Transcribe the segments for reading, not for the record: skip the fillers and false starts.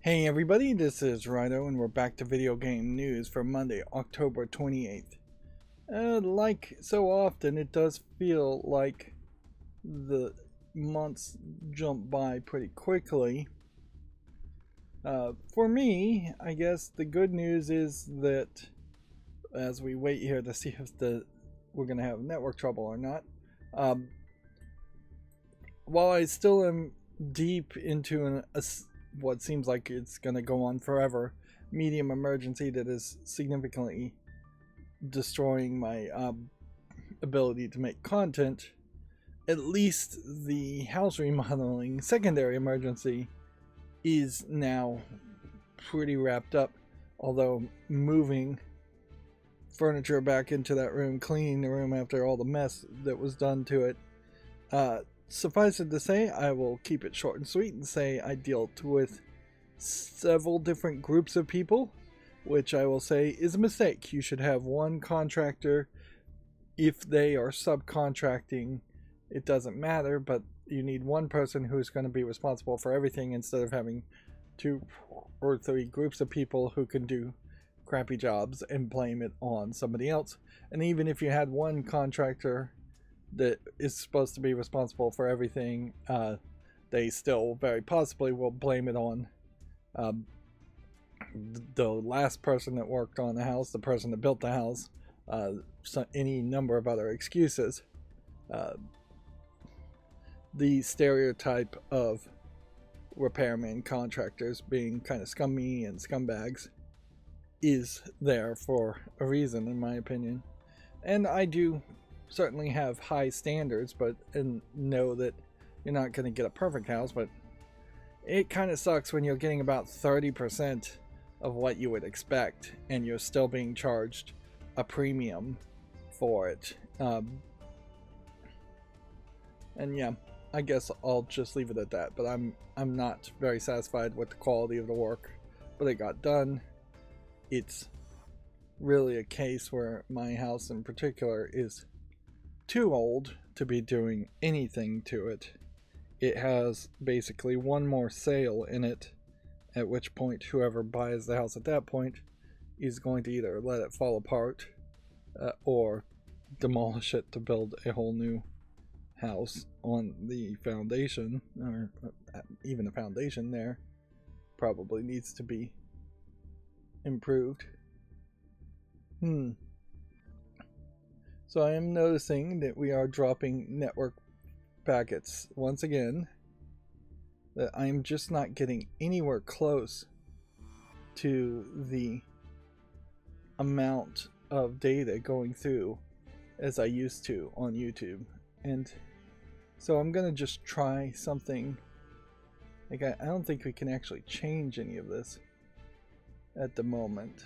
Hey everybody, this is Rydo and we're back to video game news for Monday, October 28th. Like so often, it does feel like the months jump by pretty quickly. For me, I guess the good news is that as we wait here to see if we're going to have network trouble or not, while I still am deep into what seems like it's going to go on forever medium emergency that is significantly destroying my ability to make content, at least the house remodeling secondary emergency is now pretty wrapped up. Although moving furniture back into that room, cleaning the room after all the mess that was done to it, suffice it to say, I will keep it short and sweet and say I dealt with several different groups of people, which I will say is a mistake. You should have one contractor. If they are subcontracting, it doesn't matter, but you need one person who's going to be responsible for everything instead of having 2 or 3 groups of people who can do crappy jobs and blame it on somebody else. And even if you had one contractor that is supposed to be responsible for everything, they still very possibly will blame it on the last person that worked on the house, the person that built the house, any number of other excuses. The stereotype of repairman contractors being kind of scummy and scumbags is there for a reason, in my opinion. And I do certainly have high standards, and know that you're not going to get a perfect house, but it kind of sucks when you're getting about 30% of what you would expect and you're still being charged a premium for it. And yeah, I guess I'll just leave it at that, but I'm not very satisfied with the quality of the work, but it got done. It's really a case where my house in particular is too old to be doing anything to it. It has basically one more sale in it, at which point whoever buys the house at that point is going to either let it fall apart or demolish it to build a whole new house on the foundation, or even the foundation there probably needs to be improved. So I am noticing that we are dropping network packets once again, that I am just not getting anywhere close to the amount of data going through as I used to on YouTube. And so I'm gonna just try something. Like I don't think we can actually change any of this at the moment,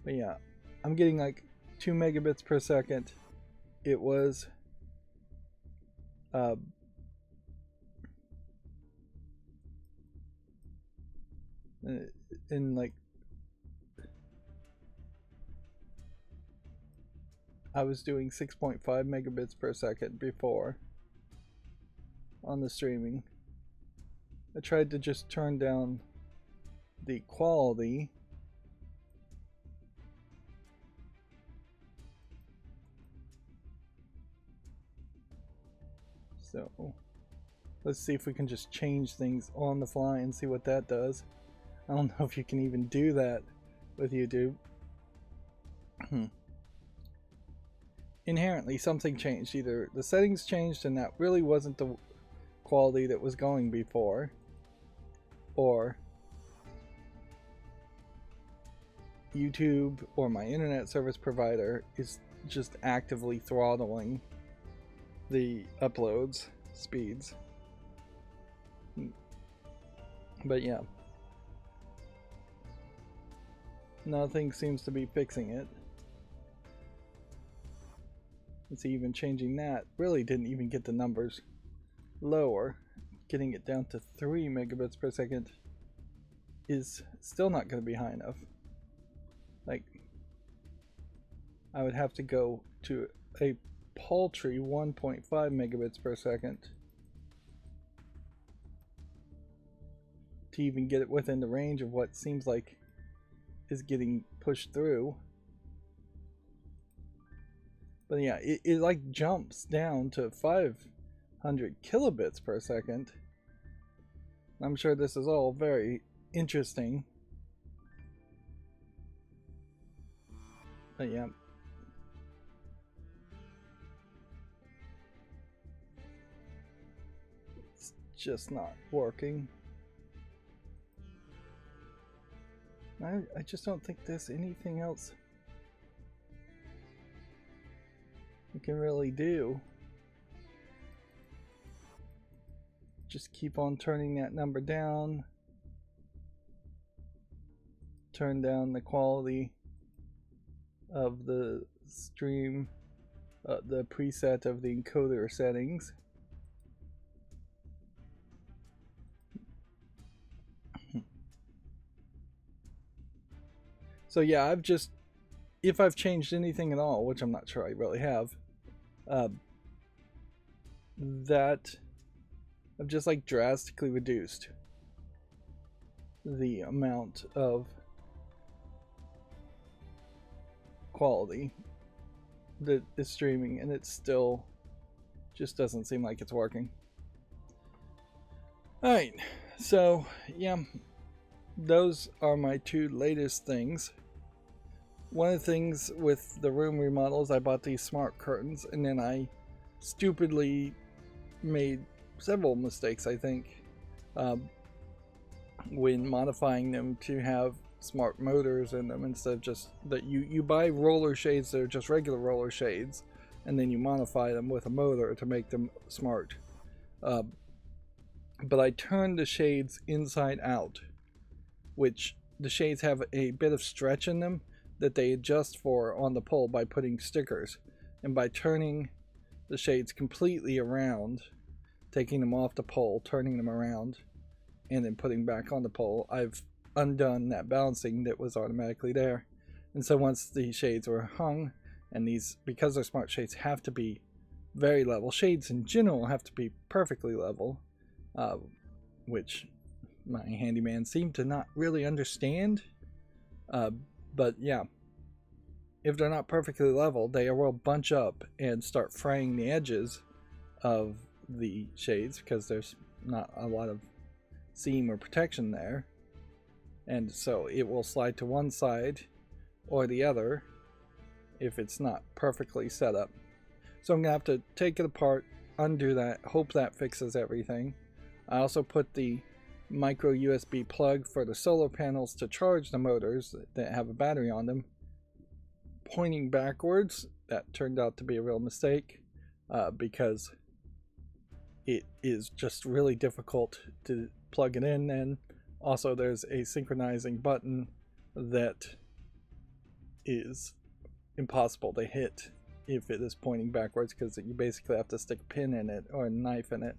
but yeah, I'm getting like 2 megabits per second. It was in like I was doing 6.5 megabits per second before on the streaming. I tried to just turn down the quality, so let's see if we can just change things on the fly and see what that does. I don't know if you can even do that with YouTube. Inherently something changed. Either the settings changed and that really wasn't the quality that was going before, or YouTube or my internet service provider is just actively throttling the uploads speeds. But yeah, nothing seems to be fixing it. Let's see, even changing that really didn't even get the numbers lower. Getting it down to 3 megabits per second is still not going to be high enough. Like, I would have to go to a paltry 1.5 megabits per second to to even get it within the range of what seems like is getting pushed through. But yeah, it like jumps down to 500 kilobits per second. I'm sure this is all very interesting. But yeah. It's just not working. I just don't think there's anything else we can really do. Just keep on turning that number down. Turn down the quality of the stream, the preset of the encoder settings. So yeah, if I've changed anything at all, which I'm not sure I really have, that I've just like drastically reduced the amount of quality that is streaming, and it still just doesn't seem like it's working. Alright, so yeah, those are my two latest things. One of the things with the room remodels, I bought these smart curtains, and then I stupidly made several mistakes, I think, when modifying them to have smart motors in them instead of just that you buy roller shades that are just regular roller shades, and then you modify them with a motor to make them smart. But I turned the shades inside out, which the shades have a bit of stretch in them that they adjust for on the pole by putting stickers, and by turning the shades completely around, taking them off the pole, turning them around, and then putting back on the pole, I've undone that balancing that was automatically there. And so once the shades were hung, and these, because they're smart shades, have to be very level. Shades in general have to be perfectly level, which my handyman seemed to not really understand. But yeah, if they're not perfectly level, they will bunch up and start fraying the edges of the shades because there's not a lot of seam or protection there, and so it will slide to one side or the other if it's not perfectly set up. So I'm gonna have to take it apart, undo that, hope that fixes everything. I also put the micro USB plug for the solar panels to charge the motors that have a battery on them pointing backwards. That turned out to be a real mistake, because it is just really difficult to plug it in, and also there's a synchronizing button that is impossible to hit if it is pointing backwards, because you basically have to stick a pin in it or a knife in it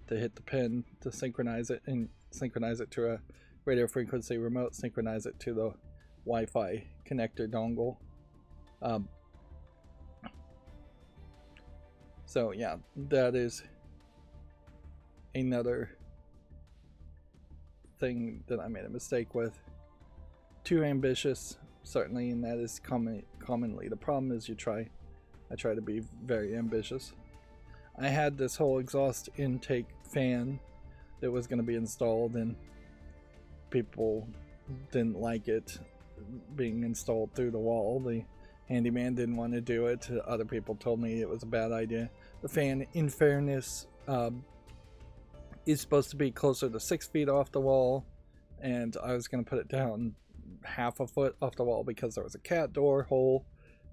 to hit the pin to synchronize it, and synchronize it to a radio frequency remote, synchronize it to the Wi-Fi connector dongle. So yeah, that is another thing that I made a mistake with. Too ambitious, certainly, and that is commonly the problem. Is I try to be very ambitious. I had this whole exhaust intake fan that was going to be installed, and people didn't like it being installed through the wall. The handyman didn't want to do it. Other people told me it was a bad idea. The fan, in fairness, is supposed to be closer to 6 feet off the wall, and I was going to put it down half a foot off the wall because there was a cat door hole,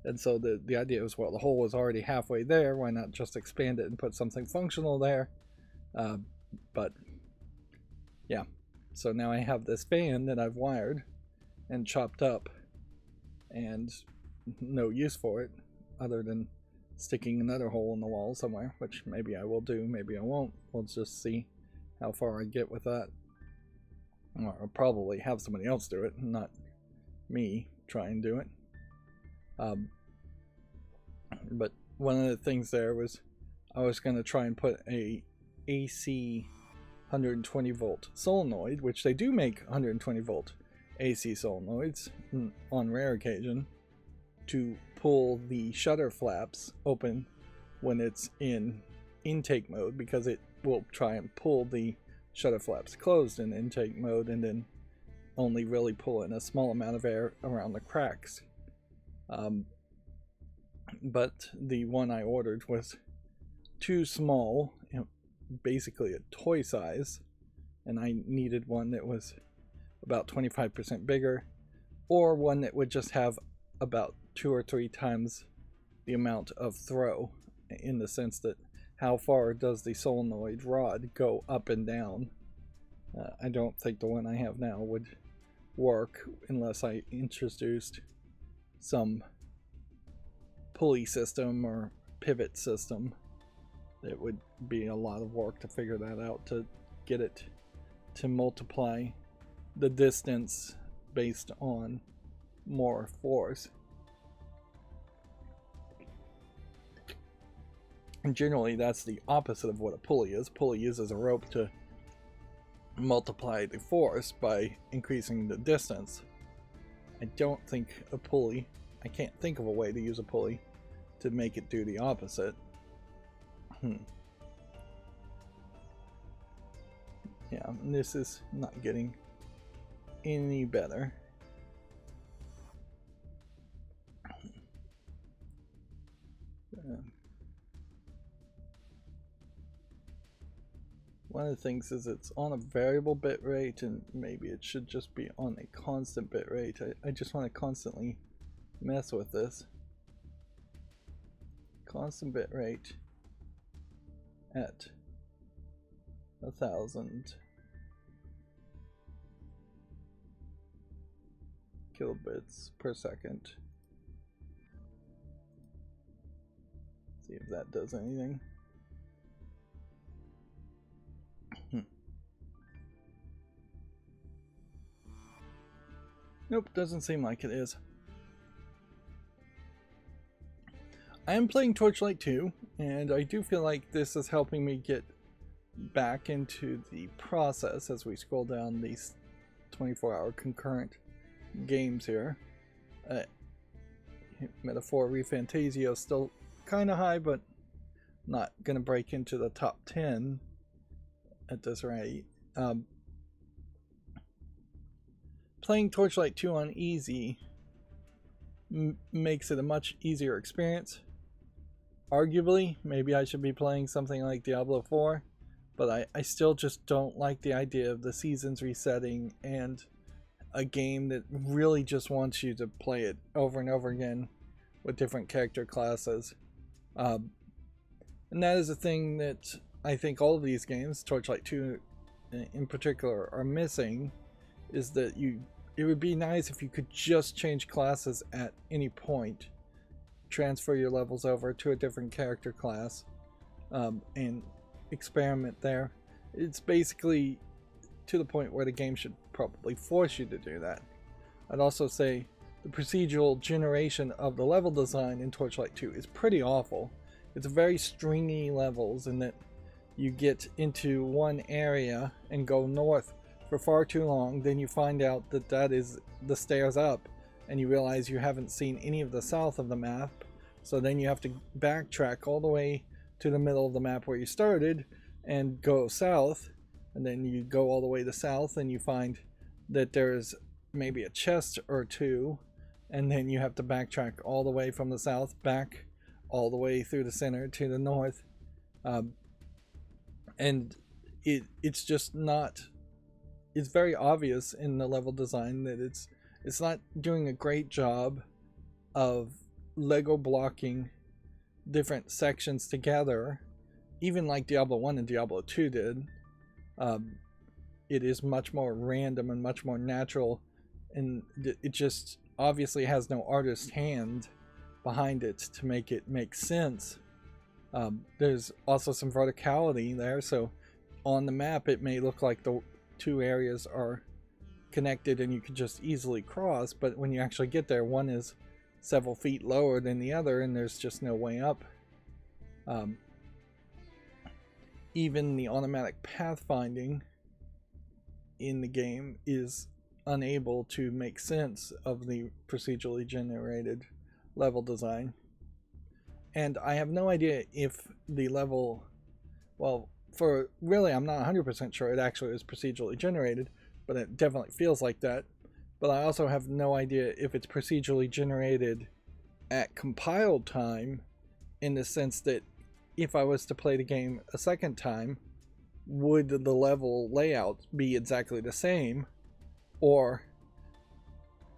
and so the idea was, well, the hole was already halfway there, why not just expand it and put something functional there? But yeah, so now I have this fan that I've wired and chopped up and no use for it other than sticking another hole in the wall somewhere, which maybe I will do, maybe I won't. We'll just see how far I get with that. Or I'll probably have somebody else do it, not me try and do it. But one of the things there was I was going to try and put a AC 120 volt solenoid, which they do make 120 volt AC solenoids on rare occasion, to pull the shutter flaps open when it's in intake mode, because it will try and pull the shutter flaps closed in intake mode and then only really pull in a small amount of air around the cracks. But the one I ordered was too small, basically a toy size, and I needed one that was about 25% bigger, or one that would just have about 2 or 3 times the amount of throw, in the sense that how far does the solenoid rod go up and down. I don't think the one I have now would work unless I introduced some pulley system or pivot system. It would be a lot of work to figure that out, to get it to multiply the distance based on more force. And generally that's the opposite of what a pulley is. Pulley uses a rope to multiply the force by increasing the distance. I don't think a pulley, I can't think of a way to use a pulley to make it do the opposite. Yeah, this is not getting any better. One of the things is it's on a variable bit rate, and maybe it should just be on a constant bit rate. I just want to constantly mess with this. Constant bit rate at 1000 kilobits per second. See if that does anything. Nope, doesn't seem like it is. I am playing Torchlight 2, and I do feel like this is helping me get back into the process as we scroll down these 24-hour concurrent games here. Metaphor Refantasio is still kind of high, but not going to break into the top 10 at this rate. Playing Torchlight 2 on easy makes it a much easier experience. Arguably, maybe I should be playing something like Diablo 4, but I still just don't like the idea of the seasons resetting and a game that really just wants you to play it over and over again with different character classes. And that is a thing that I think all of these games, Torchlight 2 in particular, are missing, is that it would be nice if you could just change classes at any point, transfer your levels over to a different character class, and experiment there. It's basically to the point where the game should probably force you to do that. I'd also say the procedural generation of the level design in Torchlight 2 is pretty awful. It's very stringy levels in that you get into one area and go north for far too long, then you find out that that is the stairs up, and you realize you haven't seen any of the south of the map, so then you have to backtrack all the way to the middle of the map where you started and go south, and then you go all the way to south and you find that there's maybe a chest or two, and then you have to backtrack all the way from the south back all the way through the center to the north. And it's just not, it's very obvious in the level design that it's not doing a great job of Lego blocking different sections together, even like Diablo 1 and Diablo 2 did. It is much more random and much more natural, and it just obviously has no artist's hand behind it to make it make sense. There's also some verticality there, so on the map it may look like the two areas are connected and you could just easily cross, but when you actually get there, one is several feet lower than the other and there's just no way up. even the automatic pathfinding in the game is unable to make sense of the procedurally generated level design. And I have no idea if the level, well, for really, I'm not 100% sure it actually is procedurally generated, but it definitely feels like that. But I also have no idea if it's procedurally generated at compiled time, in the sense that if I was to play the game a second time, would the level layout be exactly the same? Or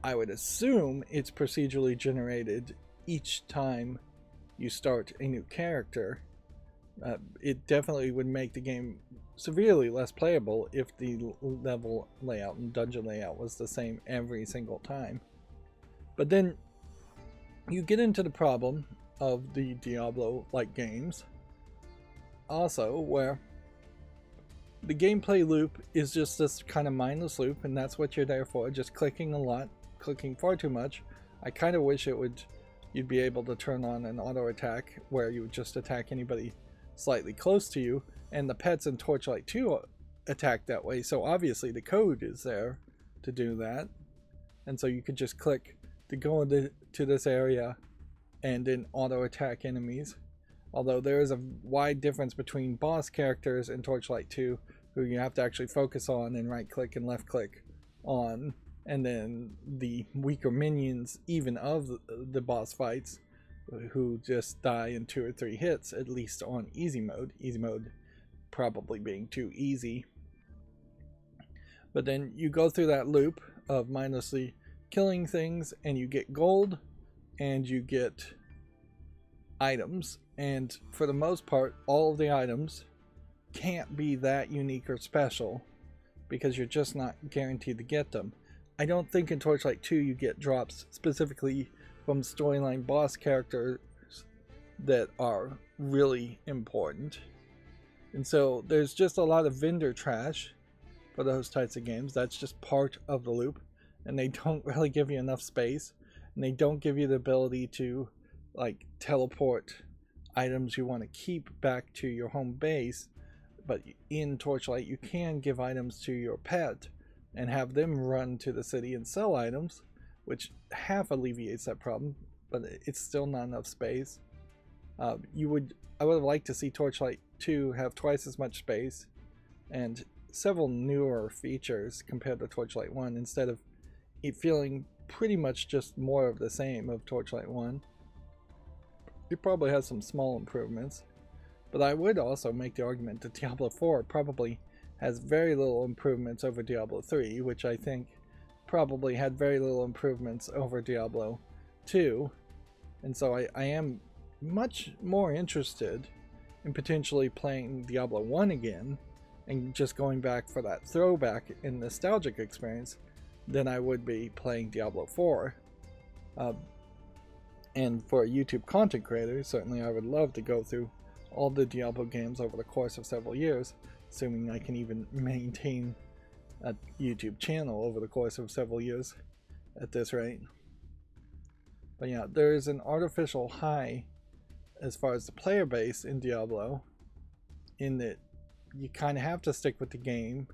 I would assume it's procedurally generated each time you start a new character. It definitely would make the game severely less playable if the level layout and dungeon layout was the same every single time. But then you get into the problem of the Diablo-like games also, where the gameplay loop is just this kind of mindless loop, and that's what you're there for, just clicking a lot, clicking far too much. I kind of wish you'd be able to turn on an auto attack where you would just attack anybody slightly close to you, and the pets in Torchlight 2 attack that way, so obviously the code is there to do that. And so you could just click to go into this area and then auto attack enemies. Although there is a wide difference between boss characters in Torchlight 2 who you have to actually focus on and right click and left click on, and then the weaker minions even of the boss fights who just die in 2 or 3 hits, at least on easy mode. Easy mode probably being too easy. But then you go through that loop of mindlessly killing things, and you get gold and you get items, and for the most part all of the items can't be that unique or special because you're just not guaranteed to get them. I don't think in Torchlight 2 you get drops specifically from storyline boss characters that are really important, and so there's just a lot of vendor trash for those types of games. That's just part of the loop, and they don't really give you enough space, and they don't give you the ability to like teleport items you want to keep back to your home base. But in Torchlight you can give items to your pet and have them run to the city and sell items, which half alleviates that problem, but it's still not enough space. I would have liked to see Torchlight 2 have twice as much space and several newer features compared to Torchlight 1, instead of it feeling pretty much just more of the same of Torchlight 1. It probably has some small improvements, but I would also make the argument that Diablo 4 probably has very little improvements over Diablo 3, which I think probably had very little improvements over Diablo 2, and so I am much more interested in potentially playing Diablo 1 again and just going back for that throwback and nostalgic experience than I would be playing Diablo 4. And for a YouTube content creator, certainly I would love to go through all the Diablo games over the course of several years, assuming I can even maintain a YouTube channel over the course of several years at this rate. But yeah, there is an artificial high as far as the player base in Diablo, in that you kind of have to stick with the game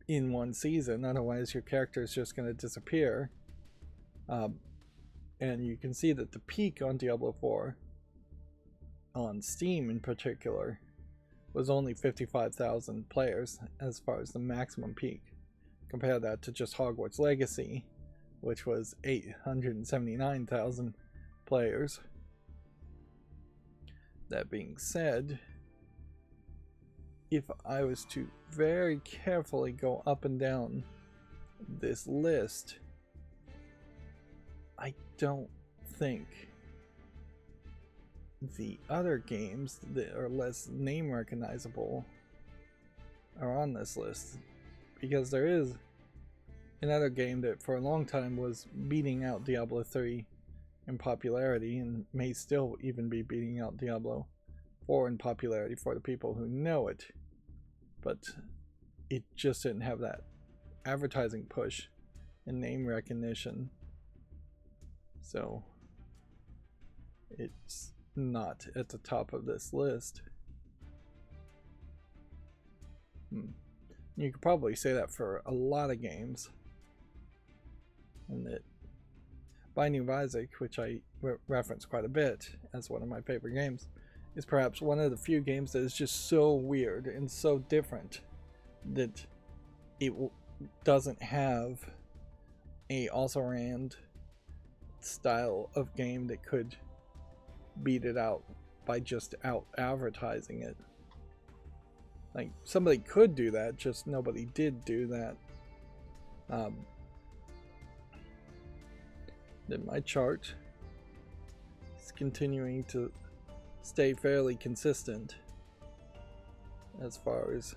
in one season, otherwise your character is just going to disappear. And you can see that the peak on Diablo 4 on Steam in particular was only 55,000 players as far as the maximum peak. Compare that to just Hogwarts Legacy, which was 879,000 players. That being said, if I was to very carefully go up and down this list, I don't think the other games that are less name recognizable are on this list, because there is another game that for a long time was beating out Diablo 3 in popularity, and may still even be beating out Diablo 4 in popularity for the people who know it, but it just didn't have that advertising push and name recognition, so it's not at the top of this list. You could probably say that for a lot of games. And that Binding of Isaac, which I reference quite a bit as one of my favorite games, is perhaps one of the few games that is just so weird and so different that it doesn't have a also-ran style of game that could beat it out by just out advertising it. Like, somebody could do that, just nobody did do that. Then my chart is continuing to stay fairly consistent as far as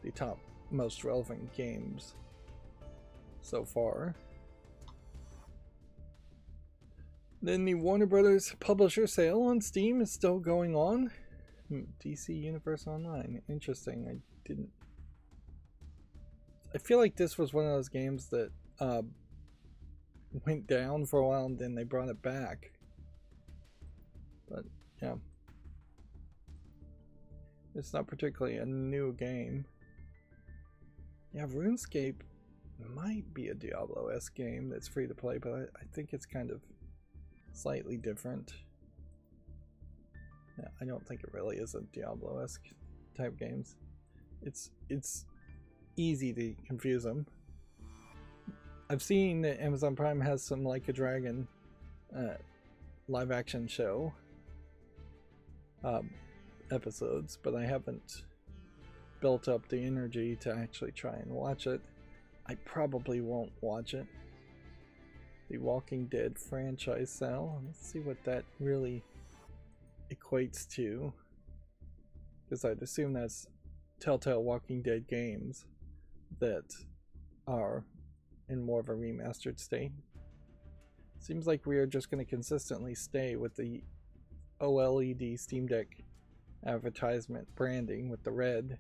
the top most relevant games so far. Then the Warner Brothers publisher sale on Steam is still going on. DC Universe Online. Interesting. I feel like this was one of those games that went down for a while and then they brought it back. But yeah, it's not particularly a new game. Yeah, RuneScape might be a Diablo-esque game that's free to play, but I think it's kind of slightly different. Yeah, I don't think it really is a Diablo-esque type games. It's easy to confuse them. I've seen that Amazon Prime has some Like a Dragon live action show episodes, but I haven't built up the energy to actually try and watch it. I probably won't watch it. The Walking Dead franchise sale. Let's see what that really equates to, because I'd assume that's Telltale Walking Dead games that are in more of a remastered state. Seems like we are just going to consistently stay with the OLED Steam Deck advertisement branding with the red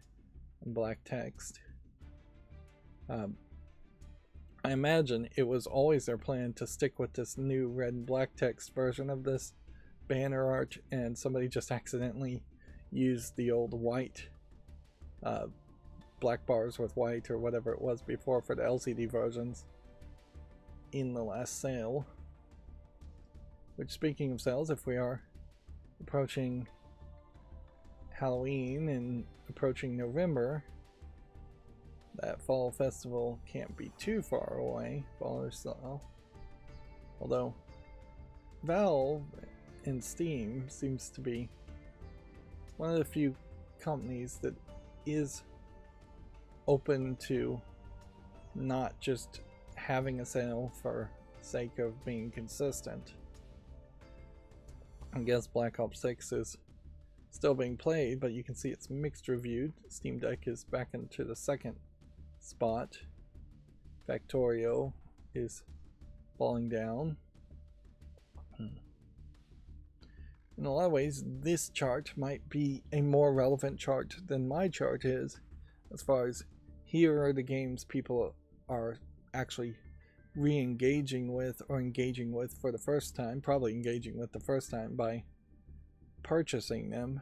and black text. I imagine it was always their plan to stick with this new red and black text version of this banner art, and somebody just accidentally used the old white black bars with white or whatever it was before for the LCD versions in the last sale. Which, speaking of sales, if we are approaching Halloween and approaching November, that fall festival can't be too far away. Baller style. Although Valve and Steam seems to be one of the few companies that is open to not just having a sale for sake of being consistent. I guess Black Ops 6 is still being played, but you can see it's mixed reviewed. Steam Deck is back into the second spot. Factorio is falling down. In a lot of ways, this chart might be a more relevant chart than my chart is, as far as here are the games people are actually re-engaging with or engaging with for the first time, probably engaging with the first time by purchasing them,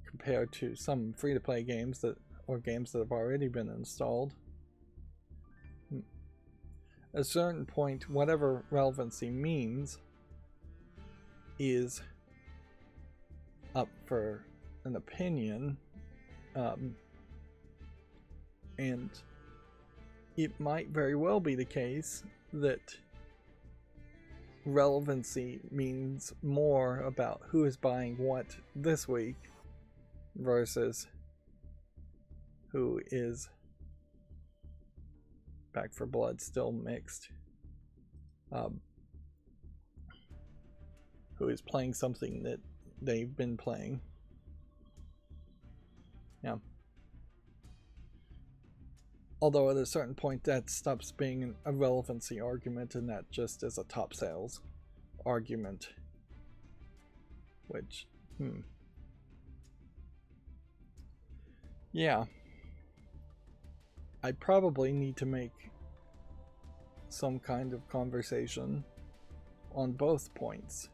compared to some free-to-play games that, or games that have already been installed. At a certain point, whatever relevancy means is up for an opinion, and it might very well be the case that relevancy means more about who is buying what this week versus who is Back for Blood still mixed, who is playing something that they've been playing. Yeah. Although at a certain point that stops being a relevancy argument and that just is a top sales argument. Which, yeah. I probably need to make some kind of conversation on both points,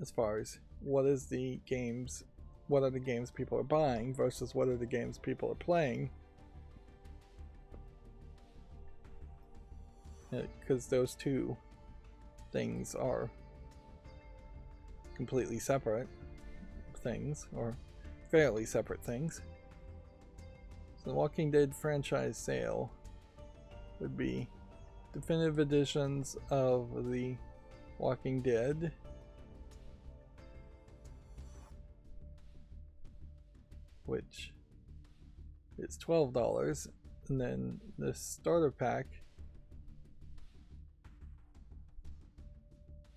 as far as what is the game's what are the games people are buying versus what are the games people are playing. Because those two things are completely separate things, or fairly separate things. So the Walking Dead franchise sale would be definitive editions of the Walking Dead, which is $12, and then the starter pack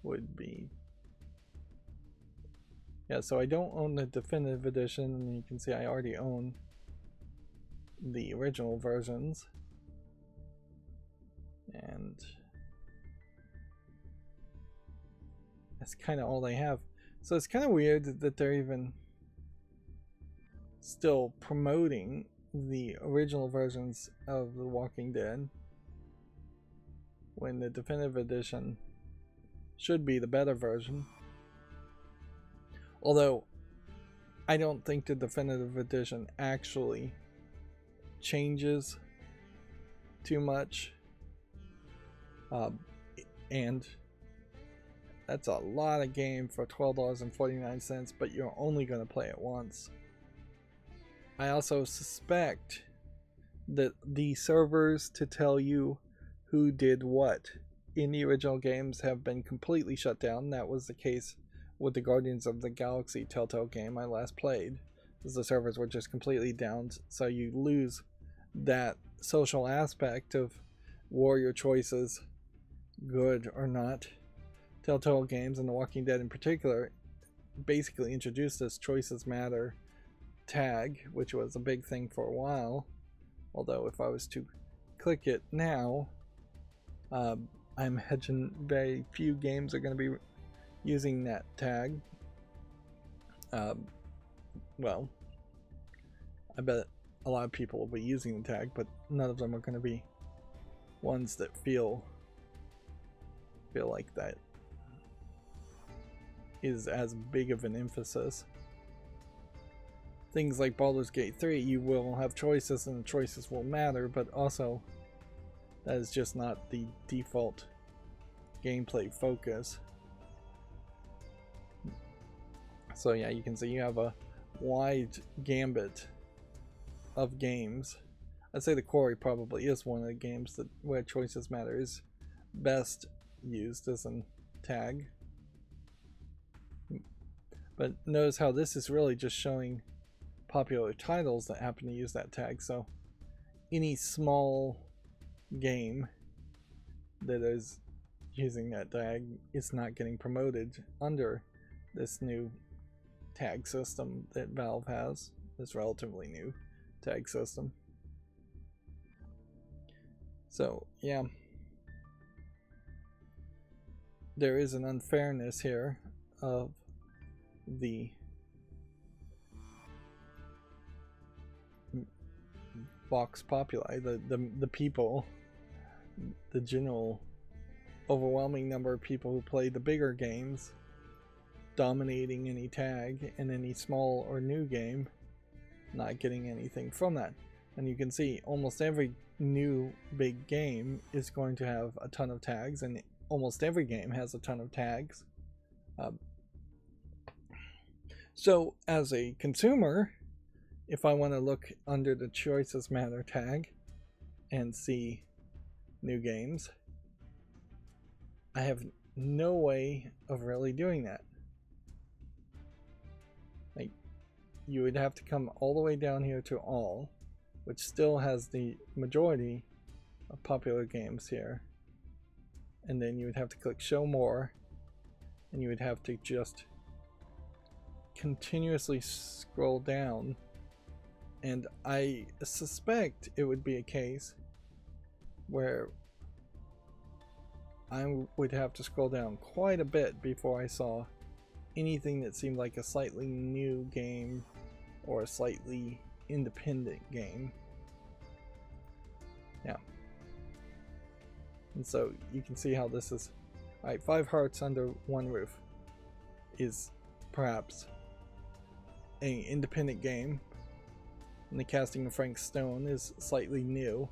would be, yeah, so I don't own the definitive edition, and you can see I already own the original versions, and that's kind of all they have. So it's kind of weird that they're even still promoting the original versions of The Walking Dead when the definitive edition should be the better version. Although I don't think the definitive edition actually changes too much, and that's a lot of game for $12.49, but you're only going to play it once. I also suspect that the servers to tell you who did what in the original games have been completely shut down. That was the case with the Guardians of the Galaxy Telltale game I last played, because the servers were just completely down, so you lose that social aspect of were your choices good or not. Telltale games, and The Walking Dead in particular, basically introduced this choices matter tag, which was a big thing for a while. Although if I was to click it now, I imagine very few games are going to be using that tag. Well, I bet a lot of people will be using the tag, but none of them are going to be ones that feel like that is as big of an emphasis. Things like Baldur's Gate 3, you will have choices and choices will matter, but also that is just not the default gameplay focus. So yeah, you can see you have a wide gambit of games. I'd say The Quarry probably is one of the games that where choices matter is best used as a tag. But notice how this is really just showing popular titles that happen to use that tag. So any small game that is using that tag is not getting promoted under this new tag system that Valve has, this relatively new tag system. So yeah, there is an unfairness here of the Vox Populi, the people, the general overwhelming number of people who play the bigger games dominating any tag, and any small or new game not getting anything from that. And you can see almost every new big game is going to have a ton of tags, and almost every game has a ton of tags. So as a consumer, if I want to look under the Choices Matter tag and see new games, I have no way of really doing that. Like, you would have to come all the way down here to all, which still has the majority of popular games here, and then you would have to click show more, and you would have to just continuously scroll down. And I suspect it would be a case where I would have to scroll down quite a bit before I saw anything that seemed like a slightly new game or a slightly independent game. Yeah. And so you can see how this is. Alright, 5 hearts under one roof is perhaps an independent game, and the casting of Frank Stone is slightly new.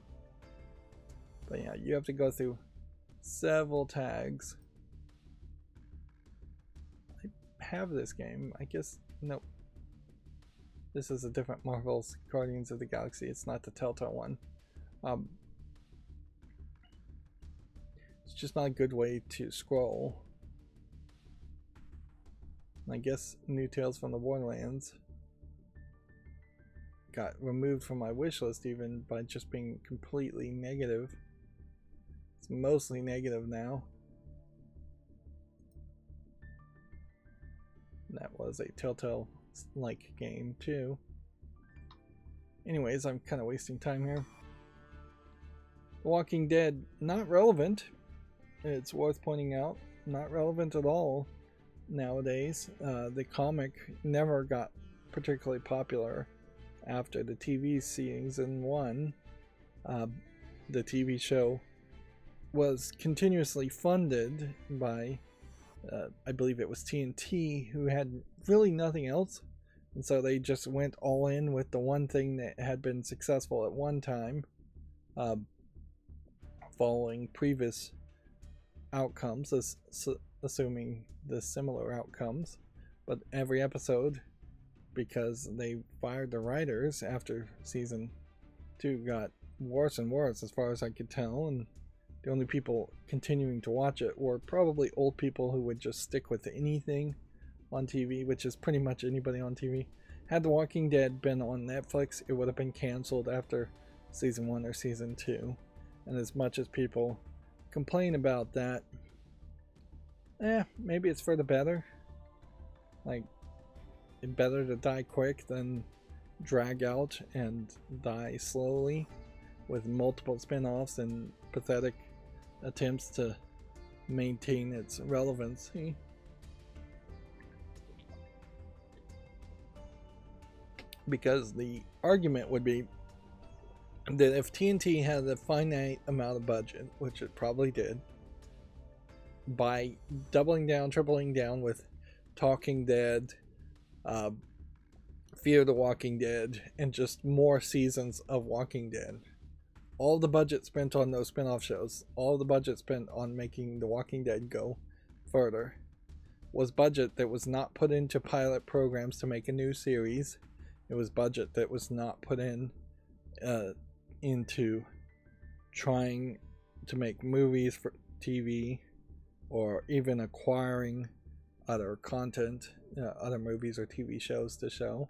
But yeah, you have to go through several tags. I have this game, I guess. Nope. This is a different Marvel's Guardians of the Galaxy. It's not the Telltale one. It's just not a good way to scroll. I guess New Tales from the Borderlands got removed from my wish list even by just being completely negative. It's mostly negative now. And that was a Telltale-like game too. Anyways, I'm kind of wasting time here. The Walking Dead, not relevant. It's worth pointing out, not relevant at all nowadays. The comic never got particularly popular after the TV season 1. The TV show was continuously funded by I believe it was TNT, who had really nothing else, and so they just went all in with the one thing that had been successful at one time, following previous outcomes, assuming the similar outcomes. But every episode, because they fired the writers after season 2, got worse and worse as far as I could tell, and the only people continuing to watch it were probably old people who would just stick with anything on TV, which is pretty much anybody on TV. Had The Walking Dead been on Netflix, it would have been canceled after season 1 or season 2. And as much as people complain about that, maybe it's for the better. Like, it's better to die quick than drag out and die slowly with multiple spin-offs and pathetic attempts to maintain its relevancy. Because the argument would be that if TNT had a finite amount of budget, which it probably did, by doubling down, tripling down with Talking Dead, Fear the Walking Dead, and just more seasons of Walking Dead, all the budget spent on those spin-off shows, all the budget spent on making The Walking Dead go further, was budget that was not put into pilot programs to make a new series. It was budget that was not put into trying to make movies for TV, or even acquiring other content, other movies or TV shows to show.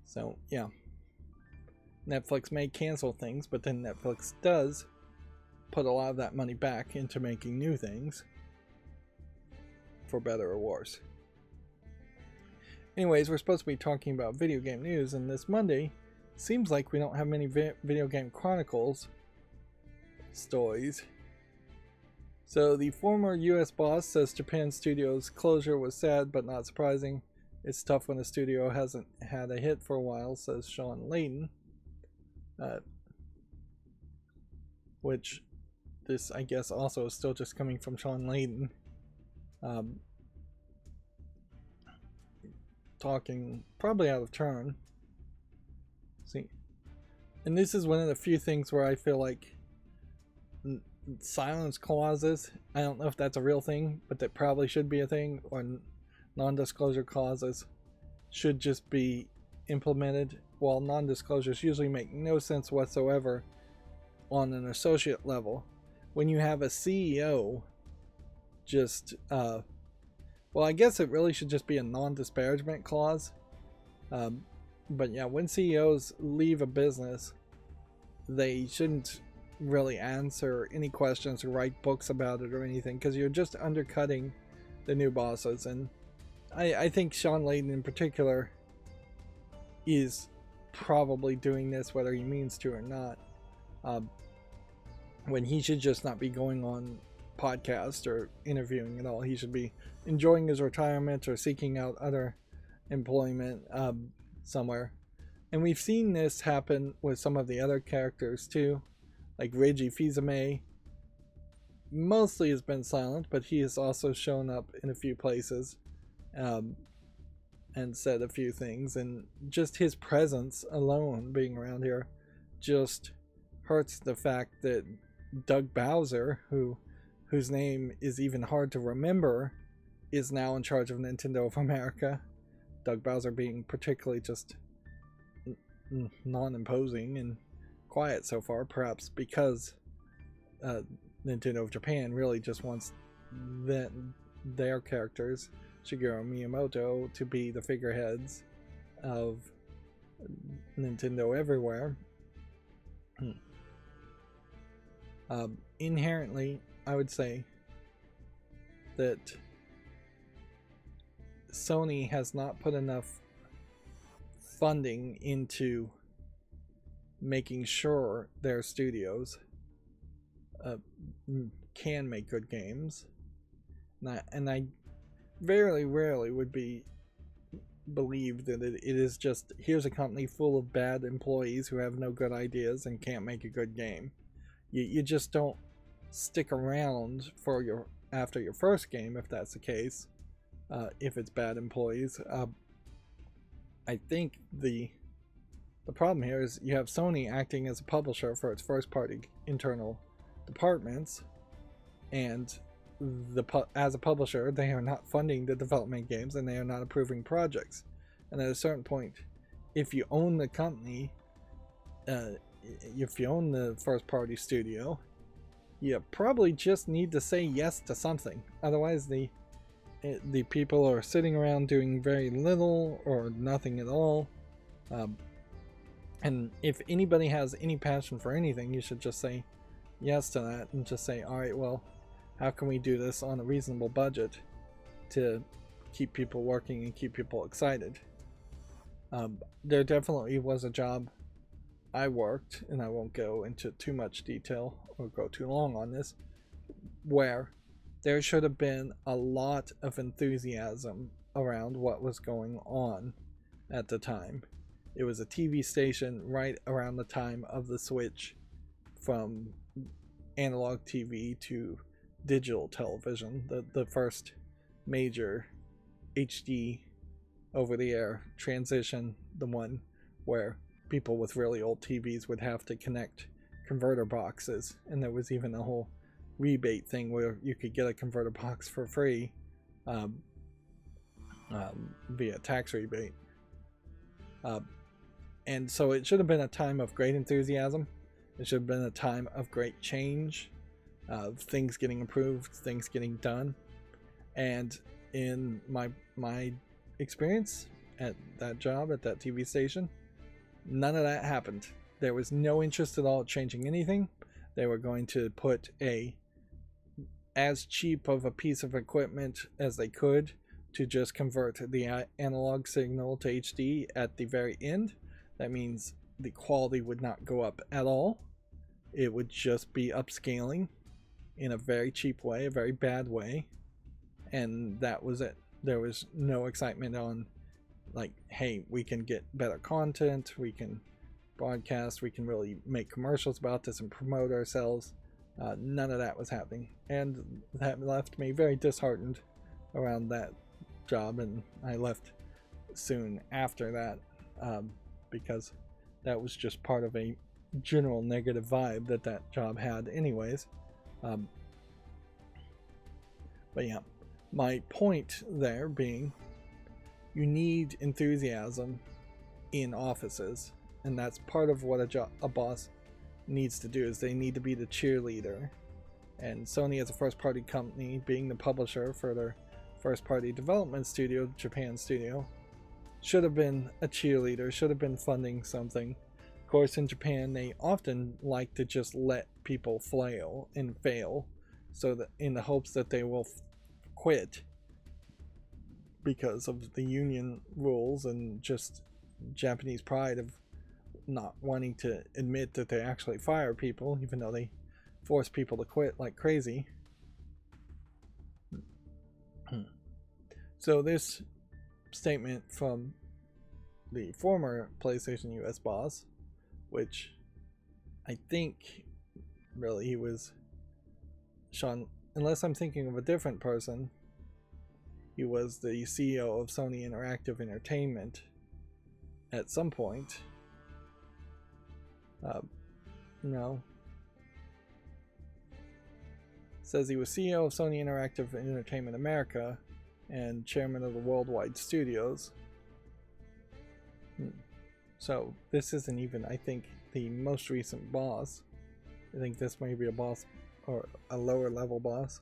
So yeah, Netflix may cancel things, but then Netflix does put a lot of that money back into making new things, for better or worse. Anyways, we're supposed to be talking about video game news, and this Monday seems like we don't have many Video Game Chronicles stories. So the former US boss says Japan studio's closure was sad but not surprising. It's tough when the studio hasn't had a hit for a while, says Sean Layden. Which, this I guess also is still just coming from Sean Layden. Talking probably out of turn. See, and this is one of the few things where I feel like silence clauses, I don't know if that's a real thing, but that probably should be a thing, or non-disclosure clauses should just be implemented, while non-disclosures usually make no sense whatsoever on an associate level. When you have a CEO just well, I guess it really should just be a non-disparagement clause. But yeah, when CEOs leave a business, they shouldn't really answer any questions or write books about it or anything, because you're just undercutting the new bosses. And I think Sean Layden in particular is probably doing this whether he means to or not, when he should just not be going on podcast or interviewing at all. He should be enjoying his retirement or seeking out other employment somewhere. And we've seen this happen with some of the other characters too, like Reiji Fils-Aimé. Mostly has been silent, but he has also shown up in a few places um, and said a few things, and just his presence alone being around here just hurts the fact that Doug Bowser, whose name is even hard to remember, is now in charge of Nintendo of America. Doug Bowser being particularly just non-imposing and quiet so far, perhaps because Nintendo of Japan really just wants their characters, Shigeru Miyamoto, to be the figureheads of Nintendo everywhere. Inherently, I would say that Sony has not put enough funding into making sure their studios can make good games. And I very rarely would believe that it is just, here's a company full of bad employees who have no good ideas and can't make a good game. You just don't stick around for after your first game if that's the case. If it's bad employees, I think the problem here is you have Sony acting as a publisher for its first-party internal departments, and as a publisher, they are not funding the development games and they are not approving projects. And at a certain point, if you own the company, if you own the first-party studio, you probably just need to say yes to something. Otherwise, the people are sitting around doing very little or nothing at all. And if anybody has any passion for anything, you should just say yes to that and just say, all right, well, how can we do this on a reasonable budget to keep people working and keep people excited? There definitely was a job I worked, and I won't go into too much detail or go too long on this, where there should have been a lot of enthusiasm around what was going on at the time. It was a TV station right around the time of the switch from analog TV to digital television, the first major HD over-the-air transition, the one where people with really old TVs would have to connect converter boxes, and there was even a whole rebate thing where you could get a converter box for free via tax rebate. And so it should have been a time of great enthusiasm. It should have been a time of great change, of things getting improved, things getting done. And in my experience at that job, at that TV station, none of that happened. There was no interest at all in changing anything. They were going to put as cheap of a piece of equipment as they could to just convert the analog signal to HD at the very end. That means the quality would not go up at all. It would just be upscaling in a very cheap way, a very bad way. And that was it. There was no excitement on, like, hey, we can get better content, we can broadcast, we can really make commercials about this and promote ourselves. None of that was happening. And that left me very disheartened around that job, and I left soon after that because that was just part of a general negative vibe that job had anyways. But yeah, my point there being, you need enthusiasm in offices, and that's part of what a boss needs to do, is they need to be the cheerleader. And Sony, as a first-party company, being the publisher for their first-party development studio, Japan studio, should have been a cheerleader, should have been funding something. Of course, in Japan, they often like to just let people flail and fail, so that in the hopes that they will quit because of the union rules and just Japanese pride of not wanting to admit that they actually fire people, even though they force people to quit like crazy. So this statement from the former PlayStation US boss, which I think really he was Sean, unless I'm thinking of a different person, he was the CEO of Sony Interactive Entertainment at some point. No. Says he was CEO of Sony Interactive Entertainment America and chairman of the Worldwide Studios. So this isn't even, I think, the most recent boss. I think this may be a boss or a lower level boss.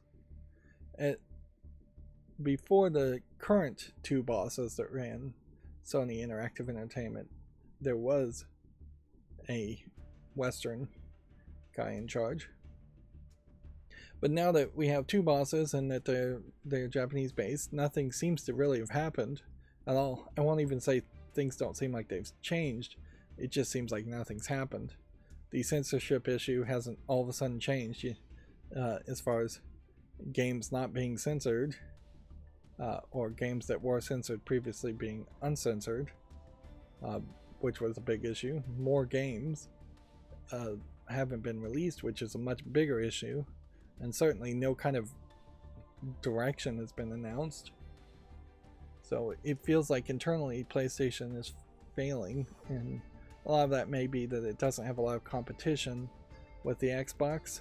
Before the current two bosses that ran Sony Interactive Entertainment, there was a Western guy in charge. But now that we have two bosses and that they're Japanese based, nothing seems to really have happened at all. I won't even say things don't seem like they've changed. It just seems like nothing's happened. The censorship issue hasn't all of a sudden changed as far as games not being censored, or games that were censored previously being uncensored, which was a big issue. More games haven't been released, which is a much bigger issue, and certainly no kind of direction has been announced. So it feels like internally PlayStation is failing, and a lot of that may be that it doesn't have a lot of competition with the Xbox.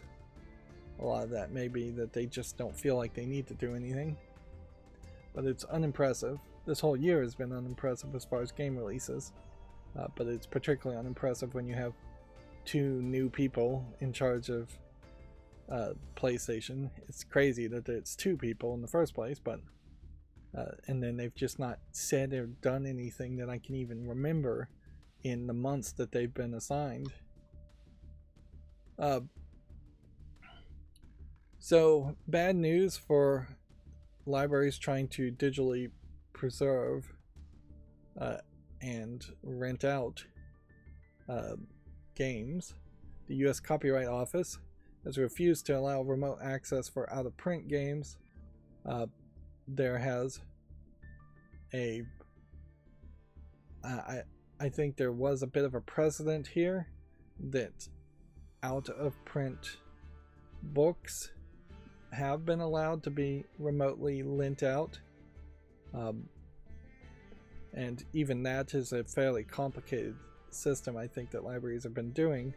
A lot of that may be that they just don't feel like they need to do anything. But it's unimpressive. This whole year has been unimpressive as far as game releases. But it's particularly unimpressive when you have two new people in charge of PlayStation. It's crazy that it's two people in the first place, but and then they've just not said or done anything that I can even remember in the months that they've been assigned. So bad news for libraries trying to digitally preserve and rent out games. The U.S. Copyright Office has refused to allow remote access for out-of-print games. There has I think there was a bit of a precedent here that out-of-print books have been allowed to be remotely lent out, and even that is a fairly complicated system, I think, that libraries have been doing,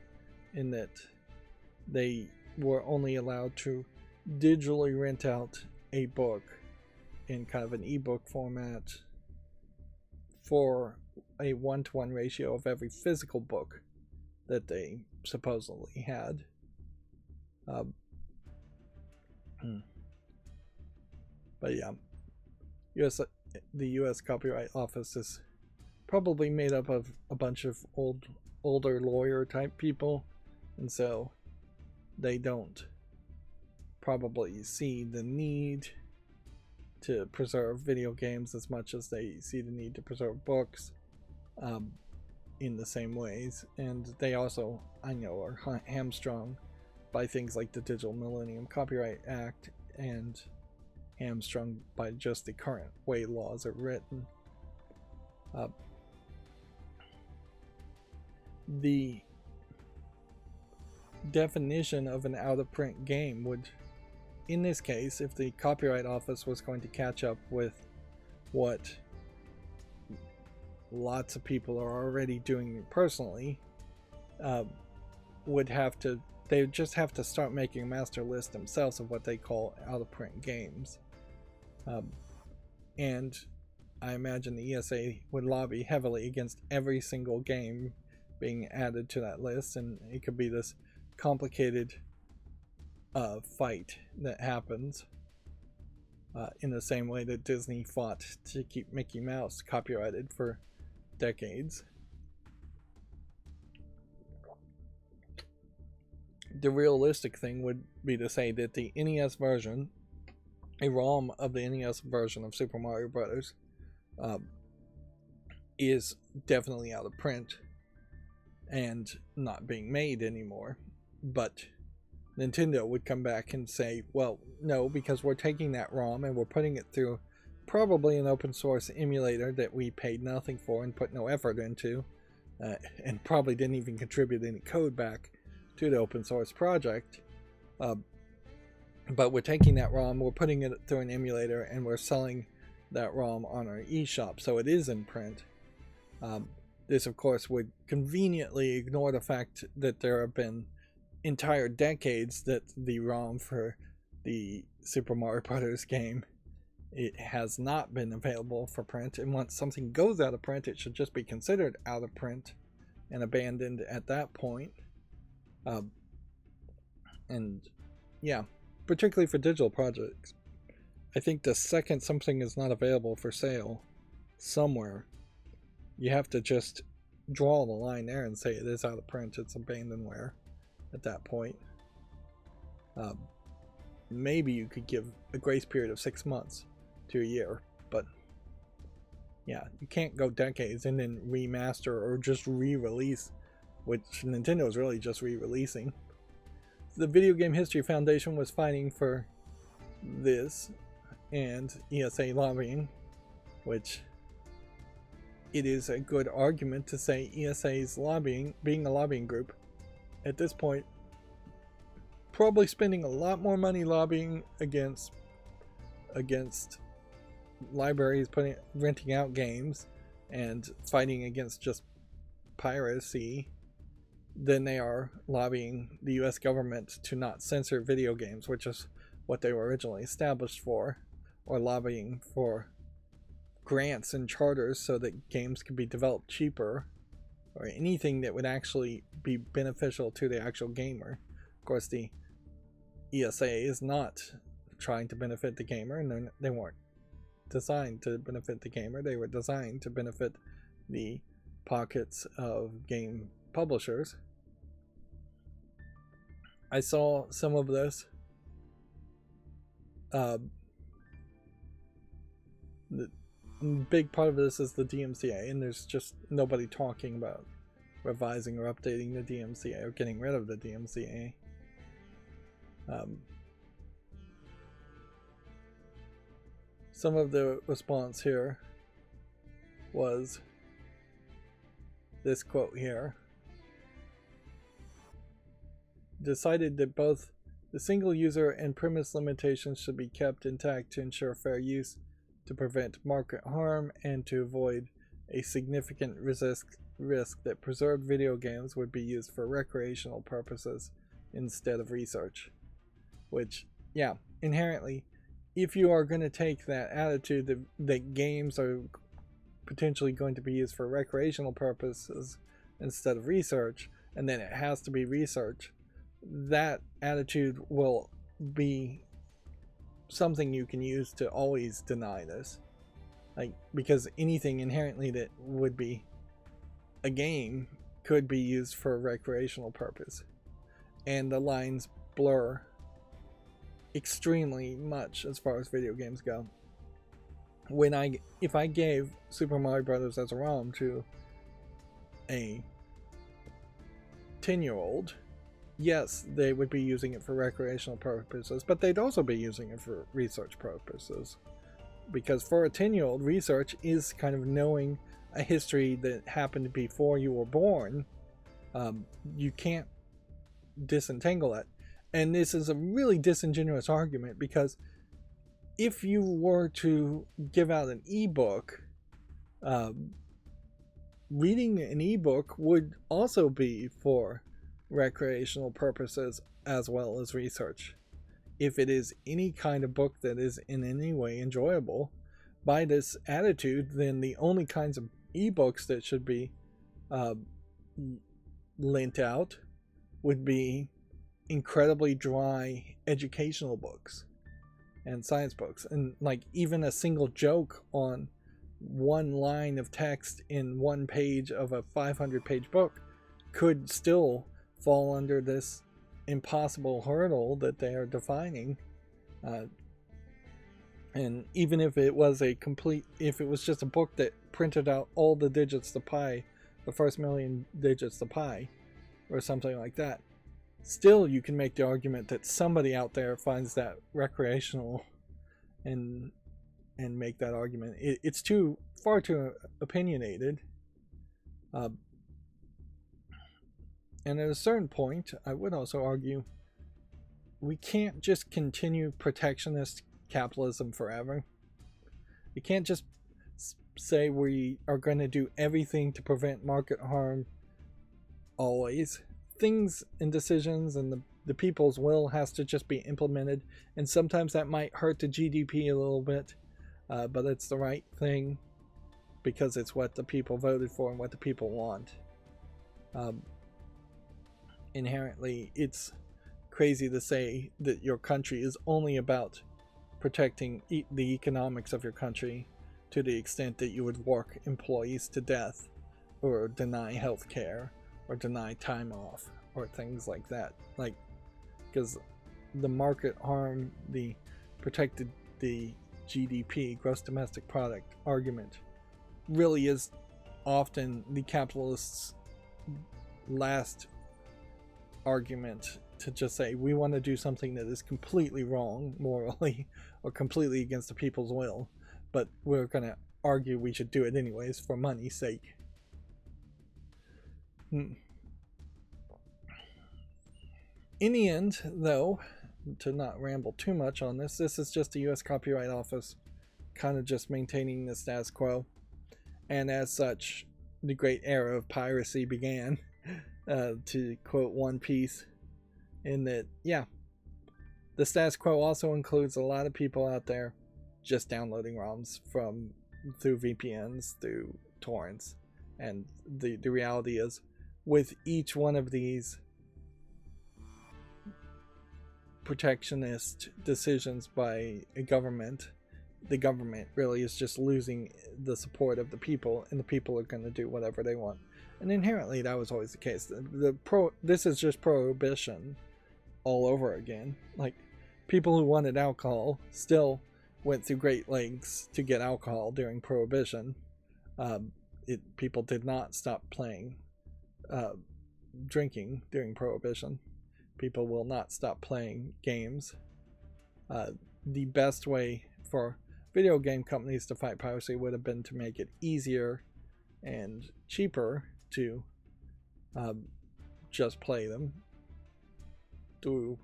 in that they were only allowed to digitally rent out a book in kind of an ebook format for a 1-to-1 ratio of every physical book that they supposedly had. But yeah, the U.S. Copyright Office is probably made up of a bunch of older lawyer type people, and so they don't probably see the need to preserve video games as much as they see the need to preserve books in the same ways. And they also, I know, are hamstrung by things like the Digital Millennium Copyright Act, and hamstrung by just the current way laws are written. The definition of an out-of-print game would, in this case, if the Copyright Office was going to catch up with what lots of people are already doing personally, they would just have to start making a master list themselves of what they call out-of-print games. And I imagine the ESA would lobby heavily against every single game being added to that list, and it could be this complicated fight that happens in the same way that Disney fought to keep Mickey Mouse copyrighted for decades. The realistic thing would be to say that the NES version, a ROM of the NES version of Super Mario Brothers, is definitely out of print and not being made anymore. But Nintendo would come back and say, well, no, because we're taking that ROM and we're putting it through probably an open source emulator that we paid nothing for and put no effort into, and probably didn't even contribute any code back to the open source project. But we're taking that ROM, we're putting it through an emulator, and we're selling that ROM on our eShop, so it is in print. This, of course, would conveniently ignore the fact that there have been entire decades that the ROM for the Super Mario Brothers game, it has not been available for print, and once something goes out of print, it should just be considered out of print and abandoned at that point. And yeah, particularly for digital projects, I think the second something is not available for sale somewhere, you have to just draw the line there and say it is out of print, it's abandonware at that point. Maybe you could give a grace period of 6 months to a year, but yeah, you can't go decades and then remaster or just re-release, which Nintendo is really just re-releasing. The Video Game History Foundation was fighting for this and ESA lobbying, which it is a good argument to say ESA's lobbying, being a lobbying group, at this point, probably spending a lot more money lobbying against libraries renting out games and fighting against just piracy than they are lobbying the US government to not censor video games, which is what they were originally established for, or lobbying for grants and charters so that games could be developed cheaper, or anything that would actually be beneficial to the actual gamer. Of course, the ESA is not trying to benefit the gamer, and they weren't designed to benefit the gamer. They were designed to benefit the pockets of game publishers. I saw some of this. The big part of this is the DMCA, and there's just nobody talking about revising or updating the DMCA or getting rid of the DMCA. Some of the response here was this quote here. Decided that both the single user and premise limitations should be kept intact to ensure fair use, to prevent market harm, and to avoid a significant risk that preserved video games would be used for recreational purposes instead of research. Which, yeah, inherently, if you are going to take that attitude that games are potentially going to be used for recreational purposes instead of research, and then it has to be research, that attitude will be something you can use to always deny this. Because anything inherently that would be a game could be used for a recreational purpose. And the lines blur extremely much as far as video games go. If I gave Super Mario Brothers as a ROM to a 10-year-old, yes, they would be using it for recreational purposes, but they'd also be using it for research purposes. Because for a 10-year-old, research is kind of knowing a history that happened before you were born. You can't disentangle that. And this is a really disingenuous argument, because if you were to give out an ebook, reading an ebook would also be for recreational purposes as well as research. If it is any kind of book that is in any way enjoyable, by this attitude, then the only kinds of ebooks that should be lent out would be incredibly dry educational books and science books, and even a single joke on one line of text in one page of a 500-page book could still fall under this impossible hurdle that they are defining. And even if it was just a book that printed out all the digits to pi, the first million digits to pi, or something like that, still you can make the argument that somebody out there finds that recreational and make that argument. It's far too opinionated. And at a certain point, I would also argue we can't just continue protectionist capitalism forever. You can't just say we are going to do everything to prevent market harm always. Things and decisions and the people's will has to just be implemented, and sometimes that might hurt the GDP a little bit, but it's the right thing because it's what the people voted for and what the people want. Inherently, it's crazy to say that your country is only about protecting the economics of your country to the extent that you would work employees to death or deny health care or deny time off or things like that. Like, because the market harm, the protected the GDP, gross domestic product argument, really is often the capitalists' last argument to just say we want to do something that is completely wrong morally or completely against the people's will, but we're going to argue we should do it anyways for money's sake. In the end, though, to not ramble too much on this is just the US Copyright Office kind of just maintaining the status quo, and as such the great era of piracy began, to quote One Piece, in that, yeah, the status quo also includes a lot of people out there just downloading ROMs through VPNs, through torrents, and the reality is, with each one of these protectionist decisions by a government, the government really is just losing the support of the people, and the people are going to do whatever they want. And inherently that was always the case. This is just prohibition all over again. Like, people who wanted alcohol still went through great lengths to get alcohol during prohibition. People did not stop drinking during prohibition. People will not stop playing games. The best way for video game companies to fight piracy would have been to make it easier and cheaper to just play them through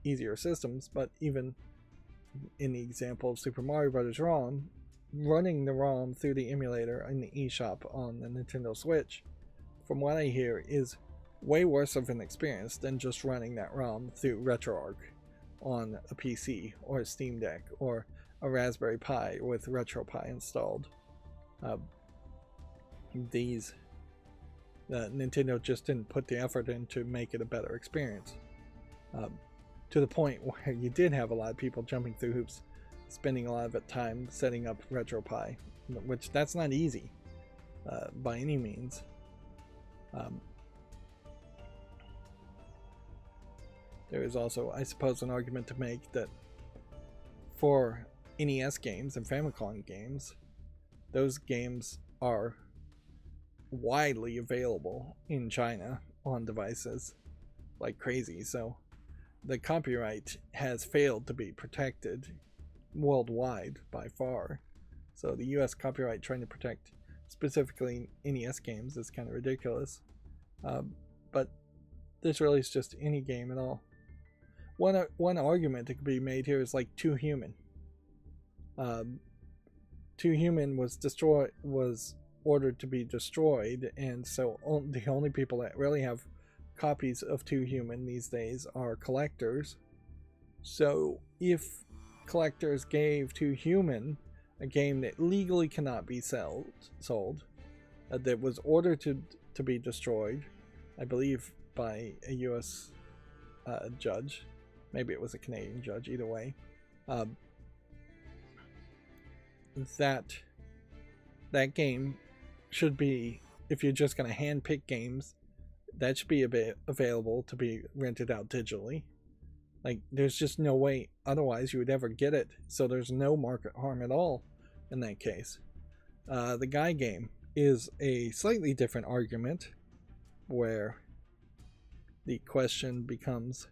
easier systems. But even in the example of Super Mario Bros. ROM, running the ROM through the emulator in the eShop on the Nintendo Switch, from what I hear, is way worse of an experience than just running that ROM through RetroArch on a PC or a Steam Deck or a Raspberry Pi with RetroPie installed. Nintendo just didn't put the effort in to make it a better experience, to the point where you did have a lot of people jumping through hoops, spending a lot of time setting up RetroPie, which that's not easy by any means. There is also, I suppose, an argument to make that for NES games and Famicom games, those games are widely available in China on devices like crazy, so the copyright has failed to be protected worldwide by far. So the US copyright trying to protect specifically NES games is kind of ridiculous. But this really is just any game at all. One argument that could be made here is like Too Human. Too Human was ordered to be destroyed, and so the only people that really have copies of Too Human these days are collectors. So if collectors gave Too Human, a game that legally cannot be sold, that was ordered to be destroyed, I believe by a US judge, maybe it was a Canadian judge, either way, that game should be, if you're just going to handpick games, that should be available to be rented out digitally. Like, there's just no way otherwise you would ever get it, so there's no market harm at all in that case. The Guy game is a slightly different argument, where the question becomes,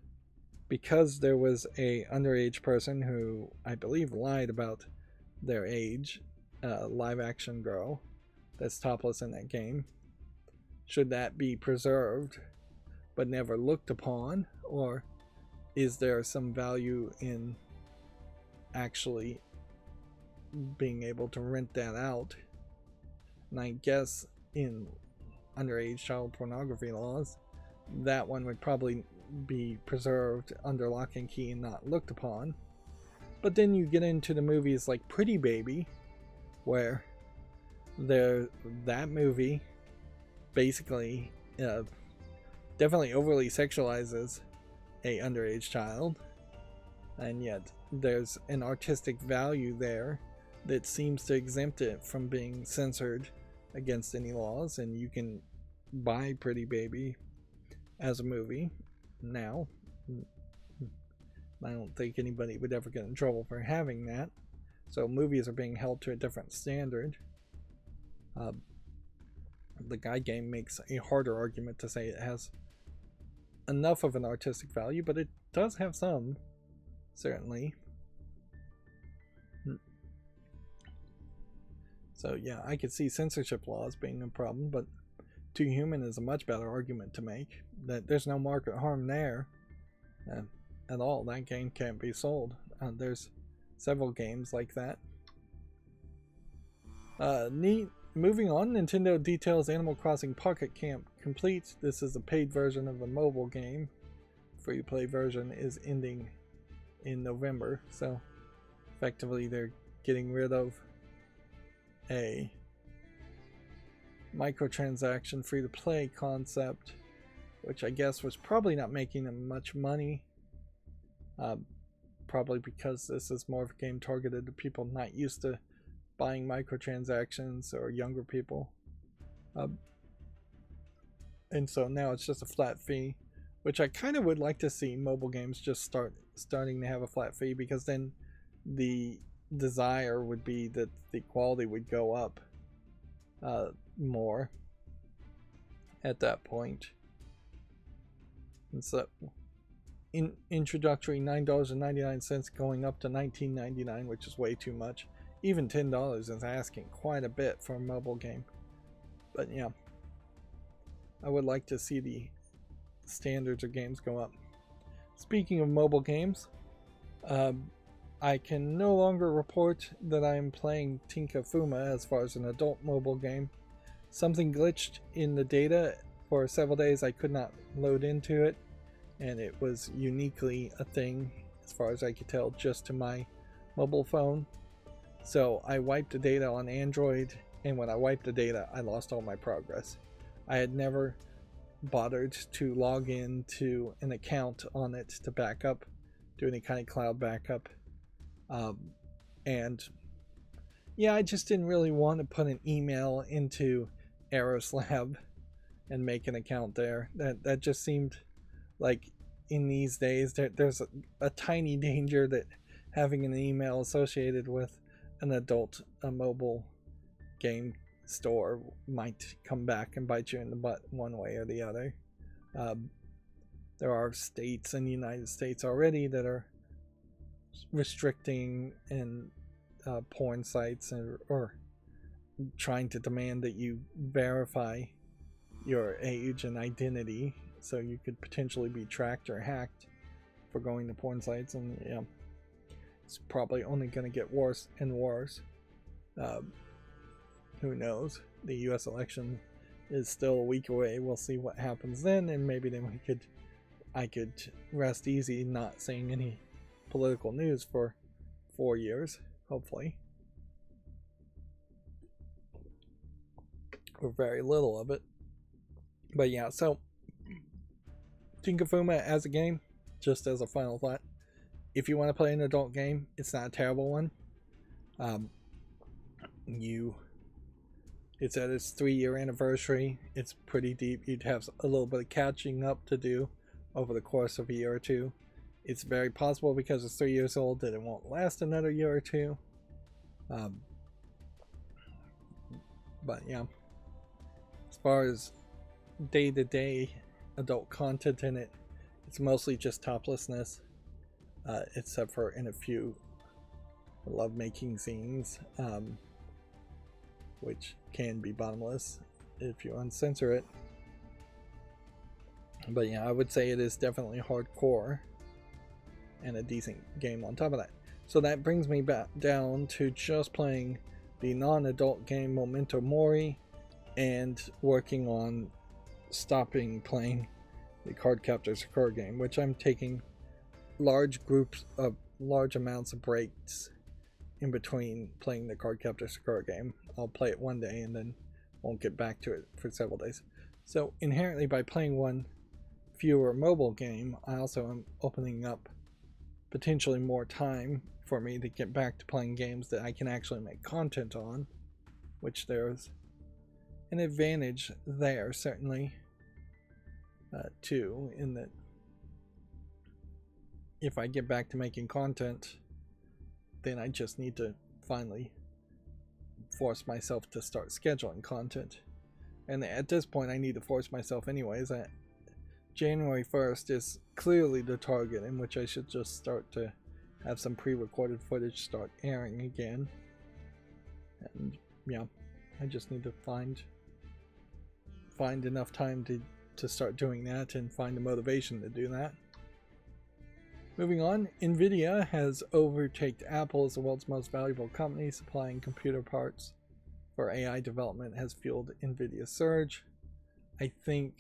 because there was a underage person who I believe lied about their age, live action girl that's topless in that game, should that be preserved but never looked upon, or is there some value in actually being able to rent that out. And I guess in underage child pornography laws, that one would probably be preserved under lock and key and not looked upon. But then you get into the movies like Pretty Baby, where that movie basically definitely overly sexualizes a underage child, and yet there's an artistic value there that seems to exempt it from being censored against any laws, and you can buy Pretty Baby as a movie now. I don't think anybody would ever get in trouble for having that, so movies are being held to a different standard. The Guy game makes a harder argument to say it has enough of an artistic value, but it does have some, certainly. So yeah, I could see censorship laws being a problem, but Too Human is a much better argument to make, that there's no market harm there at all. That game can't be sold. There's several games like that. Neat. Moving on, Nintendo details Animal Crossing Pocket Camp complete. This is a paid version of the mobile game. Free-to-play version is ending in November, so effectively they're getting rid of a microtransaction free-to-play concept, which I guess was probably not making them much money. Probably because this is more of a game targeted to people not used to buying microtransactions, or younger people. And so now it's just a flat fee, which I kind of would like to see mobile games just starting to have a flat fee, because then the desire would be that the quality would go up more at that point. And so introductory $9.99 going up to $19.99, which is way too much. Even $10 is asking quite a bit for a mobile game. But yeah, I would like to see the standards of games go up. Speaking of mobile games, I can no longer report that I am playing Tinka Fuma as far as an adult mobile game. Something glitched in the data. For several days I could not load into it, and it was uniquely a thing, as far as I could tell, just to my mobile phone. So I wiped the data on Android, and when I wiped the data, I lost all my progress. I had never bothered to log in to an account on it to back up, do any kind of cloud backup. And yeah, I just didn't really want to put an email into Aeroslab and make an account there. That just seemed like, in these days, there's a tiny danger that having an email associated with an adult mobile game store might come back and bite you in the butt one way or the other. There are states in the United States already that are restricting and porn sites, or trying to demand that you verify your age and identity, so you could potentially be tracked or hacked for going to porn sites. And yeah, it's probably only going to get worse and worse. Who knows? The US election is still a week away. We'll see what happens then, and maybe then I could rest easy not saying any political news for 4 years, hopefully. Or very little of it. But yeah, so Tinka Fuma as a game, just as a final thought, if you want to play an adult game, it's not a terrible one. It's at its 3-year anniversary. It's pretty deep. You'd have a little bit of catching up to do over the course of a year or two. It's very possible, because it's 3 years old, that it won't last another year or two. But yeah, as far as day-to-day adult content in it, it's mostly just toplessness, except for in a few love-making scenes, which can be bottomless if you uncensor it. But yeah, I would say it is definitely hardcore, and a decent game on top of that. So that brings me back down to just playing the non-adult game Memento Mori and working on stopping playing the Card Captor Sakura game, which I'm taking large amounts of breaks in between playing the Card Captor Sakura game. I'll play it one day and then won't get back to it for several days. So inherently, by playing one fewer mobile game, I also am opening up potentially more time for me to get back to playing games that I can actually make content on, which there's an advantage there certainly too, in that if I get back to making content, then I just need to finally force myself to start scheduling content. And at this point I need to force myself anyways. January 1st is clearly the target in which I should just start to have some pre-recorded footage start airing again. And yeah, I just need to find enough time to start doing that and find the motivation to do that. Moving on, NVIDIA has overtaken Apple as the world's most valuable company. Supplying computer parts for AI development has fueled NVIDIA's surge. I think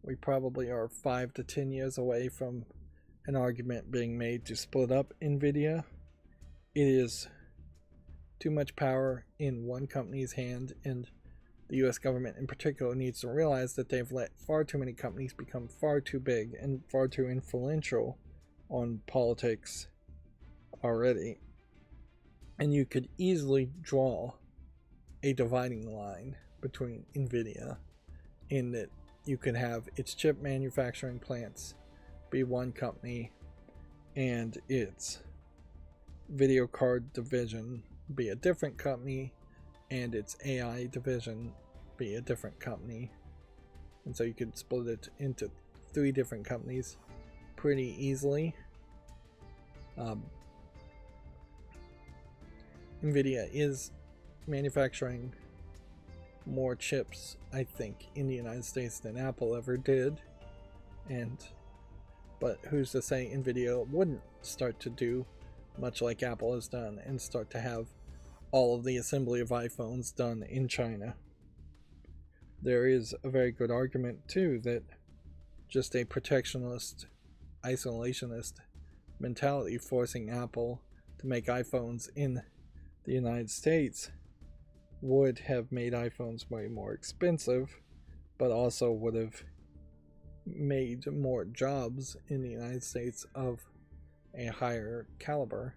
we probably are 5 to 10 years away from an argument being made to split up NVIDIA. It is too much power in one company's hand, and the US government in particular needs to realize that they've let far too many companies become far too big and far too influential on politics already. And you could easily draw a dividing line between NVIDIA in that you could have its chip manufacturing plants be one company and its video card division be a different company and its AI division be a different company. And so you could split it into 3 different companies pretty easily. NVIDIA is manufacturing more chips, I think, in the United States than Apple ever did, but who's to say NVIDIA wouldn't start to do much like Apple has done and start to have all of the assembly of iPhones done in China. There is a very good argument too that just a protectionist, isolationist mentality forcing Apple to make iPhones in the United States would have made iPhones way more expensive, but also would have made more jobs in the United States of a higher caliber.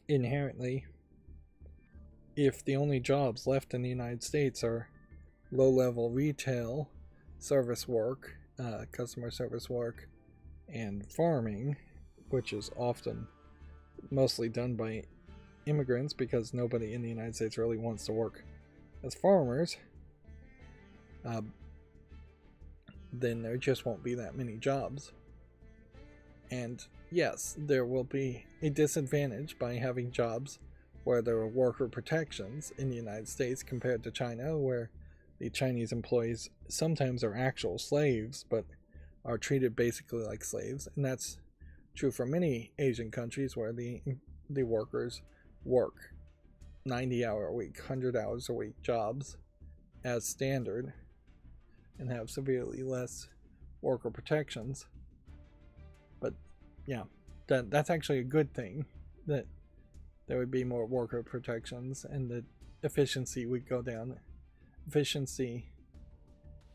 Inherently, if the only jobs left in the United States are low-level retail, service work, customer service work, and farming, which is often mostly done by immigrants because nobody in the United States really wants to work as farmers, then there just won't be that many jobs. And yes, there will be a disadvantage by having jobs where there are worker protections in the United States compared to China, where the Chinese employees sometimes are actual slaves but are treated basically like slaves. And that's true for many Asian countries where the workers work 90-hour a week, 100 hours a week jobs as standard and have severely less worker protections. But yeah, that's actually a good thing, that there would be more worker protections and that efficiency would go down. Efficiency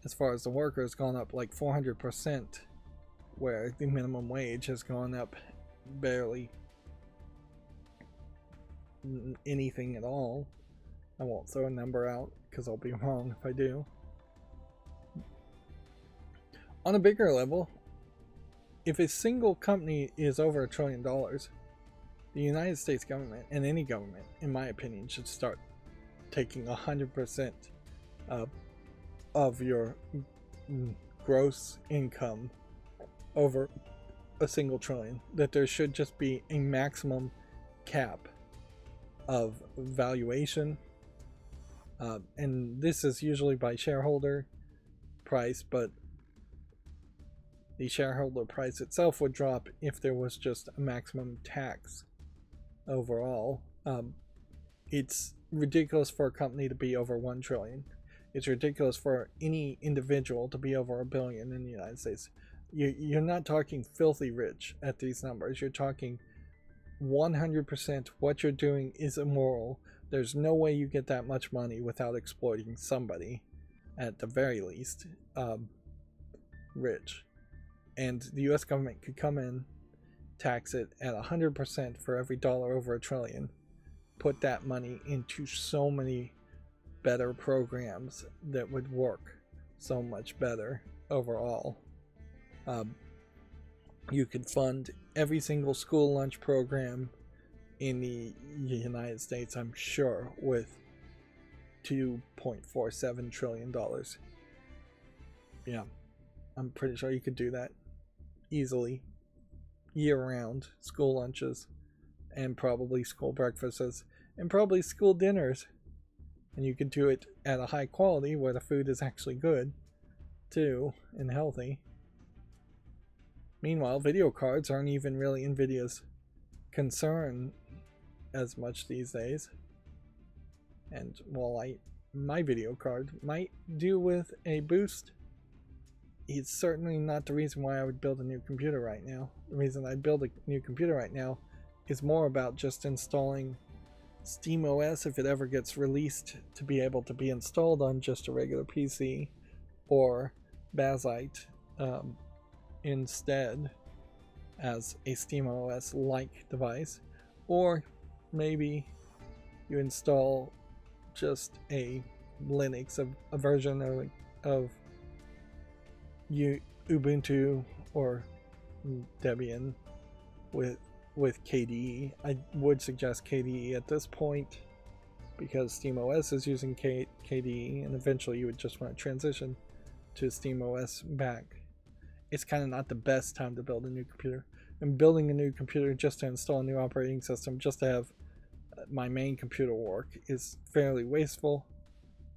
as far as the worker has gone up like 400%, where the minimum wage has gone up barely anything at all. I won't throw a number out because I'll be wrong if I do. On a bigger level, if a single company is over $1 trillion, the United States government, and any government, in my opinion, should start taking 100% of your gross income over a single trillion. That there should just be a maximum cap of valuation, and this is usually by shareholder price, but the shareholder price itself would drop if there was just a maximum tax overall. It's ridiculous for a company to be over 1 trillion. It's ridiculous for any individual to be over $1 billion in the United States. You're not talking filthy rich at these numbers. You're talking 100% what you're doing is immoral. There's no way you get that much money without exploiting somebody, at the very least, rich. And the US government could come in, tax it at 100% for every dollar over $1 trillion, put that money into so many better programs that would work so much better overall. You could fund every single school lunch program in the United States, I'm sure, with $2.47 trillion. Yeah, I'm pretty sure you could do that easily, year-round school lunches, and probably school breakfasts, and probably school dinners. And you could do it at a high quality where the food is actually good too and healthy. Meanwhile, video cards aren't even really NVIDIA's concern as much these days. And while my video card might do with a boost, it's certainly not the reason why I would build a new computer right now. The reason I'd build a new computer right now is more about just installing SteamOS if it ever gets released to be able to be installed on just a regular PC, or Bazzite instead as a SteamOS-like device, or maybe you install just a Linux, a version of Ubuntu or Debian with KDE. I would suggest KDE at this point because SteamOS is using KDE, and eventually you would just want to transition to SteamOS back. It's kind of not the best time to build a new computer. And building a new computer just to install a new operating system, just to have my main computer work, is fairly wasteful,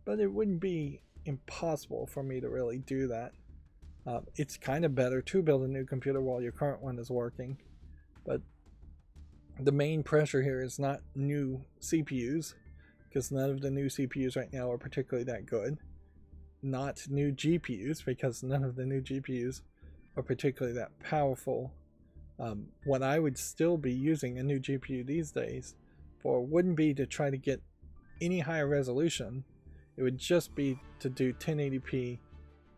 but it wouldn't be impossible for me to really do that. It's kind of better to build a new computer while your current one is working, but the main pressure here is not new CPUs, because none of the new CPUs right now are particularly that good. Not new GPUs, because none of the new GPUs are particularly that powerful. What I would still be using a new GPU these days for wouldn't be to try to get any higher resolution. It would just be to do 1080p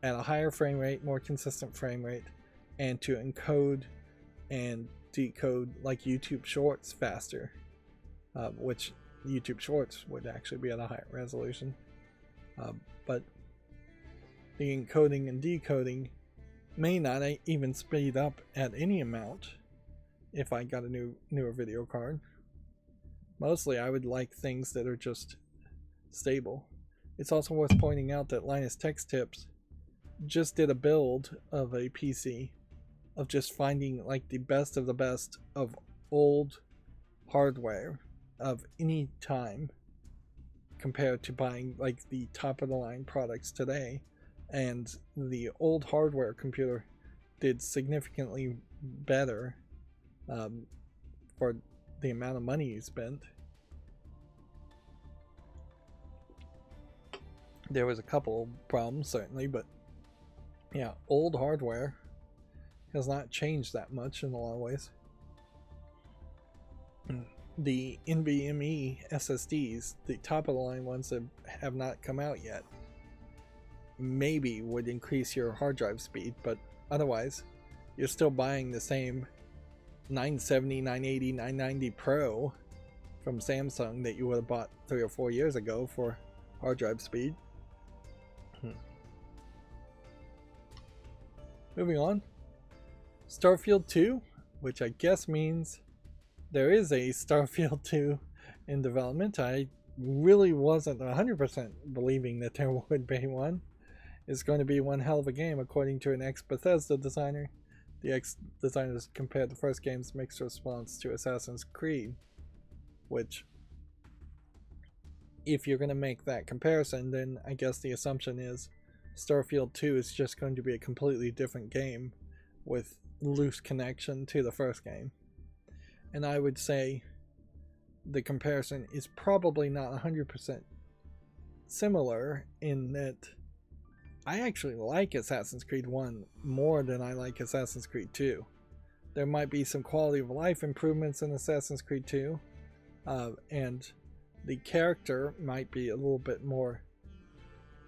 at a higher frame rate, more consistent frame rate, and to encode and decode like YouTube Shorts faster, which YouTube Shorts would actually be at a higher resolution. But the encoding and decoding may not even speed up at any amount if I got a newer video card. Mostly I would like things that are just stable. It's also worth pointing out that Linus Tech Tips just did a build of a PC of just finding like the best of the best of old hardware of any time compared to buying like the top of the line products today. And the old hardware computer did significantly better for the amount of money you spent. There was a couple problems certainly, but yeah, old hardware has not changed that much in a lot of ways. The NVMe SSDs, the top of the line ones that have not come out yet, maybe would increase your hard drive speed, but otherwise you're still buying the same 970, 980, 990 Pro from Samsung that you would have bought 3 or 4 years ago for hard drive speed. Moving on, Starfield 2, which I guess means there is a Starfield 2 in development. I really wasn't 100% believing that there would be one. It's going to be one hell of a game, according to an ex-Bethesda designer. The ex-designers compared the first game's mixed response to Assassin's Creed, which, if you're going to make that comparison, then I guess the assumption is Starfield 2 is just going to be a completely different game with loose connection to the first game. And I would say the comparison is probably not 100% similar in that I actually like Assassin's Creed 1 more than I like Assassin's Creed 2. There might be some quality of life improvements in Assassin's Creed 2, and the character might be a little bit more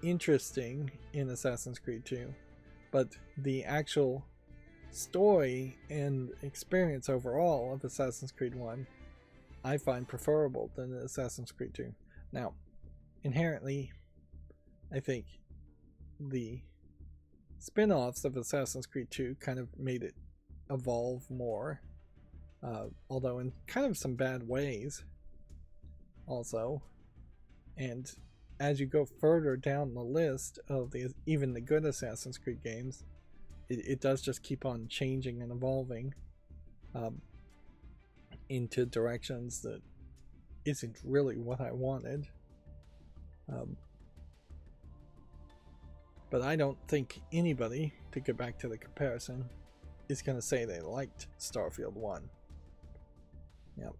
interesting in Assassin's Creed 2, but the actual story and experience overall of Assassin's Creed 1 I find preferable than Assassin's Creed 2. Now, inherently, I think the spin-offs of Assassin's Creed 2 kind of made it evolve more, although in kind of some bad ways also. And as you go further down the list of even the good Assassin's Creed games, it does just keep on changing and evolving into directions that isn't really what I wanted. But I don't think anybody, to get back to the comparison, is going to say they liked Starfield 1. Yep.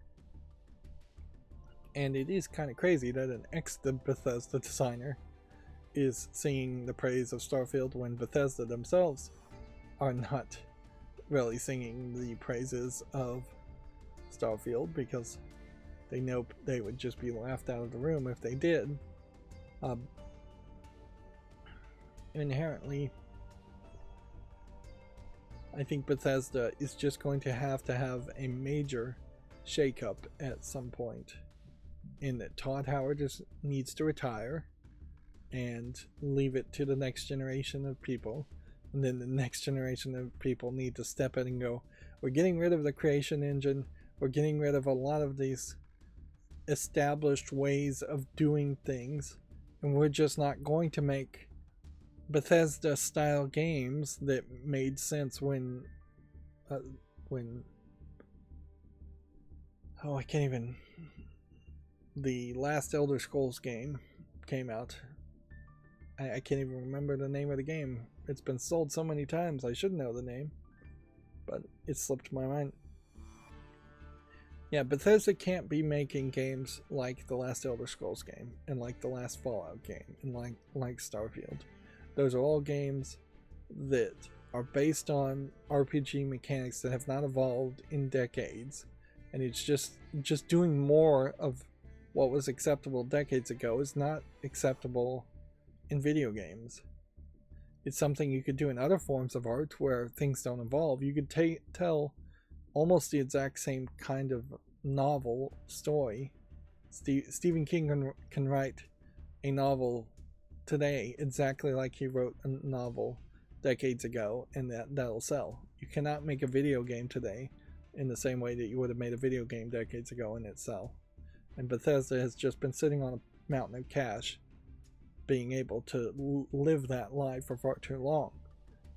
And it is kind of crazy that an ex-Bethesda designer is singing the praise of Starfield when Bethesda themselves are not really singing the praises of Starfield, because they know they would just be laughed out of the room if they did. Inherently, I think Bethesda is just going to have a major shakeup at some point, in that Todd Howard just needs to retire and leave it to the next generation of people, and then the next generation of people need to step in and go, we're getting rid of the creation engine, we're getting rid of a lot of these established ways of doing things, and we're just not going to make Bethesda style games that made sense when I can't even, the last Elder Scrolls game came out. I can't even remember the name of the game. It's been sold so many times I should know the name, but it slipped my mind. Yeah, Bethesda can't be making games like the last Elder Scrolls game, and like the last Fallout game, and like Starfield. Those are all games that are based on RPG mechanics that have not evolved in decades, and it's just doing more of what was acceptable decades ago is not acceptable in video games. It's something you could do in other forms of art where things don't evolve. You could tell almost the exact same kind of novel story. Stephen King can write a novel today exactly like he wrote a novel decades ago, and that'll sell. You cannot make a video game today in the same way that you would have made a video game decades ago and it sell. And Bethesda has just been sitting on a mountain of cash, being able to live that life for far too long.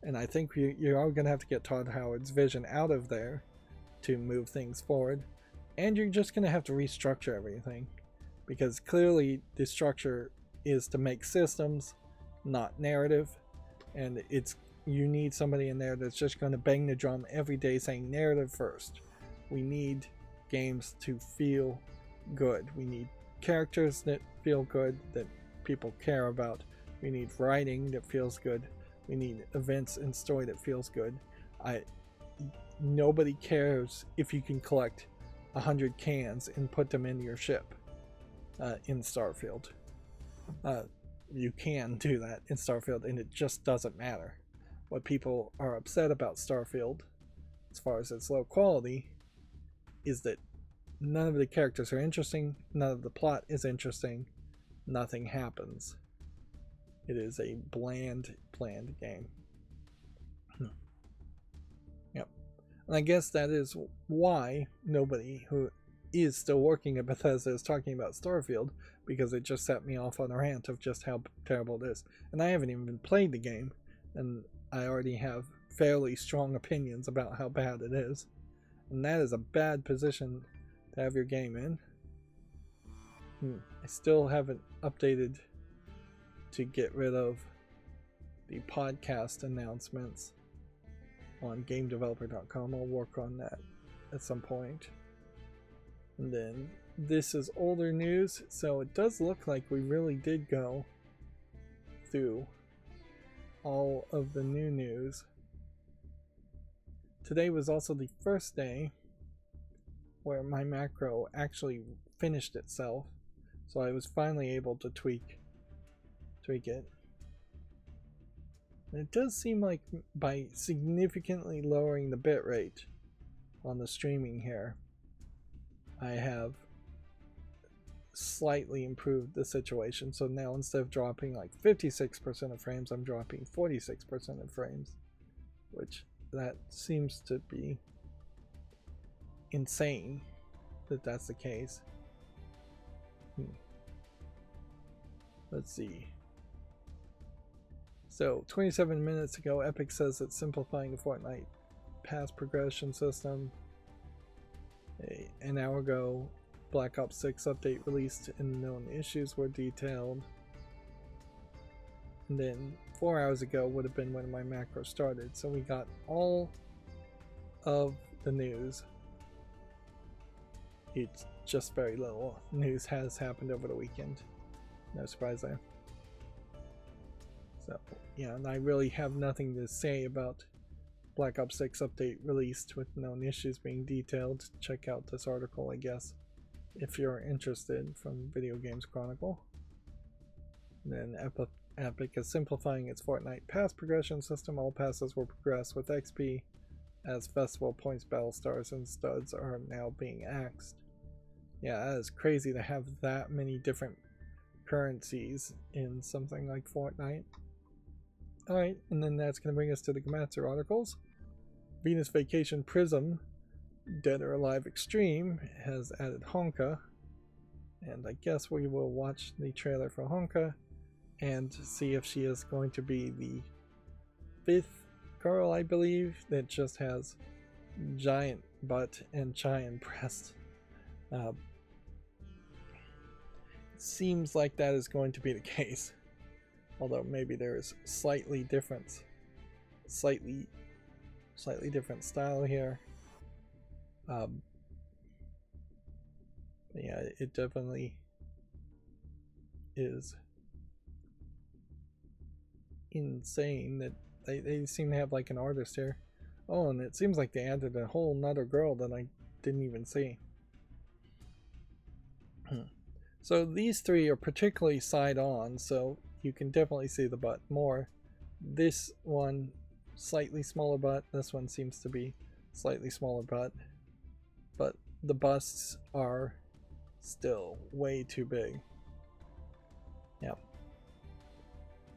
And I think you are going to have to get Todd Howard's vision out of there to move things forward. And you're just going to have to restructure everything, because clearly the structure is to make systems, not narrative. And you need somebody in there that's just going to bang the drum every day saying narrative first. We need games to feel good. We need characters that feel good, that people care about. We need writing that feels good. We need events and story that feels good. Nobody cares if you can collect 100 cans and put them into your ship in Starfield. You can do that in Starfield, and it just doesn't matter. What people are upset about Starfield, as far as its low quality, is that none of the characters are interesting, none of the plot is interesting, nothing happens. It is a bland game. Yep. And I guess that is why nobody who is still working at Bethesda is talking about Starfield, because it just set me off on a rant of just how terrible it is. And I haven't even played the game, and I already have fairly strong opinions about how bad it is. And that is a bad position to have your game in. I still haven't updated to get rid of the podcast announcements on gamedeveloper.com. I'll work on that at some point. And then this is older news, so it does look like we really did go through all of the new news. Today was also the first day where my macro actually finished itself, so I was finally able to tweak it. And it does seem like by significantly lowering the bitrate on the streaming here, I have slightly improved the situation. So now instead of dropping like 56% of frames, I'm dropping 46% of frames, which that seems to be insane that that's the case. Let's see. So 27 minutes ago, Epic says it's simplifying the Fortnite pass progression system. An hour ago, Black Ops 6 update released and known issues were detailed. And then 4 hours ago would have been when my macro started. So we got all of the news. It's just very little news has happened over the weekend. No surprise there. So yeah, and I really have nothing to say about Black Ops 6 update released with known issues being detailed. Check out this article, I guess, if you're interested, from Video Games Chronicle. And then Epic is simplifying its Fortnite pass progression system. All passes will progress with XP as festival points, battle stars, and studs are now being axed. Yeah, that is crazy to have that many different currencies in something like Fortnite. Alright, and then that's going to bring us to the Gematsu articles. Venus Vacation Prism Dead or Alive Extreme has added Honka, and I guess we will watch the trailer for Honka and see if she is going to be the 5th girl, I believe, that just has giant butt and giant breast. It seems like that is going to be the case, although maybe there is slightly different style here. Yeah, it definitely is insane that they seem to have like an artist here. Oh, and it seems like they added a whole nother girl that I didn't even see. So these three are particularly side on, so you can definitely see the butt more. This one, slightly smaller butt. This one seems to be slightly smaller butt, but the busts are still way too big. Yeah.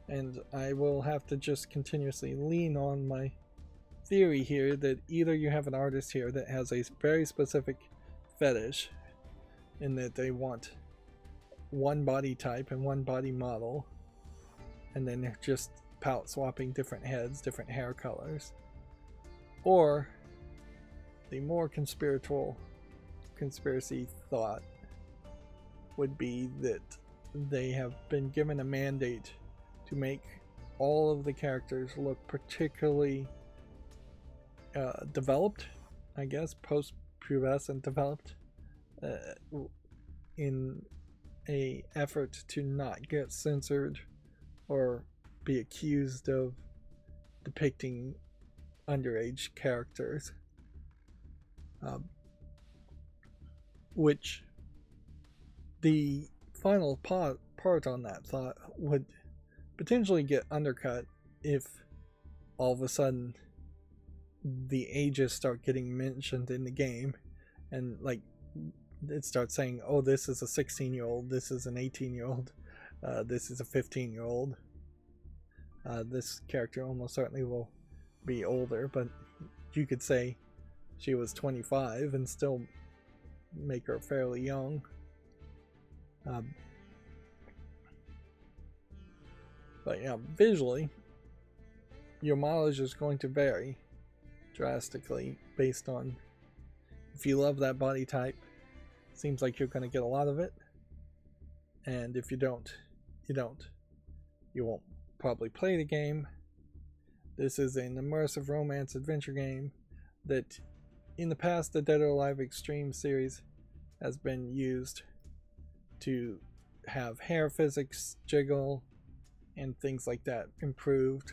And I will have to just continuously lean on my theory here that either you have an artist here that has a very specific fetish in that they want one body type and one body model, and then they're just palette swapping different heads, different hair colors, or the more conspiracy thought would be that they have been given a mandate to make all of the characters look particularly developed, I guess, post-pubescent developed, in a effort to not get censored or be accused of depicting underage characters, which the final part on that thought would potentially get undercut if all of a sudden the ages start getting mentioned in the game, and like it starts saying, oh, this is a 16-year-old, this is an 18-year-old, this is a 15-year-old. This character almost certainly will be older, but you could say she was 25 and still make her fairly young. But yeah, visually, your mileage is going to vary drastically based on if you love that body type. Seems like you're going to get a lot of it, and if you don't, you won't probably play the game. This is an immersive romance adventure game that in the past the Dead or Alive Extreme series has been used to have hair physics jiggle and things like that improved,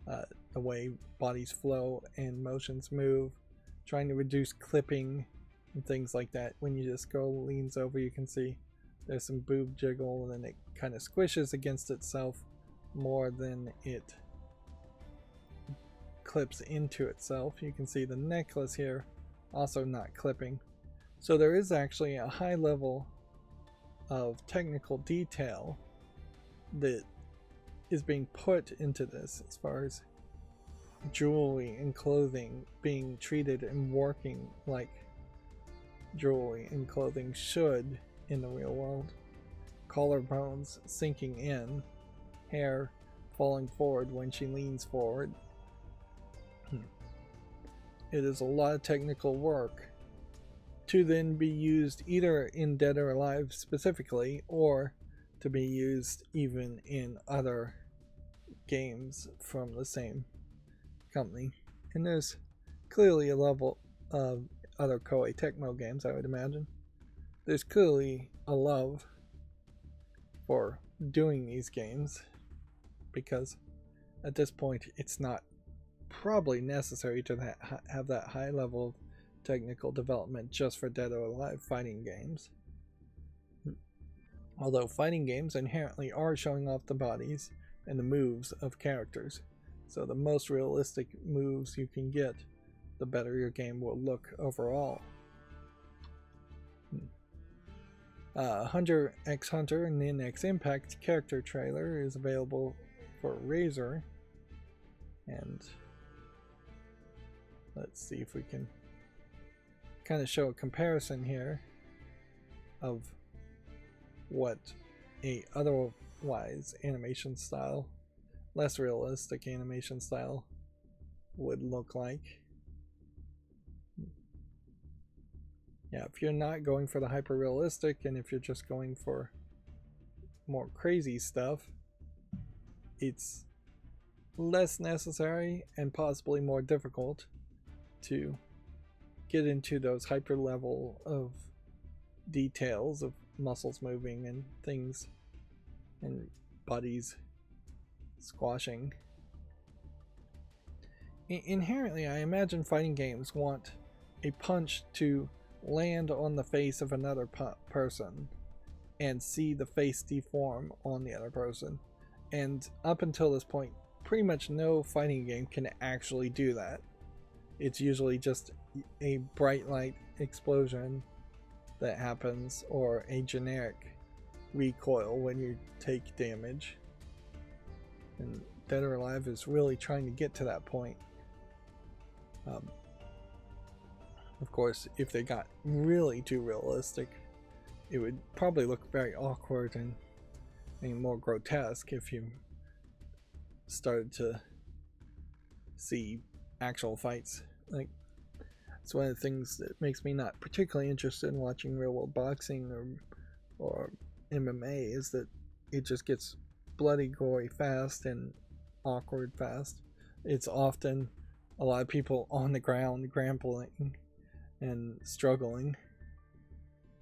the way bodies flow and motions move, trying to reduce clipping and things like that. When you just go leans over, you can see there's some boob jiggle, and then it kind of squishes against itself more than it clips into itself. You can see the necklace here also not clipping. So there is actually a high level of technical detail that is being put into this, as far as jewelry and clothing being treated and working like jewelry and clothing should in the real world. Collarbones sinking in, hair falling forward when she leans forward. It is a lot of technical work to then be used either in Dead or Alive specifically, or to be used even in other games from the same company. And there's clearly a level of other Koei Tecmo games, I would imagine. There's clearly a love for doing these games, because at this point it's not probably necessary to have that high level of technical development just for Dead or Alive fighting games. Although fighting games inherently are showing off the bodies and the moves of characters, so the most realistic moves you can get, the better your game will look overall. Hunter x Hunter and Nin X Impact character trailer is available for Razer, and let's see if we can kind of show a comparison here of what a otherwise animation style, less realistic animation style, would look like. Yeah, if you're not going for the hyper realistic, and if you're just going for more crazy stuff, it's less necessary and possibly more difficult to get into those hyper level of details of muscles moving and things and bodies squashing. Inherently, I imagine fighting games want a punch to land on the face of another person and see the face deform on the other person. And up until this point, pretty much no fighting game can actually do that. It's usually just a bright light explosion that happens, or a generic recoil when you take damage. And Dead or Alive is really trying to get to that point. Of course, if they got really too realistic, it would probably look very awkward and more grotesque if you started to see actual fights. Like, it's one of the things that makes me not particularly interested in watching real world boxing or MMA, is that it just gets bloody, gory fast and awkward fast. It's often a lot of people on the ground grappling and struggling.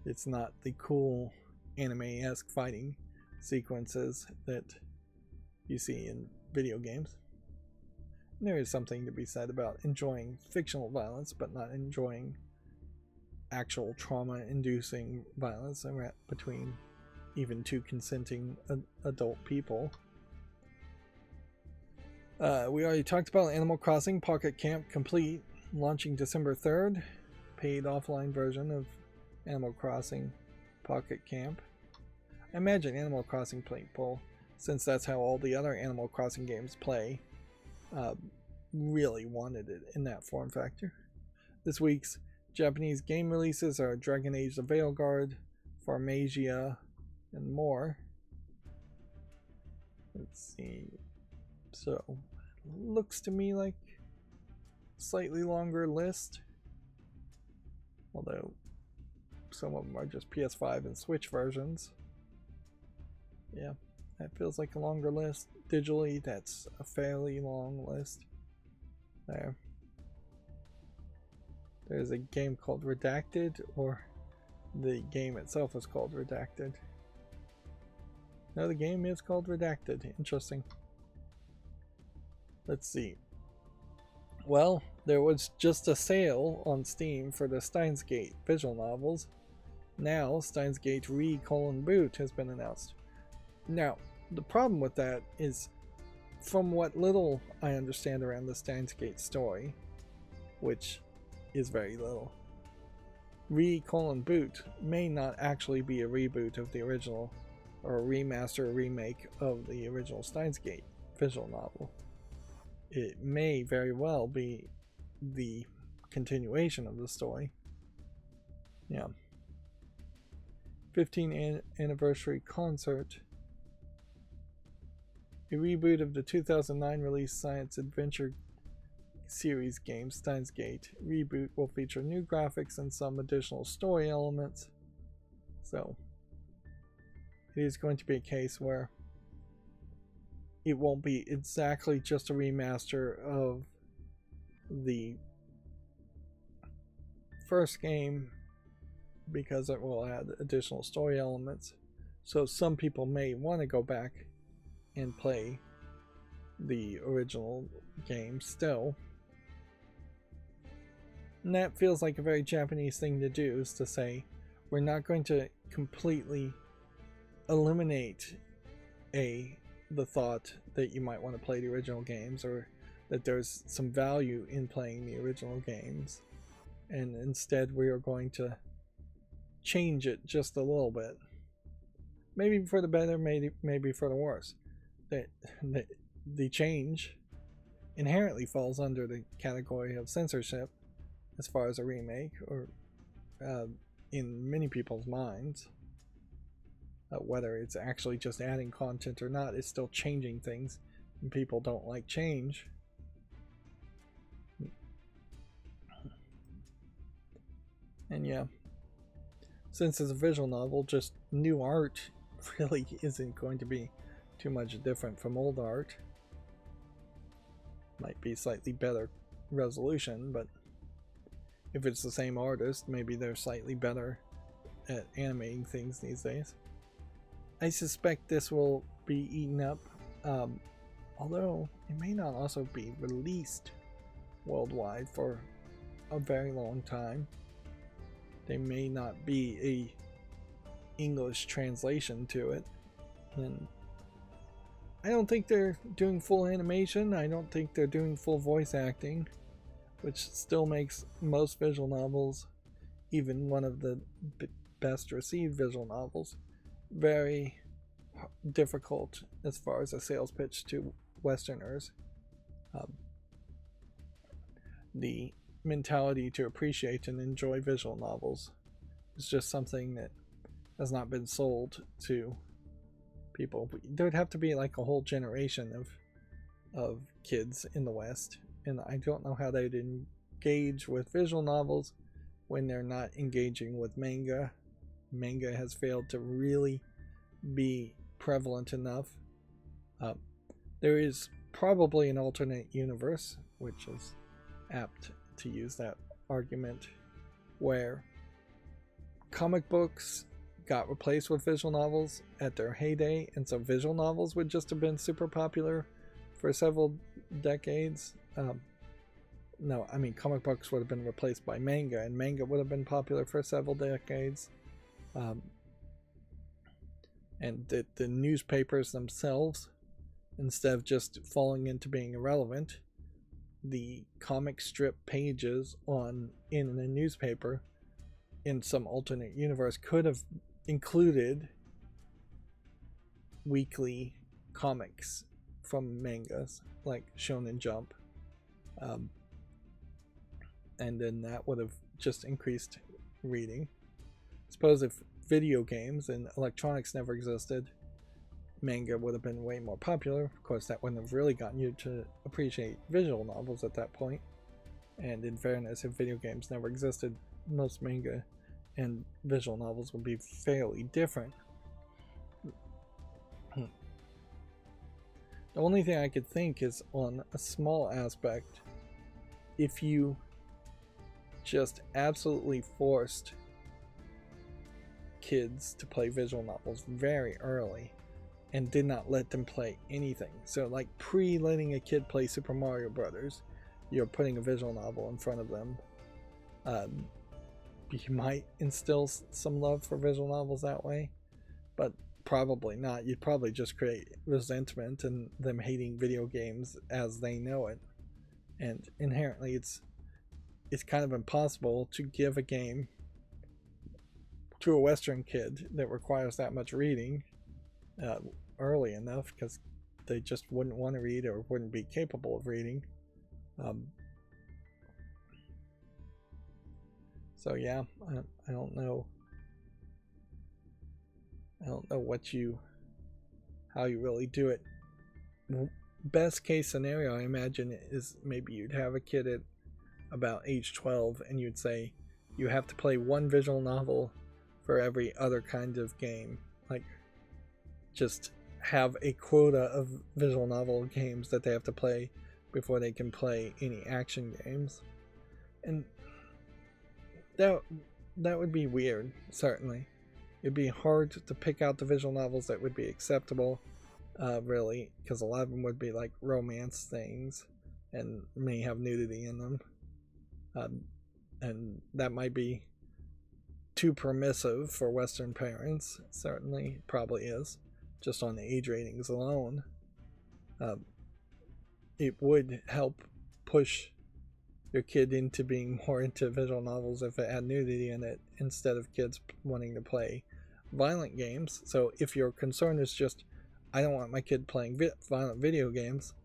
It's not the cool anime-esque fighting sequences that you see in video games. And there is something to be said about enjoying fictional violence, but not enjoying actual trauma-inducing violence between even two consenting adult people. We already talked about Animal Crossing Pocket Camp Complete, launching December 3rd. Paid offline version of Animal Crossing Pocket Camp. I imagine Animal Crossing people, since that's how all the other Animal Crossing games play, really wanted it in that form factor. This week's Japanese game releases are Dragon Age: The Veilguard, Pharmasia, and more. Let's see. So, looks to me like a slightly longer list, although some of them are just PS5 and Switch versions. Yeah, That feels like a longer list. Digitally, that's a fairly long list. There. There's a game called Redacted, or the game itself is called Redacted. No, the game is called Redacted. Interesting. Let's see. Well, there was just a sale on Steam for the Steins Gate visual novels. Now, Steins Gate Re:*Boot has been announced. Now, the problem with that is, from what little I understand around the Steins Gate story, which is very little, Re:*Boot may not actually be a reboot of the original, or a remaster or remake of the original Steins Gate visual novel. It may very well be the continuation of the story. Yeah. 15th anniversary concert. A reboot of the 2009 release science adventure series game Steins Gate. Reboot will feature new graphics and some additional story elements. So, it is going to be a case where it won't be exactly just a remaster of the first game, because it will add additional story elements. So some people may want to go back and play the original game still. And that feels like a very Japanese thing to do, is to say, we're not going to completely eliminate the thought that you might want to play the original games, or that there's some value in playing the original games, and instead we are going to change it just a little bit, maybe for the better, maybe for the worse. The change inherently falls under the category of censorship as far as a remake, or in many people's minds. Whether it's actually just adding content or not, it's still changing things, and people don't like change. And yeah, since it's a visual novel, just new art really isn't going to be too much different from old art. Might be slightly better resolution, but if it's the same artist, maybe they're slightly better at animating things these days. I suspect this will be eaten up, although it may not also be released worldwide for a very long time. There may not be a English translation to it, and I don't think they're doing full animation. I don't think they're doing full voice acting, which still makes most visual novels, even one of the best received visual novels, very difficult as far as a sales pitch to Westerners. The mentality to appreciate and enjoy visual novels is just something that has not been sold to people. There'd have to be like a whole generation of kids in the West, and I don't know how they'd engage with visual novels when they're not engaging with manga. Manga has failed to really be prevalent enough. There is probably an alternate universe, which is apt to use that argument, where comic books got replaced with visual novels at their heyday, and so visual novels would just have been super popular for several decades. No, I mean comic books would have been replaced by manga, and manga would have been popular for several decades. And the newspapers themselves, instead of just falling into being irrelevant, the comic strip pages in a newspaper in some alternate universe could have included weekly comics from mangas like Shonen Jump, and then that would have just increased reading. I suppose if video games and electronics never existed, manga would have been way more popular. Of course, that wouldn't have really gotten you to appreciate visual novels at that point. And in fairness, if video games never existed, most manga and visual novels would be fairly different. The only thing I could think is on a small aspect, if you just absolutely forced kids to play visual novels very early and did not let them play anything. So like letting a kid play Super Mario Brothers, you're putting a visual novel in front of them. You might instill some love for visual novels that way, but probably not. You'd probably just create resentment and them hating video games as they know it. And inherently it's kind of impossible to give a game to a Western kid that requires that much reading early enough, because they just wouldn't want to read or wouldn't be capable of reading. So yeah, I don't know. I don't know how you really do it. Best case scenario, I imagine, is maybe you'd have a kid at about age 12 and you'd say you have to play one visual novel for every other kind of game. Like, just have a quota of visual novel games that they have to play before they can play any action games. And that would be weird, certainly. It'd be hard to pick out the visual novels that would be acceptable, really, because a lot of them would be like romance things and may have nudity in them. And that might be too permissive for Western parents. Certainly, probably is, just on the age ratings alone. It would help push your kid into being more into visual novels if it had nudity in it, instead of kids wanting to play violent games. So if your concern is just, I don't want my kid playing violent video games,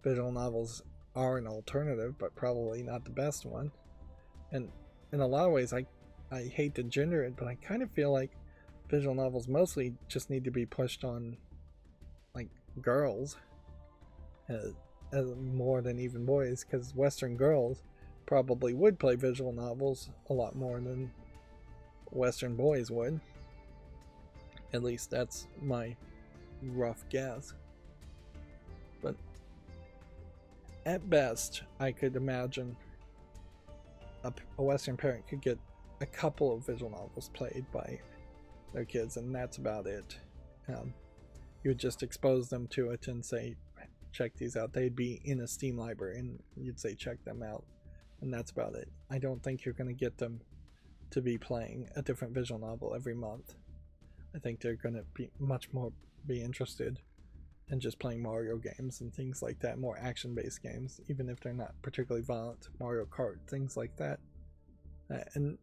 visual novels are an alternative, but probably not the best one. And in a lot of ways, I hate to gender it, but I kind of feel like visual novels mostly just need to be pushed on like girls more than even boys, because Western girls probably would play visual novels a lot more than Western boys would. At least that's my rough guess. But at best, I could imagine a Western parent could get a couple of visual novels played by their kids, and that's about it. You would just expose them to it and say, check these out. They'd be in a Steam library and you'd say, check them out. And that's about it. I don't think you're going to get them to be playing a different visual novel every month. I think they're going to be much more interested in just playing Mario games and things like that, more action-based games, even if they're not particularly violent. Mario Kart, things like that. And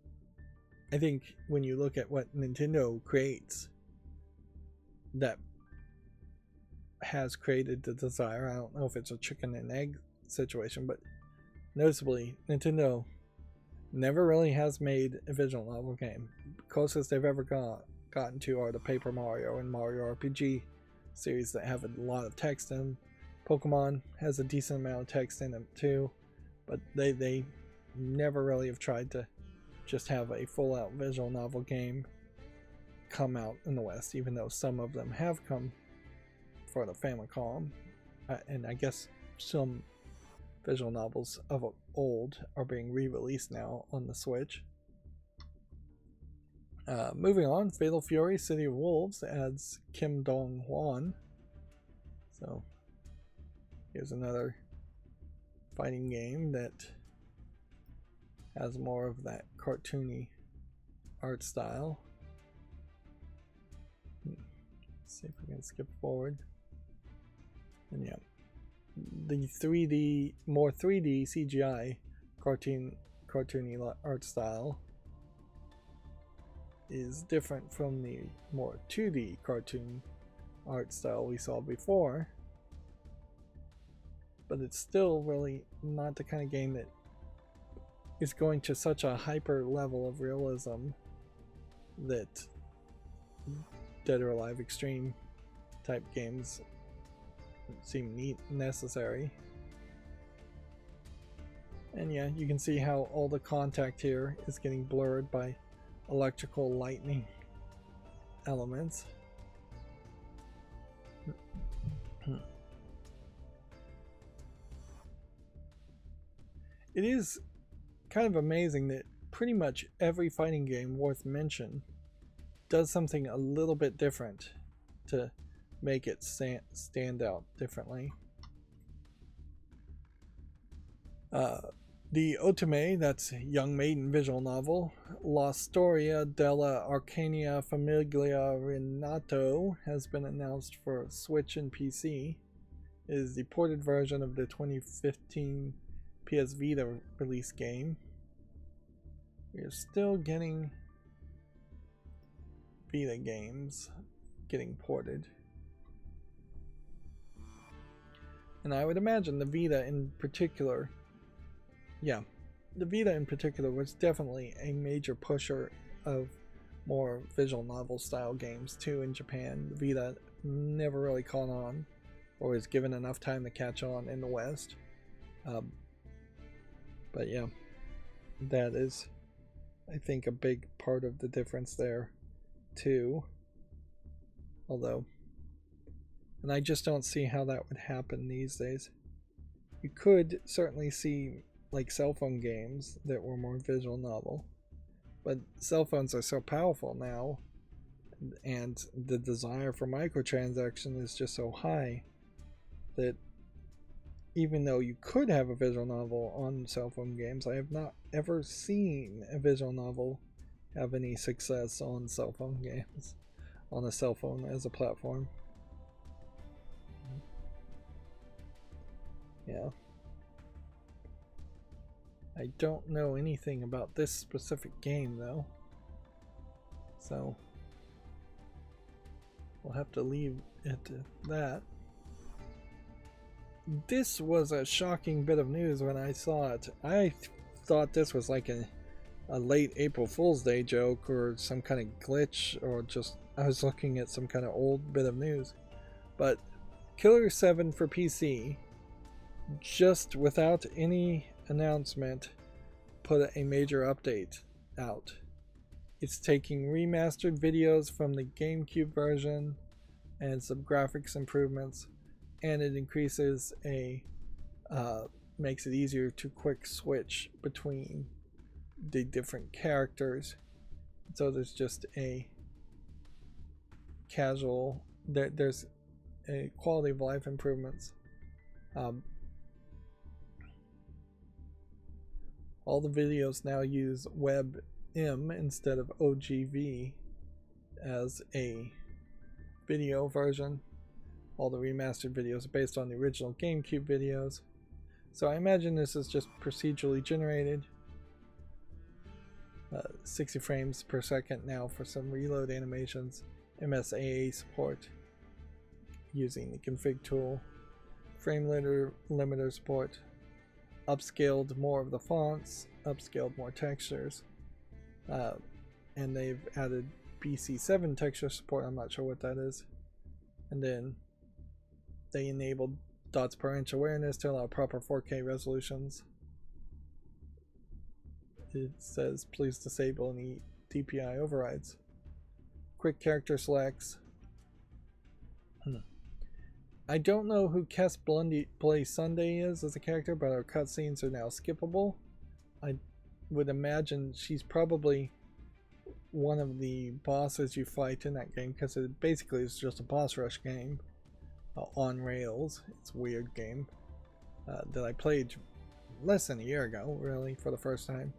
I think when you look at what Nintendo creates, that has created the desire. I don't know if it's a chicken and egg situation, but noticeably, Nintendo never really has made a visual novel game. The closest they've ever gotten to are the Paper Mario and Mario RPG series that have a lot of text in them. Pokemon has a decent amount of text in them too, but they never really have tried to just have a full-out visual novel game come out in the West, even though some of them have come for the Famicom, and I guess some visual novels of old are being re-released now on the Switch. Moving on, Fatal Fury City of Wolves adds Kim Dong-hwan. So here's another fighting game that has more of that cartoony art style. Let's see if we can skip forward. And yeah, the more 3D CGI cartoony art style is different from the more 2D cartoon art style we saw before, but it's still really not the kind of game that is going to such a hyper level of realism that Dead or Alive Extreme type games seem necessary. And yeah, you can see how all the contact here is getting blurred by electrical lightning elements. it is kind of amazing that pretty much every fighting game worth mention does something a little bit different to make it stand out differently. The Otome, that's Young Maiden visual novel, La Storia della Arcania Famiglia Renato, has been announced for Switch and PC. It is the ported version of the 2015 PS Vita release game. We are still getting Vita games getting ported. And I would imagine the Vita in particular, the Vita in particular was definitely a major pusher of more visual novel style games too in Japan. The Vita never really caught on or was given enough time to catch on in the West. But yeah, that is, I think, a big part of the difference there too. Although, and I just don't see how that would happen these days. You could certainly see like cell phone games that were more visual novel, but cell phones are so powerful now, and the desire for microtransaction is just so high that even though you could have a visual novel on cell phone games, I have not ever seen a visual novel have any success on cell phone games, on a cell phone as a platform. Yeah. I don't know anything about this specific game though, so we'll have to leave it at that. This was a shocking bit of news when I saw it. I thought this was like a late April Fool's Day joke or some kind of glitch, or just I was looking at some kind of old bit of news. But Killer 7 for PC, just without any announcement, put a major update out. It's taking remastered videos from the GameCube version and some graphics improvements, and it increases makes it easier to quick switch between the different characters. So there's just a casual, there's a quality of life improvements. All the videos now use WebM instead of OGV as a video version. All the remastered videos are based on the original GameCube videos. So I imagine this is just procedurally generated. 60 frames per second now for some reload animations. MSAA support using the config tool. Frame limiter support. Upscaled more of the fonts. Upscaled more textures. And they've added BC7 texture support. I'm not sure what that is. And then they enabled dots per inch awareness to allow proper 4K resolutions. It says please disable any DPI overrides. Quick character selects. I don't know who Kess Bloody Sunday is as a character, but her cutscenes are now skippable. I would imagine she's probably one of the bosses you fight in that game, because it basically is just a boss rush game on rails. It's a weird game that I played less than a year ago, really, for the first time.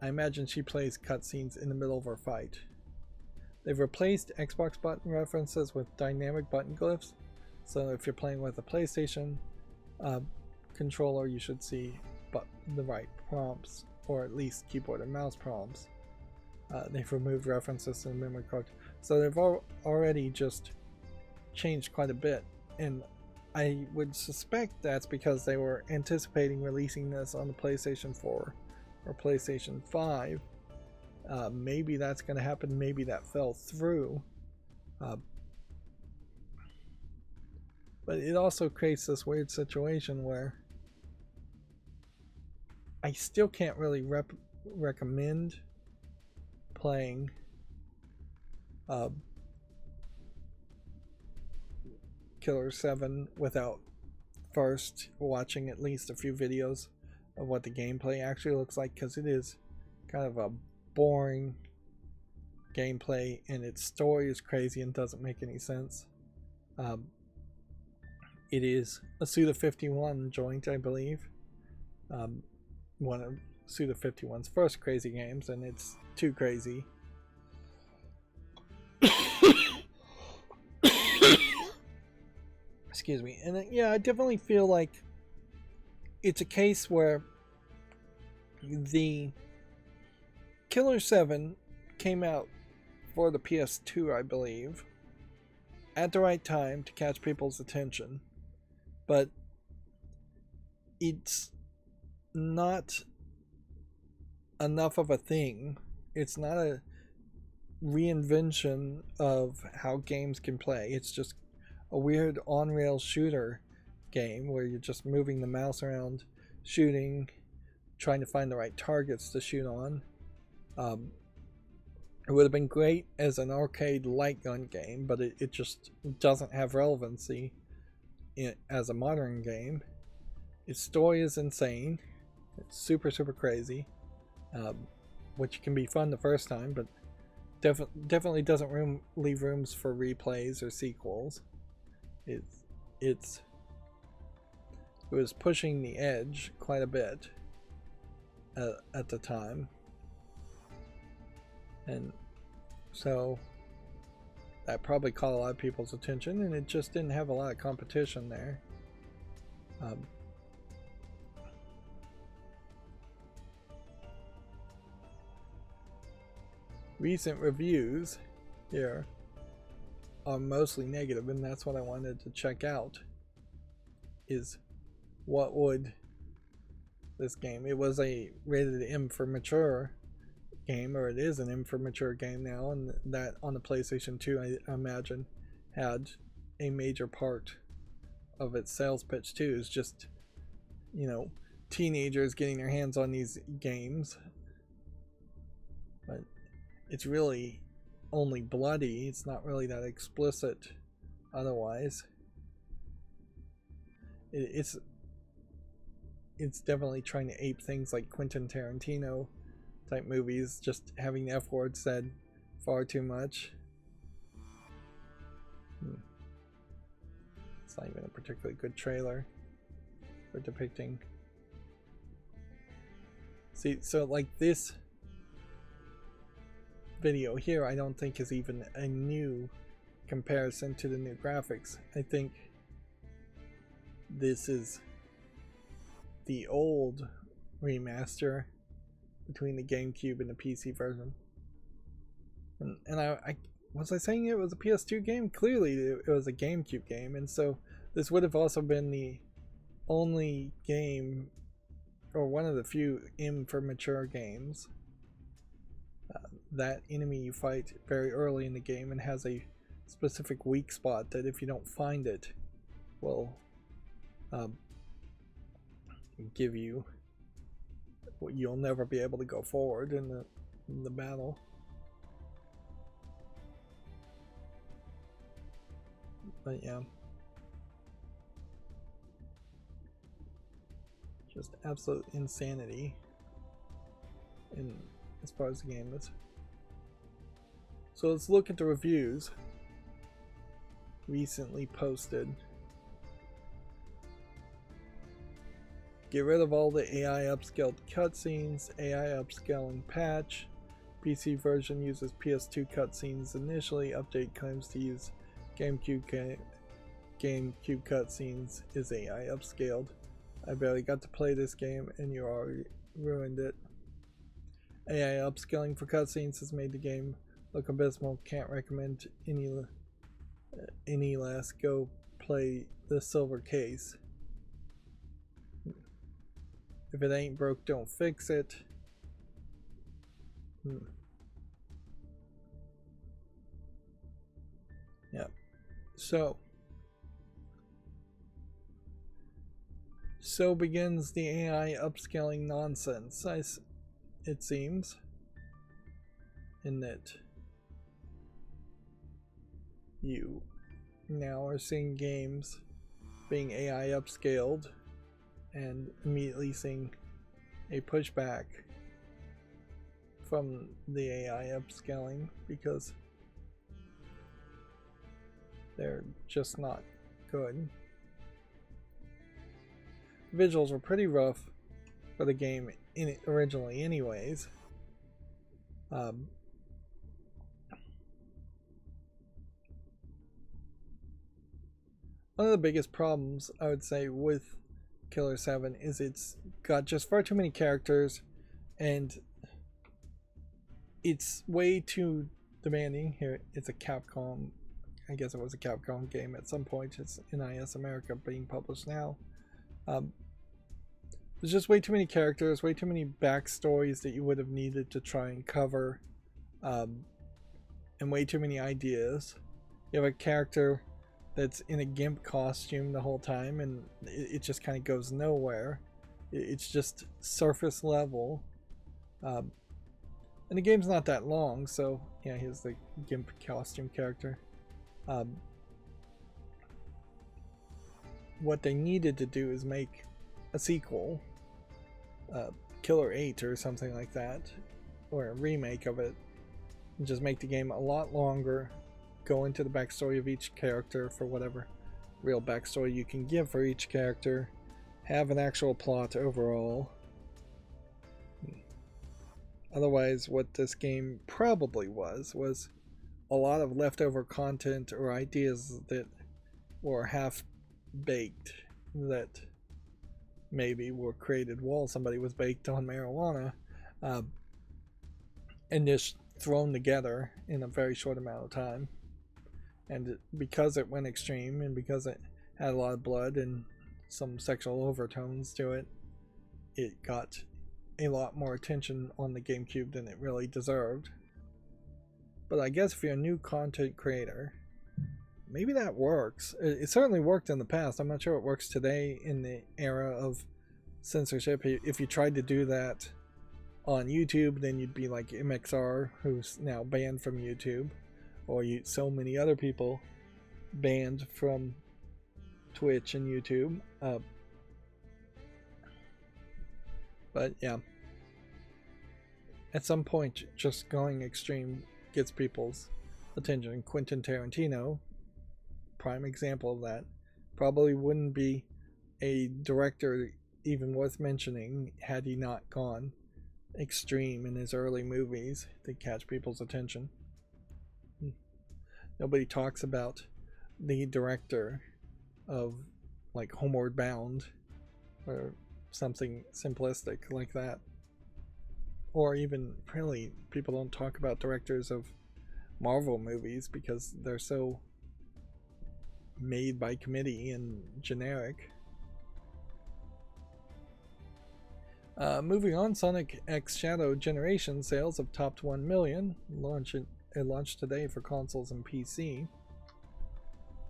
I imagine she plays cutscenes in the middle of her fight. They've replaced Xbox button references with dynamic button glyphs, so if you're playing with a PlayStation controller, you should see the right prompts, or at least keyboard and mouse prompts. They've removed references to the memory card, so they've already just changed quite a bit, and I would suspect that's because they were anticipating releasing this on the PlayStation 4 or PlayStation 5. Maybe that's going to happen, maybe that fell through. But it also creates this weird situation where I still can't really recommend playing Killer 7 without first watching at least a few videos of what the gameplay actually looks like, because it is kind of a boring gameplay and its story is crazy and doesn't make any sense. It is a Suda51 joint, I believe. One of Suda51's first crazy games, and it's too crazy. Excuse me. And yeah, I definitely feel like it's a case where the Killer 7 came out for the PS2, I believe, at the right time to catch people's attention, but it's not enough of a thing. It's not a reinvention of how games can play. It's just a weird on-rail shooter game where you're just moving the mouse around, shooting, trying to find the right targets to shoot on. It would have been great as an arcade light gun game, but it just doesn't have relevancy as a modern game. Its story is insane. It's super crazy, which can be fun the first time, but definitely doesn't leave rooms for replays or sequels. It was pushing the edge quite a bit at the time, and so that probably caught a lot of people's attention, and it just didn't have a lot of competition there. Recent reviews here are mostly negative, and that's what I wanted to check out, is what would this game, it was a rated M for mature game, or it is an M for mature game now, and that on the PlayStation 2 I imagine had a major part of its sales pitch too, is just, you know, teenagers getting their hands on these games. But it's really only bloody, it's not really that explicit otherwise. It's definitely trying to ape things like Quentin Tarantino type movies, just having the F word said far too much. It's not even a particularly good trailer for depicting. See, so like this video here, I don't think is even a new comparison to the new graphics. I think this is the old remaster between the GameCube and the PC version. And I was I saying it was a PS2 game? Clearly it was a GameCube game, and so this would have also been the only game, or one of the few M for mature games. That enemy you fight very early in the game and has a specific weak spot that if you don't find it will give you, you'll never be able to go forward in the battle. But yeah, just absolute insanity in as far as the game is. So let's look at the reviews recently posted. Get rid of all the AI upscaled cutscenes, AI upscaling patch. PC version uses PS2 cutscenes initially. Update claims to use GameCube cutscenes is AI upscaled. I barely got to play this game and you already ruined it. AI upscaling for cutscenes has made the game look abysmal. Can't recommend any less. Go play the silver case. If it ain't broke, don't fix it. Yep. So begins the AI upscaling nonsense, it seems, in that you now are seeing games being AI upscaled and immediately seeing a pushback from the AI upscaling because they're just not good. Visuals were pretty rough for the game originally anyways. One of the biggest problems I would say with Killer 7 is it's got just far too many characters and it's way too demanding. Here, it's a Capcom, I guess it was a Capcom game at some point. It's NIS America being published now. There's just way too many characters, way too many backstories that you would have needed to try and cover, and way too many ideas. You have a character that's in a GIMP costume the whole time, and it just kind of goes nowhere. It's just surface level. And the game's not that long, so yeah, here's the GIMP costume character. What they needed to do is make a sequel, Killer 8 or something like that, or a remake of it, and just make the game a lot longer, go into the backstory of each character for whatever real backstory you can give for each character, have an actual plot overall. Otherwise, what this game probably was a lot of leftover content or ideas that were half-baked, that maybe were created while somebody was baked on marijuana, and just thrown together in a very short amount of time. And because it went extreme, and because it had a lot of blood and some sexual overtones to it, it got a lot more attention on the GameCube than it really deserved. But I guess if you're a new content creator, maybe that works. It certainly worked in the past. I'm not sure it works today in the era of censorship. If you tried to do that on YouTube, then you'd be like MXR, who's now banned from YouTube, or so many other people banned from Twitch and YouTube. But yeah, at some point, just going extreme gets people's attention. Quentin Tarantino, prime example of that, probably wouldn't be a director even worth mentioning had he not gone extreme in his early movies to catch people's attention. Nobody talks about the director of like Homeward Bound or something simplistic like that. Or even, really, people don't talk about directors of Marvel movies because they're so made by committee and generic. Moving on, Sonic X Shadow Generation sales have topped 1 million. It launched today for consoles and PC.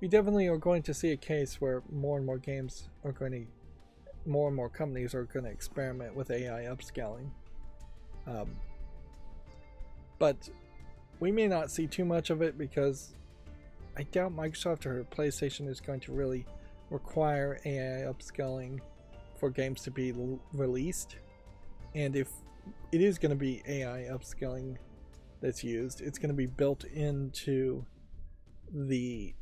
We definitely are going to see a case where more and more games are going to, more and more companies are going to experiment with AI upscaling. But we may not see too much of it because I doubt Microsoft or PlayStation is going to really require AI upscaling for games to be released. And if it is going to be AI upscaling that's used, it's going to be built into the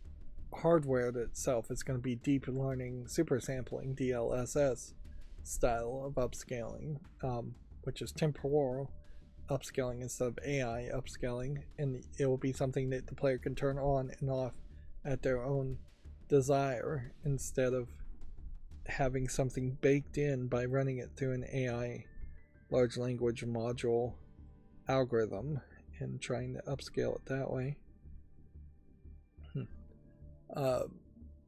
hardware itself. It's going to be deep learning super sampling, DLSS style of upscaling, which is temporal upscaling instead of AI upscaling, and it will be something that the player can turn on and off at their own desire instead of having something baked in by running it through an AI large language module algorithm and trying to upscale it that way.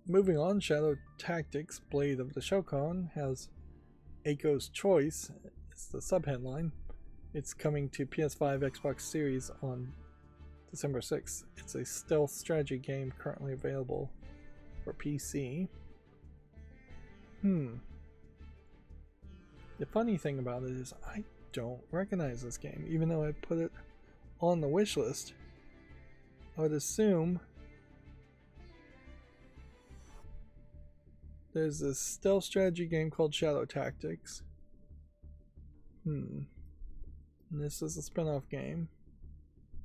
Moving on, Shadow Tactics Blade of the Shogun has Aiko's Choice. It's the subheadline. It's coming to PS5, Xbox Series on December 6th. It's a stealth strategy game currently available for PC. The funny thing about it is I don't recognize this game, even though I put it on the wish list. I would assume there's this stealth strategy game called Shadow Tactics. And this is a spin-off game,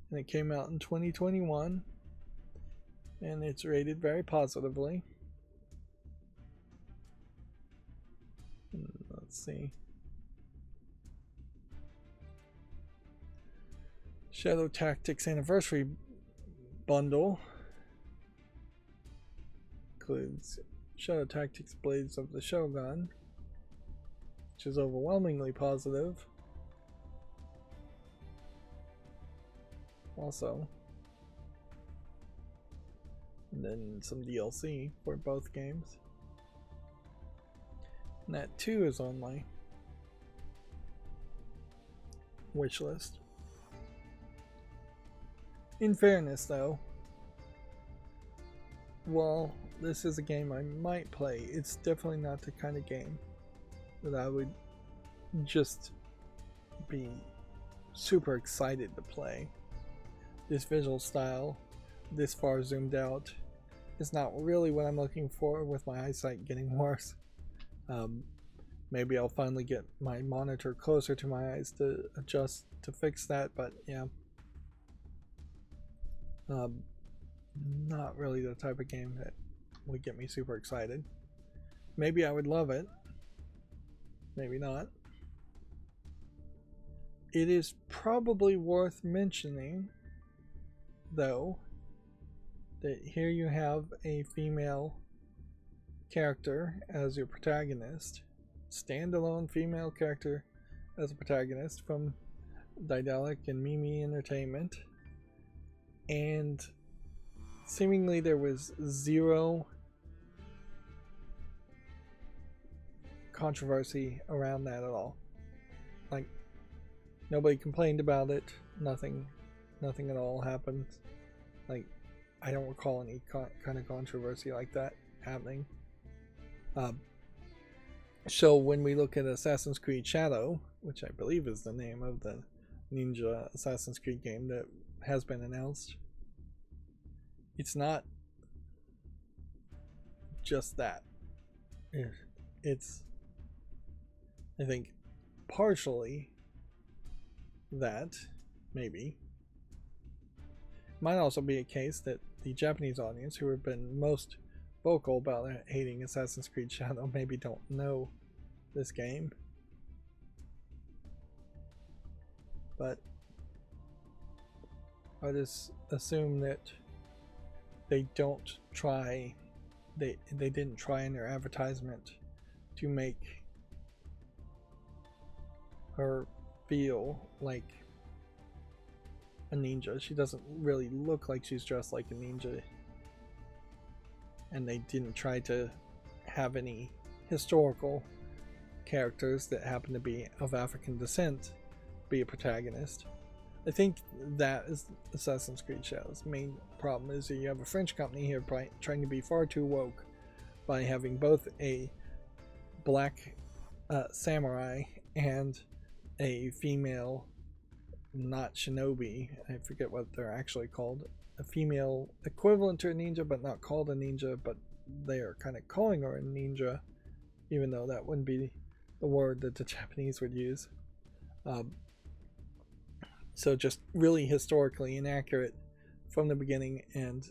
and it came out in 2021, and it's rated very positively. Let's see. Shadow Tactics Anniversary Bundle includes Shadow Tactics Blades of the Shogun, which is overwhelmingly positive. Also, and then some DLC for both games. And that too is on my wish list. In fairness, though, while this is a game I might play, it's definitely not the kind of game that I would just be super excited to play. This visual style, this far zoomed out, is not really what I'm looking for with my eyesight getting worse. Maybe I'll finally get my monitor closer to my eyes to adjust to fix that, but yeah. Not really the type of game that would get me super excited. Maybe I would love it. Maybe not. It is probably worth mentioning, though, that here you have a female character as your protagonist. Standalone female character as a protagonist from Daedalic and Mimi Entertainment. And seemingly there was zero controversy around that at all. Like, nobody complained about it. Nothing at all happened. Like, I don't recall any kind of controversy like that happening. So when we look at Assassin's Creed Shadow, which I believe is the name of the Ninja Assassin's Creed game that has been announced, it's not just that. It's, I think, partially that, maybe. Might also be a case that the Japanese audience, who have been most vocal about hating Assassin's Creed Shadow, maybe don't know this game. But I just assume that they don't try, they didn't try in their advertisement to make her feel like a ninja. She doesn't really look like she's dressed like a ninja, and they didn't try to have any historical characters that happen to be of African descent be a protagonist. I think that is Assassin's Creed Shadow's main problem, is that you have a French company here trying to be far too woke by having both a black samurai and a female, not shinobi, I forget what they're actually called, a female equivalent to a ninja but not called a ninja, but they are kind of calling her a ninja, even though that wouldn't be the word that the Japanese would use. So just really historically inaccurate from the beginning, and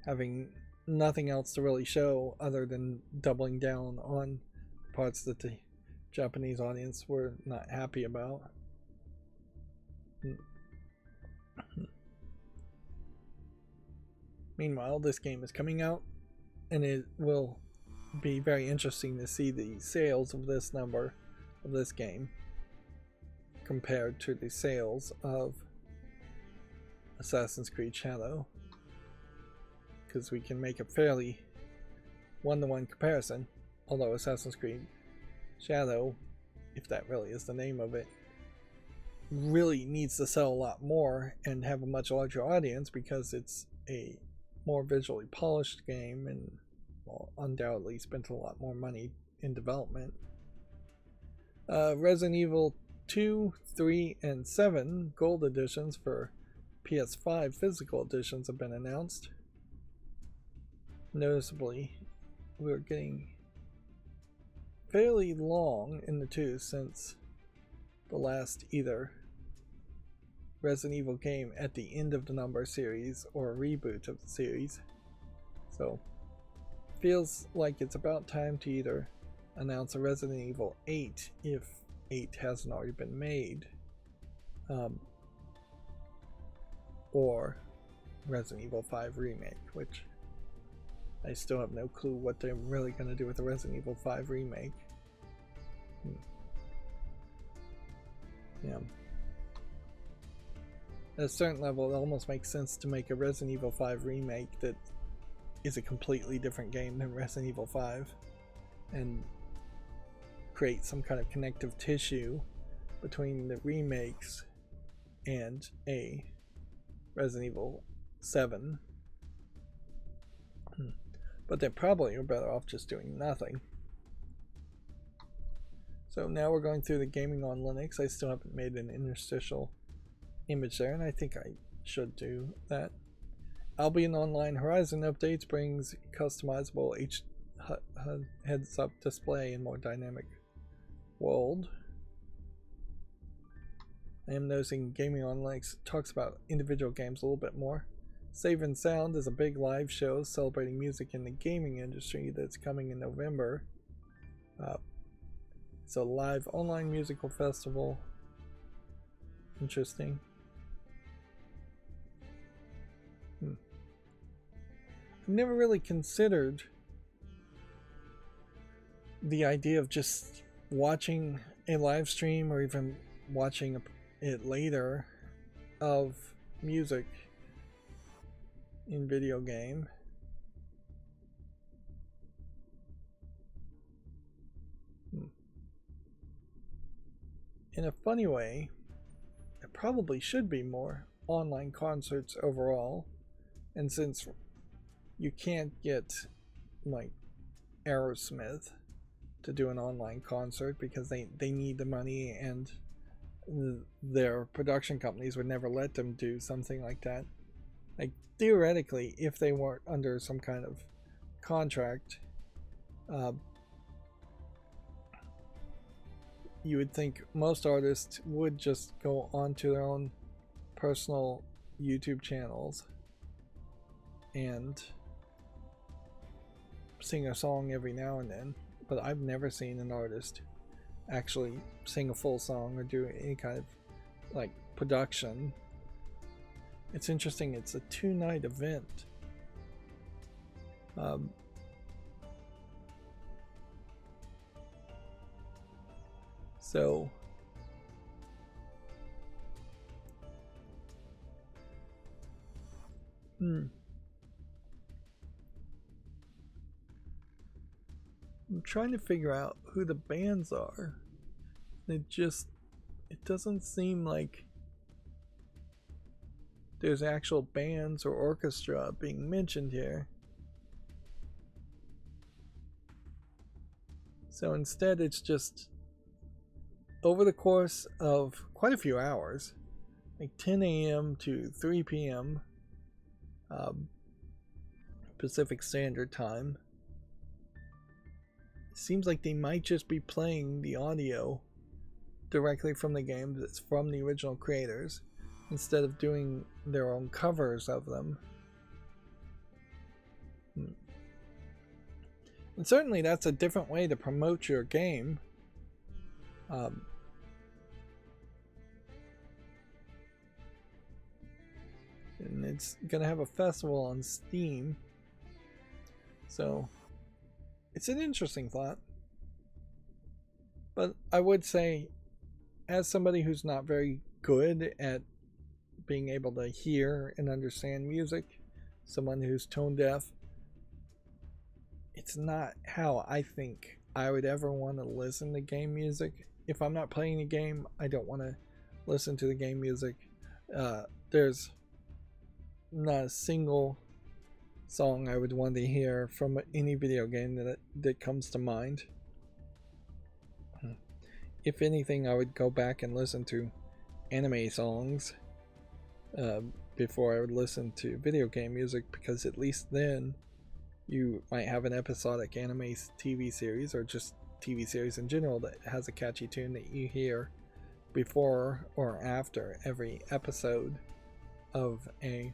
having nothing else to really show other than doubling down on parts that the Japanese audience were not happy about. Meanwhile, this game is coming out, and it will be very interesting to see the sales of this number of this game compared to the sales of Assassin's Creed Shadow, because we can make a fairly one-to-one comparison. Although Assassin's Creed Shadow, if that really is the name of it, really needs to sell a lot more and have a much larger audience, because it's a more visually polished game and, well, undoubtedly spent a lot more money in development. Resident Evil 2, 3, and 7 gold editions for PS5 physical editions have been announced. Noticeably, we're getting fairly long in the tooth since the last either Resident Evil game at the end of the number series or a reboot of the series. So feels like it's about time to either announce a Resident Evil 8 if 8 hasn't already been made, or Resident Evil 5 remake, which I still have no clue what they're really going to do with the Resident Evil 5 remake. Yeah. At a certain level, it almost makes sense to make a Resident Evil 5 remake that is a completely different game than Resident Evil 5 and create some kind of connective tissue between the remakes and a Resident Evil 7. But they probably are better off just doing nothing. So now we're going through the gaming on Linux. I still haven't made an interstitial image there, and I think I should do that. Albion Online Horizon updates brings customizable heads-up display and more dynamic world. I am noticing Gaming on Linux talks about individual games a little bit more. Save and Sound is a big live show celebrating music in the gaming industry that's coming in November. It's a live online musical festival. Interesting. I've never really considered the idea of just watching a live stream or even watching it later of music in video game. In a funny way, there probably should be more online concerts overall, and since you can't get like Aerosmith to do an online concert because they need the money and their production companies would never let them do something like that. Like theoretically, if they weren't under some kind of contract, you would think most artists would just go onto their own personal YouTube channels and sing a song every now and then, but I've never seen an artist actually sing a full song or do any kind of like production. It's interesting, it's a 2-night event. So I'm trying to figure out who the bands are. It doesn't seem like there's actual bands or orchestra being mentioned here. So instead it's just over the course of quite a few hours, like 10 a.m. to 3 p.m. Pacific Standard Time. It seems like they might just be playing the audio directly from the game that's from the original creators instead of doing their own covers of them. And certainly that's a different way to promote your game. And it's gonna have a festival on Steam, so it's an interesting thought. But I would say, as somebody who's not very good at being able to hear and understand music, someone who's tone deaf, it's not how I think I would ever want to listen to game music. If I'm not playing a game, I don't want to listen to the game music. There's not a single song I would want to hear from any video game that comes to mind. If anything, I would go back and listen to anime songs before I would listen to video game music, because at least then you might have an episodic anime TV series or just TV series in general that has a catchy tune that you hear before or after every episode of a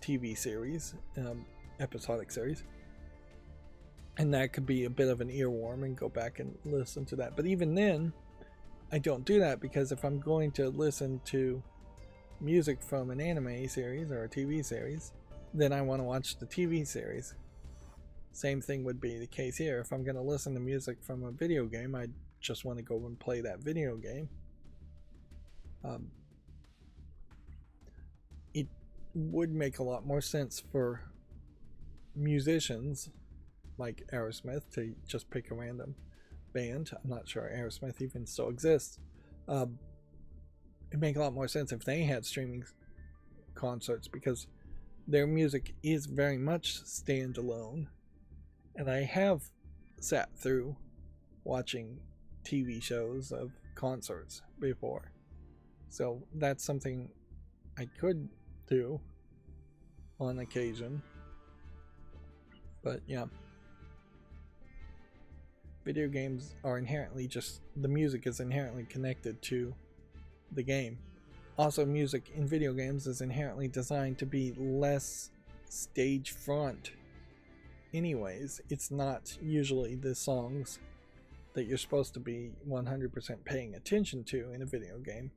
TV series, episodic series. And that could be a bit of an earworm and go back and listen to that. But even then, I don't do that, because if I'm going to listen to music from an anime series or a TV series, then I want to watch the TV series. Same thing would be the case here. If I'm going to listen to music from a video game, I just want to go and play that video game. It would make a lot more sense for musicians like Aerosmith to just pick a random band. I'm not sure Aerosmith even still exists. It'd make a lot more sense if they had streaming concerts, because their music is very much standalone. And I have sat through watching TV shows of concerts before, so that's something I could do on occasion. But yeah, video games are inherently just, the music is inherently connected to the game. Also, music in video games is inherently designed to be less stage front anyways. It's not usually the songs that you're supposed to be 100% paying attention to in a video game.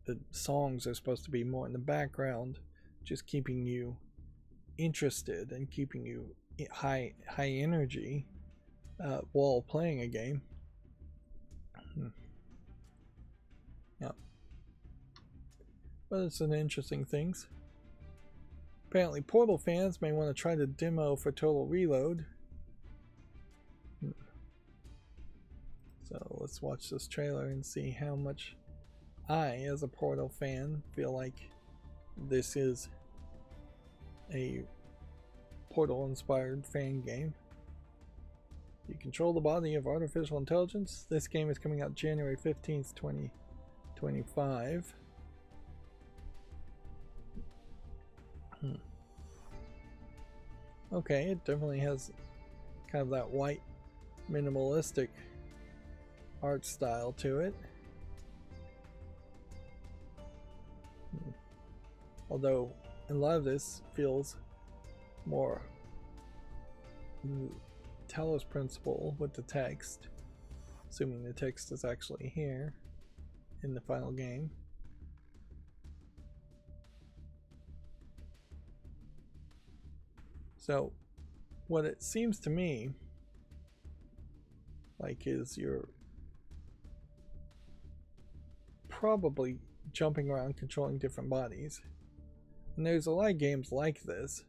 The songs are supposed to be more in the background, just keeping you interested and keeping you high energy while playing a game. Yeah, but it's an interesting things. Apparently, Portal fans may want to try the demo for Total Reload. So let's watch this trailer and see how much I, as a Portal fan, feel like this is a Portal-inspired fan game. You control the body of artificial intelligence. This game is coming out January 15th, 2025. Okay, it definitely has kind of that white minimalistic art style to it. Although a lot of this feels more Talos principle with the text, assuming the text is actually here in the final game. So what it seems to me like is you're probably jumping around controlling different bodies. And there's a lot of games like this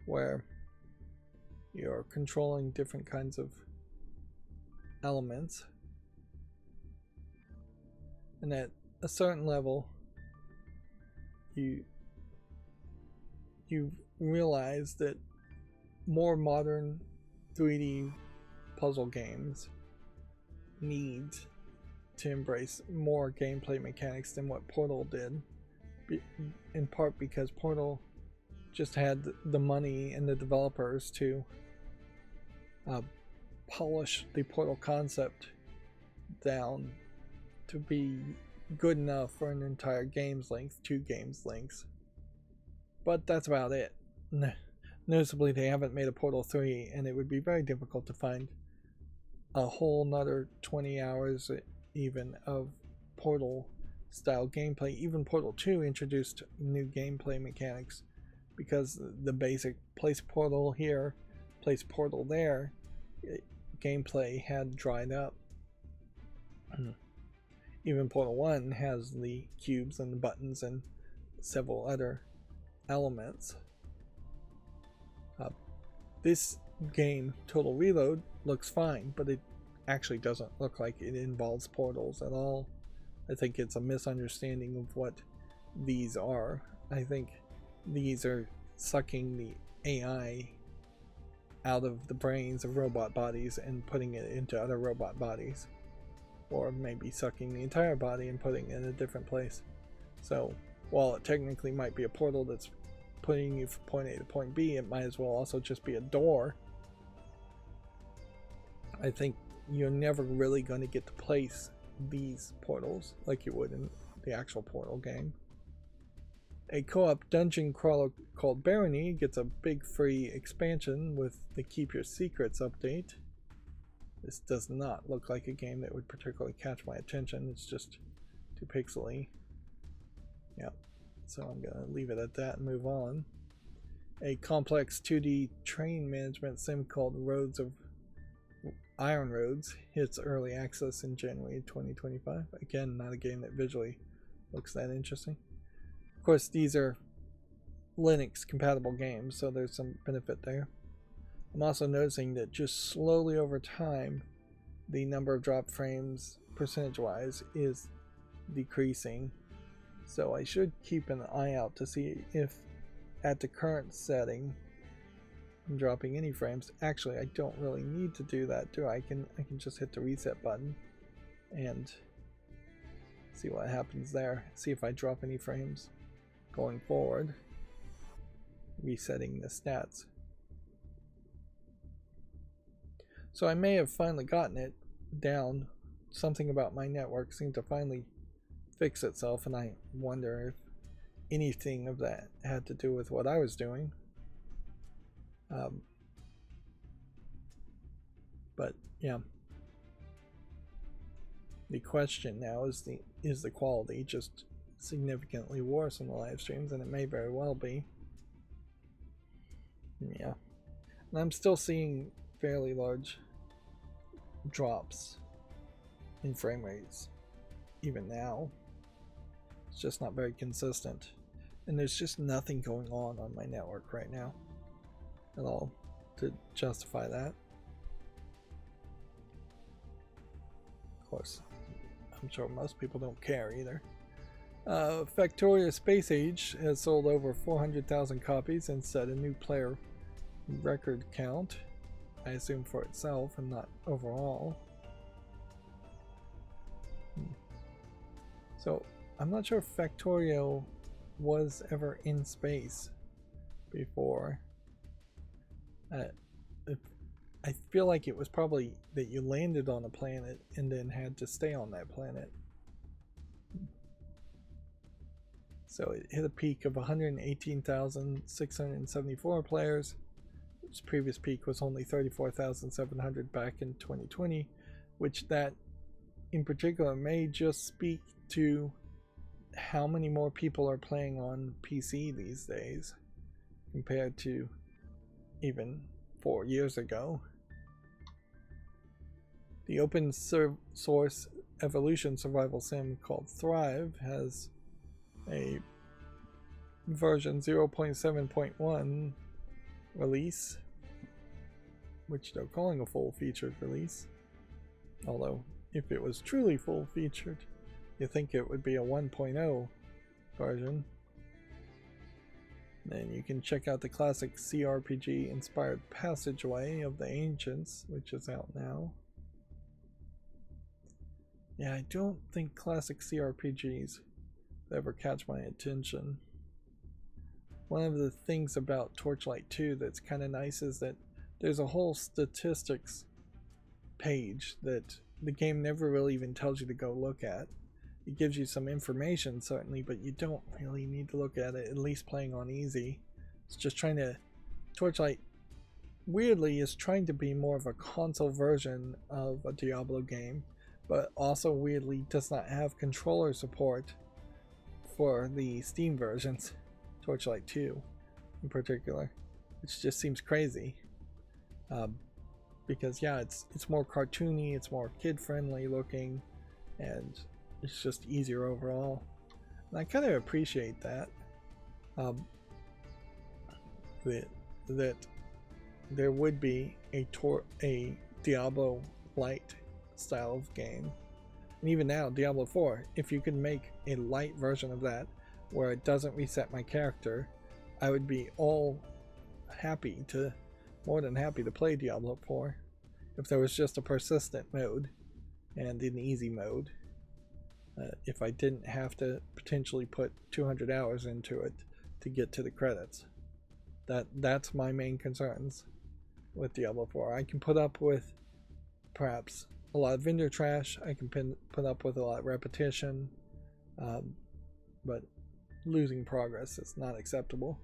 where you're controlling different kinds of elements, and at a certain level you realize that more modern 3D puzzle games need to embrace more gameplay mechanics than what Portal did, in part because Portal just had the money and the developers to polish the Portal concept down to be good enough for an entire game's length, 2 games lengths. But that's about it. Noticeably, they haven't made a Portal 3, and it would be very difficult to find a whole nother 20 hours even of Portal style gameplay. Even Portal 2 introduced new gameplay mechanics, because the basic place portal here, place portal there gameplay had dried up. Even Portal 1 has the cubes and the buttons and several other elements. This game, Total Reload, looks fine, but it actually doesn't look like it involves portals at all. I think it's a misunderstanding of what these are. I think these are sucking the AI out of the brains of robot bodies and putting it into other robot bodies, or maybe sucking the entire body and putting it in a different place. So while it technically might be a portal that's putting you from point A to point B, it might as well also just be a door. I think you're never really going to get to place these portals like you would in the actual Portal game. A co-op dungeon crawler called Barony gets a big free expansion with the Keep Your Secrets update. This does not look like a game that would particularly catch my attention. It's just too pixely. Yep. So I'm going to leave it at that and move on. A complex 2D train management sim called Iron Roads hits early access in January 2025. Again, not a game that visually looks that interesting. Of course, these are Linux compatible games, so there's some benefit there. I'm also noticing that just slowly over time, the number of drop frames percentage-wise is decreasing. So I should keep an eye out to see if at the current setting I'm dropping any frames. Actually, I don't really need to do that, do I? I can just hit the reset button and see what happens there. See if I drop any frames going forward. Resetting the stats. So I may have finally gotten it down. Something about my network seemed to finally fix itself, and I wonder if anything of that had to do with what I was doing. But yeah, the question now is the quality just significantly worse in the live streams, and it may very well be. Yeah, and I'm still seeing fairly large drops in frame rates even now. It's just not very consistent, and there's just nothing going on my network right now at all to justify that. Of course, I'm sure most people don't care either. Factoria Space Age has sold over 400,000 copies and set a new player record count, I assume for itself and not overall. So I'm not sure if Factorio was ever in space before. I feel like it was probably that you landed on a planet and then had to stay on that planet. So it hit a peak of 118,674 players. Its previous peak was only 34,700 back in 2020, which that in particular may just speak to how many more people are playing on PC these days compared to even 4 years ago. The open source evolution survival sim called Thrive has a version 0.7.1 release, which they're calling a full-featured release. Although, if it was truly full-featured, you think it would be a 1.0 version. Then you can check out the classic CRPG-inspired Passageway of the Ancients, which is out now. Yeah, I don't think classic CRPGs ever catch my attention. One of the things about Torchlight 2 that's kind of nice is that there's a whole statistics page that the game never really even tells you to go look at. It gives you some information certainly, but you don't really need to look at it, at least playing on easy. It's just trying to... Torchlight, weirdly, is trying to be more of a console version of a Diablo game, but also weirdly does not have controller support for the Steam versions, Torchlight 2 in particular, which just seems crazy. Because yeah, it's more cartoony, it's more kid-friendly looking, and it's just easier overall. And I kind of appreciate that. That there would be a Diablo light style of game. And even now, Diablo 4, if you could make a light version of that where it doesn't reset my character, I would be more than happy to play Diablo 4 if there was just a persistent mode and an easy mode. If I didn't have to potentially put 200 hours into it to get to the credits. That's my main concerns with Diablo 4. I can put up with perhaps a lot of vendor trash. I can put up with a lot of repetition, but losing progress is not acceptable.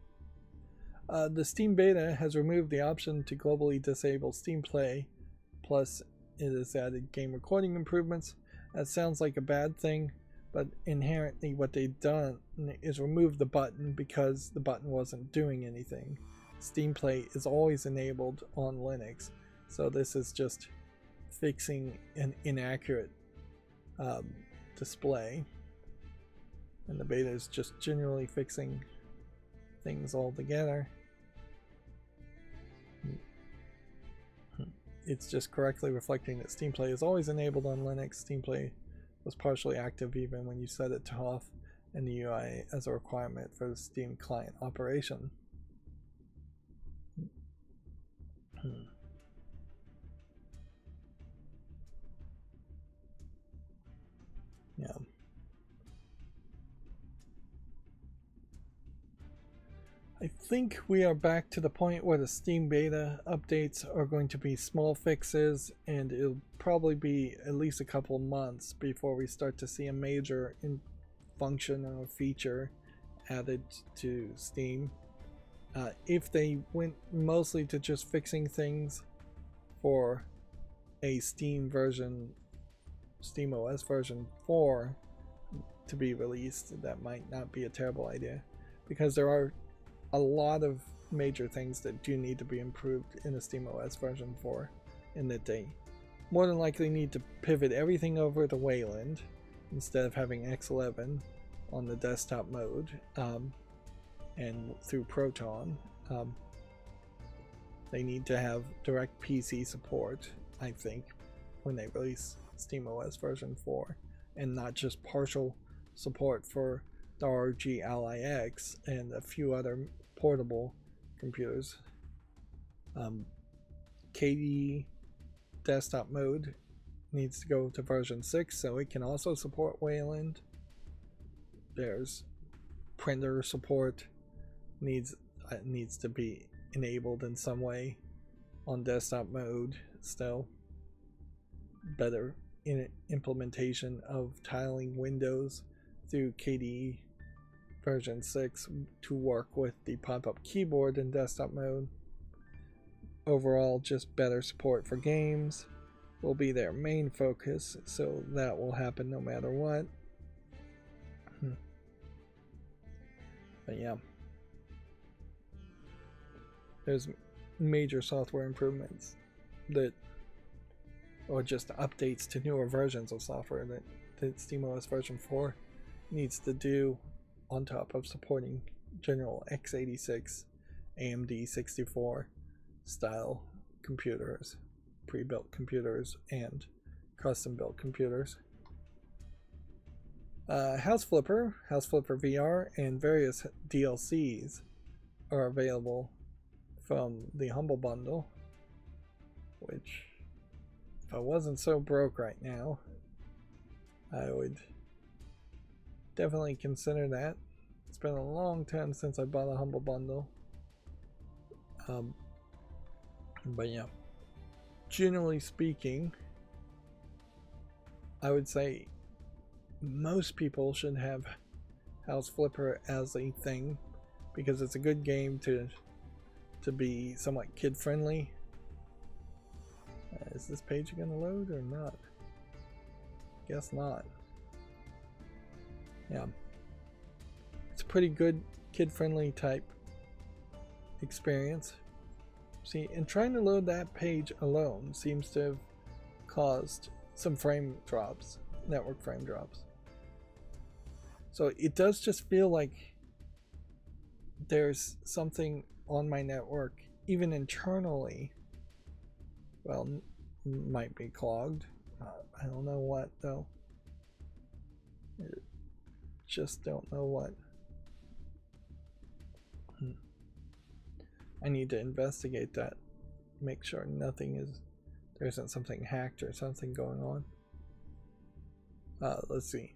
The Steam beta has removed the option to globally disable Steam Play, plus it has added game recording improvements. That sounds like a bad thing, but inherently what they've done is remove the button because the button wasn't doing anything. Steam Play is always enabled on Linux, so this is just fixing an inaccurate display, and the beta is just generally fixing things all together. It's just correctly reflecting that Steam Play is always enabled on Linux. Steam Play was partially active even when you set it to off in the UI as a requirement for the Steam client operation. Yeah. I think we are back to the point where the Steam beta updates are going to be small fixes, and it'll probably be at least a couple months before we start to see a major function or feature added to Steam. If they went mostly to just fixing things for a Steam OS version 4 to be released, that might not be a terrible idea, because there are a lot of major things that do need to be improved in a SteamOS version 4, in that they more than likely need to pivot everything over to Wayland instead of having X11 on the desktop mode, and through Proton. They need to have direct PC support, I think, when they release SteamOS version 4, and not just partial support for the ROG Ally X and a few other portable computers. KDE desktop mode needs to go to version 6 so it can also support Wayland. There's printer support needs to be enabled in some way on desktop mode still. Better implementation of tiling windows through KDE version 6 to work with the pop-up keyboard in desktop mode. Overall, just better support for games will be their main focus, so that will happen no matter what. But yeah, there's major software improvements that, or just updates to newer versions of software that SteamOS version 4 needs to do, on top of supporting general x86 AMD 64 style computers, pre-built computers, and custom built computers. House Flipper VR, and various DLCs are available from the Humble Bundle, which, if I wasn't so broke right now, I would definitely consider that. It's been a long time since I bought a Humble Bundle. But yeah, generally speaking, I would say most people should have House Flipper as a thing, because it's a good game to be somewhat kid friendly. Is this page gonna load or not? Guess not. Yeah, it's a pretty good kid-friendly type experience. See, and trying to load that page alone seems to have caused some frame drops, network frame drops. So it does just feel like there's something on my network, even internally, well, might be clogged. I don't know what though. Just don't know what. I need to investigate that, make sure there isn't something hacked or something going on. Let's see.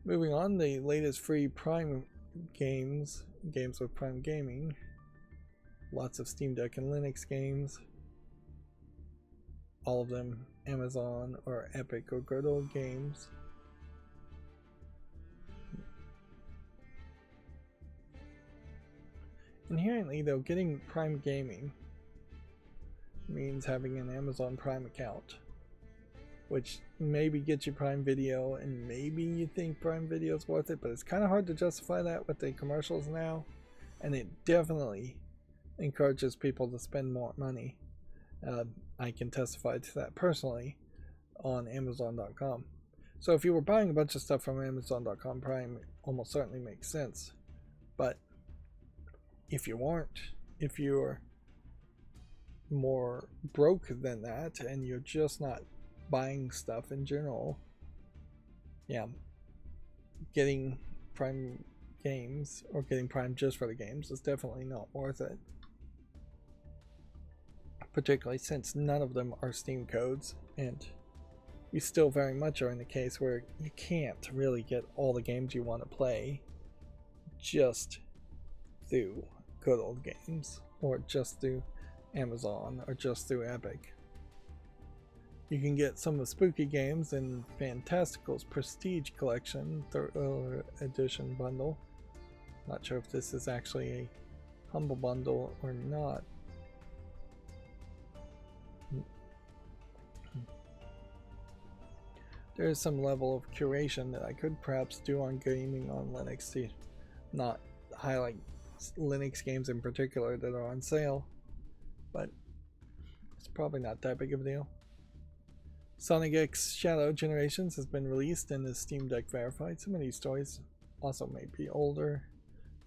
Moving on, the latest free Prime games with Prime Gaming. Lots of Steam Deck and Linux games. all of them Amazon or Epic or Good Old Games. Inherently though, getting Prime Gaming means having an Amazon Prime account, which maybe gets you Prime Video, and maybe you think Prime Video is worth it, but it's kind of hard to justify that with the commercials now, and it definitely encourages people to spend more money. I can testify to that personally on Amazon.com. So if you were buying a bunch of stuff from Amazon.com, Prime almost certainly makes sense. But if you weren't, if you're more broke than that and you're just not buying stuff in general, yeah, getting Prime games or getting Prime just for the games is definitely not worth it. Particularly since none of them are Steam codes, and we still very much are in the case where you can't really get all the games you want to play just through Good Old Games, or just through Amazon, or just through Epic. You can get some of the spooky games in Fantastical's Prestige Collection 3rd edition bundle. Not sure if this is actually a humble bundle or not. There is some level of curation that I could perhaps do on gaming on Linux to not highlight Linux games in particular that are on sale, but it's probably not that big of a deal. Sonic X Shadow Generations has been released and is Steam Deck verified. Some of these stories also may be older.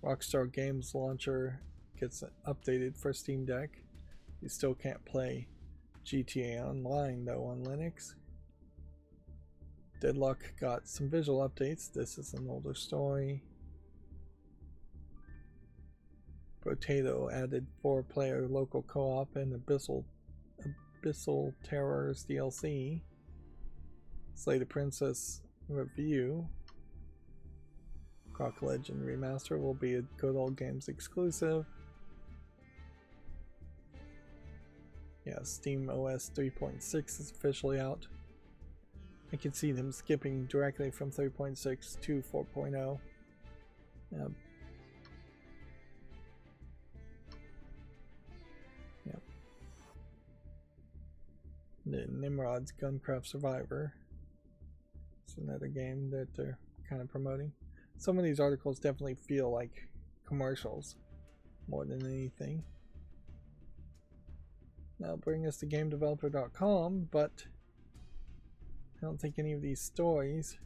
Rockstar Games Launcher gets updated for Steam Deck. You still can't play GTA Online though on Linux. Deadlock got some visual updates. This is an older story. Potato added 4-player local co-op and Abyssal Terrors DLC. Slay the Princess review. Croc Legend Remaster will be a Good Old Games exclusive. Yeah, Steam OS 3.6 is officially out. I can see them skipping directly from 3.6 to 4.0. Yep. The Nimrod's Guncraft Survivor. It's another game that they're kind of promoting. Some of these articles definitely feel like commercials more than anything. That'll bring us to GameDeveloper.com, but I don't think any of these stories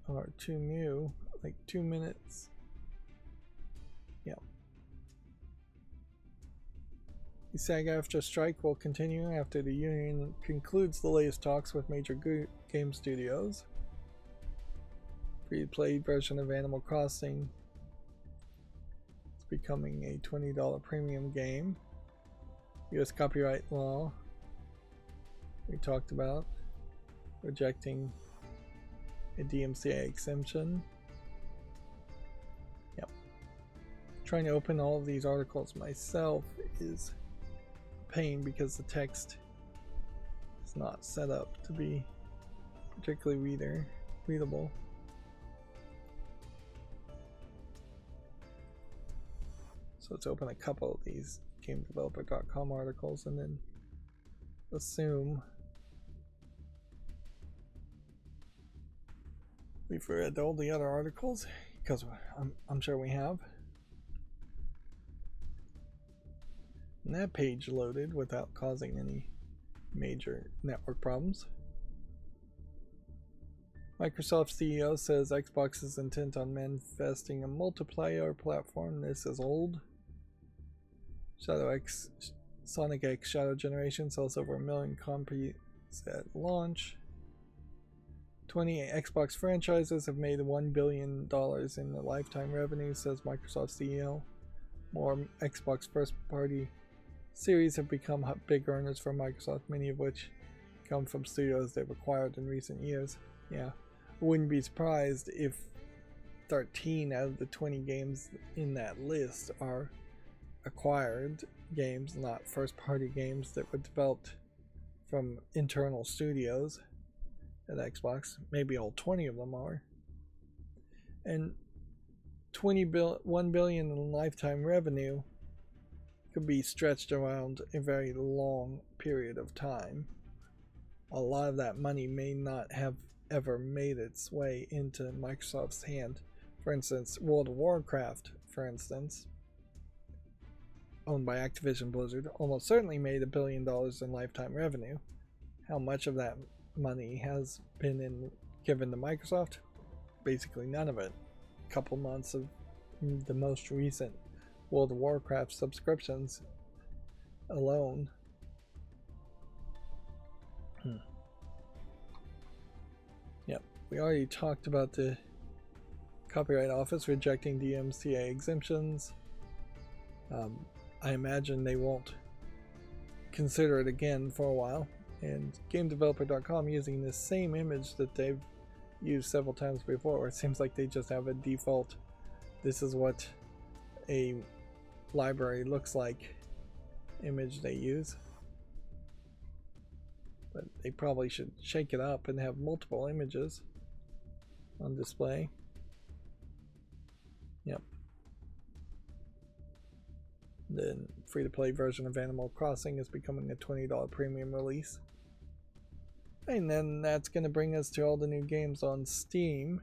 are too new. Like 2 minutes. Yeah. The SAG-AFTRA strike will continue after the union concludes the latest talks with major game studios. Free-to-play version of Animal Crossing is becoming a $20 premium game. US copyright law we talked about, rejecting a DMCA exemption. Yep. Trying to open all of these articles myself is a pain because the text is not set up to be particularly readable. So let's open a couple of these GameDeveloper.com articles and then assume we've read all the other articles, because I'm sure we have. And that page loaded without causing any major network problems. Microsoft CEO says Xbox is intent on manifesting a multiplayer platform. This is old. Sonic X Shadow Generation sells over 1 million copies at launch. 20 Xbox franchises have made $1 billion in the lifetime revenue, says Microsoft CEO. More Xbox first-party series have become big earners for Microsoft, many of which come from studios they've acquired in recent years. Yeah, wouldn't be surprised if 13 out of the 20 games in that list are acquired games, not first-party games that were developed from internal studios at Xbox. Maybe all 20 of them are. And 1 billion in lifetime revenue could be stretched around a very long period of time. A lot of that money may not have ever made its way into Microsoft's hand. For instance, World of Warcraft, for instance, owned by Activision Blizzard, almost certainly made $1 billion in lifetime revenue. How much of that money has been given to Microsoft? Basically none of it. A couple months of the most recent World of Warcraft subscriptions alone. Yep, we already talked about the Copyright Office rejecting DMCA exemptions. I imagine they won't consider it again for a while. And GameDeveloper.com using the same image that they've used several times before, where it seems like they just have a default, this is what a library looks like image they use. But they probably should shake it up and have multiple images on display. Yep. The free-to-play version of Animal Crossing is becoming a $20 premium release. And then that's going to bring us to all the new games on Steam,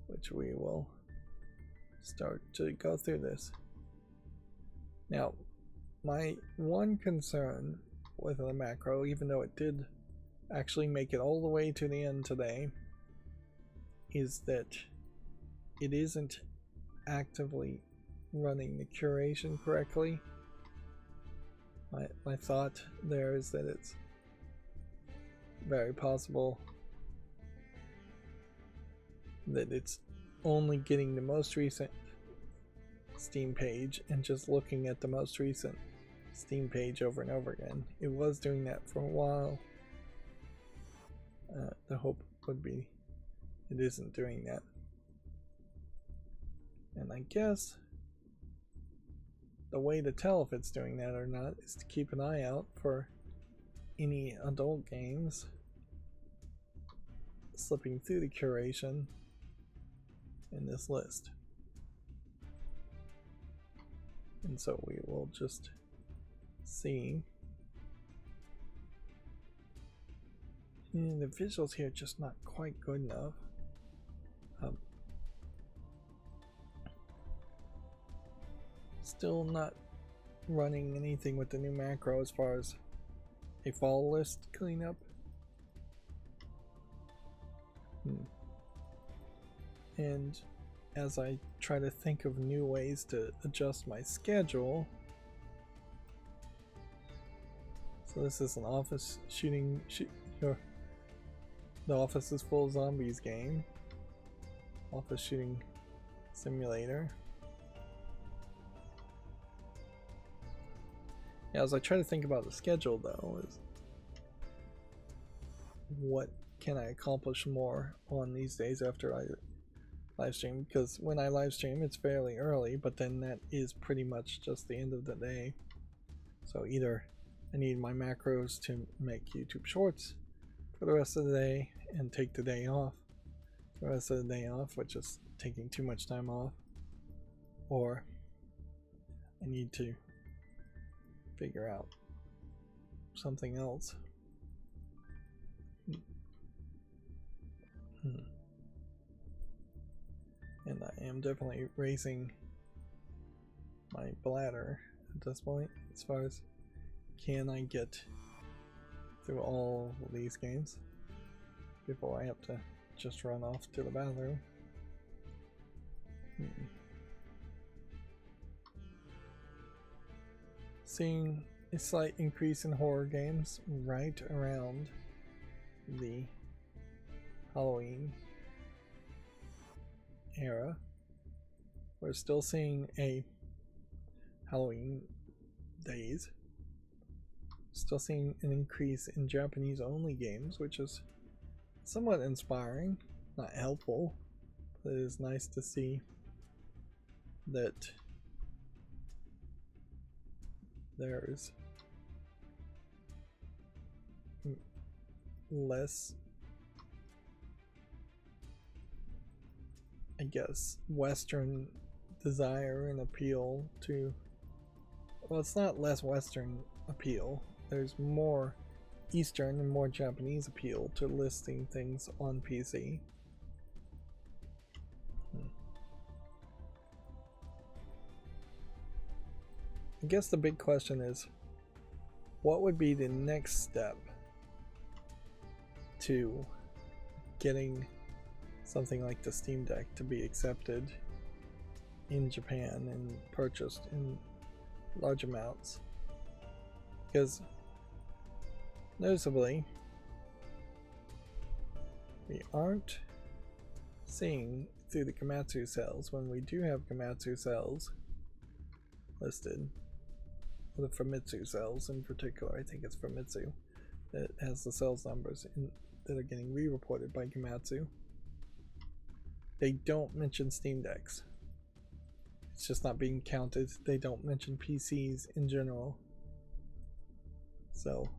which we will start to go through this. Now, my one concern with the macro, even though it did actually make it all the way to the end today, is that it isn't actively running the curation correctly. My thought there is that it's very possible that it's only getting the most recent Steam page and just looking at the most recent Steam page over and over again. It was doing that for a while. The hope would be it isn't doing that. And I guess the way to tell if it's doing that or not is to keep an eye out for any adult games slipping through the curation in this list. And so we will just see. And the visuals here are just not quite good enough. Still not running anything with the new macro as far as a fall list cleanup. And as I try to think of new ways to adjust my schedule, so this is an office shooting, the Office is Full of Zombies game, office shooting simulator. Yeah, as I try to think about the schedule though, is what can I accomplish more on these days after I live stream? Because when I live stream it's fairly early, but then that is pretty much just the end of the day. So either I need my macros to make YouTube shorts for the rest of the day and take the day off, the rest of the day off, which is taking too much time off, or I need to figure out something else. And I am definitely raising my bladder at this point as far as can I get through all of these games before I have to just run off to the bathroom. Seeing a slight increase in horror games right around the Halloween era. We're still seeing a Halloween days. Still seeing an increase in Japanese only games, which is somewhat inspiring, not helpful, but it is nice to see that there's less, I guess, Western desire and appeal to, well, it's not less Western appeal, there's more Eastern and more Japanese appeal to listing things on PC. I guess the big question is, what would be the next step to getting something like the Steam Deck to be accepted in Japan and purchased in large amounts? Because noticeably, we aren't seeing through the Komatsu sales, when we do have Komatsu sales listed, or the Famitsu sales in particular, I think it's Famitsu that has the sales numbers that are getting re-reported by Komatsu. They don't mention Steam Decks. It's just not being counted. They don't mention PCs in general. So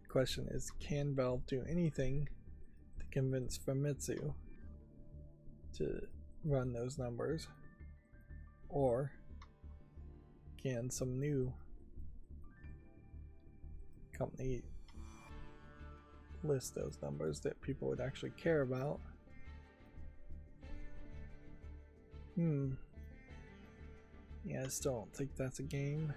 the question is, can Valve do anything to convince Famitsu to run those numbers? Or can some new company list those numbers that people would actually care about? Yeah, I still don't think that's a game.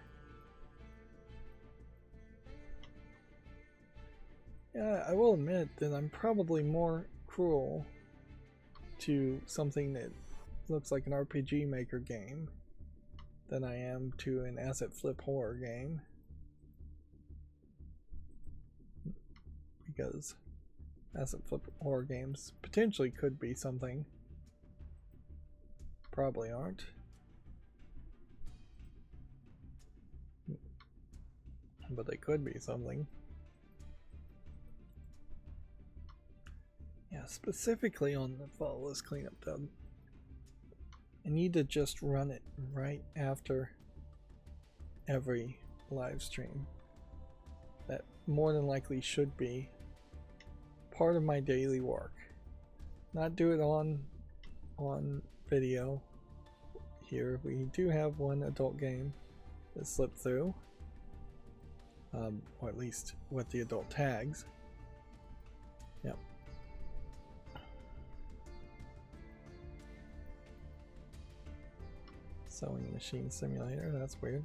Yeah, I will admit that I'm probably more cruel to something that looks like an RPG Maker game than I am to an asset flip horror game. Because asset flip horror games potentially could be something. Probably aren't. But they could be something. Yeah, specifically on the follow-list cleanup dub, I need to just run it right after every live stream. That more than likely should be part of my daily work. Not do it on video. Here we do have one adult game that slipped through, or at least with the adult tags. Yep. Sewing machine simulator, that's weird.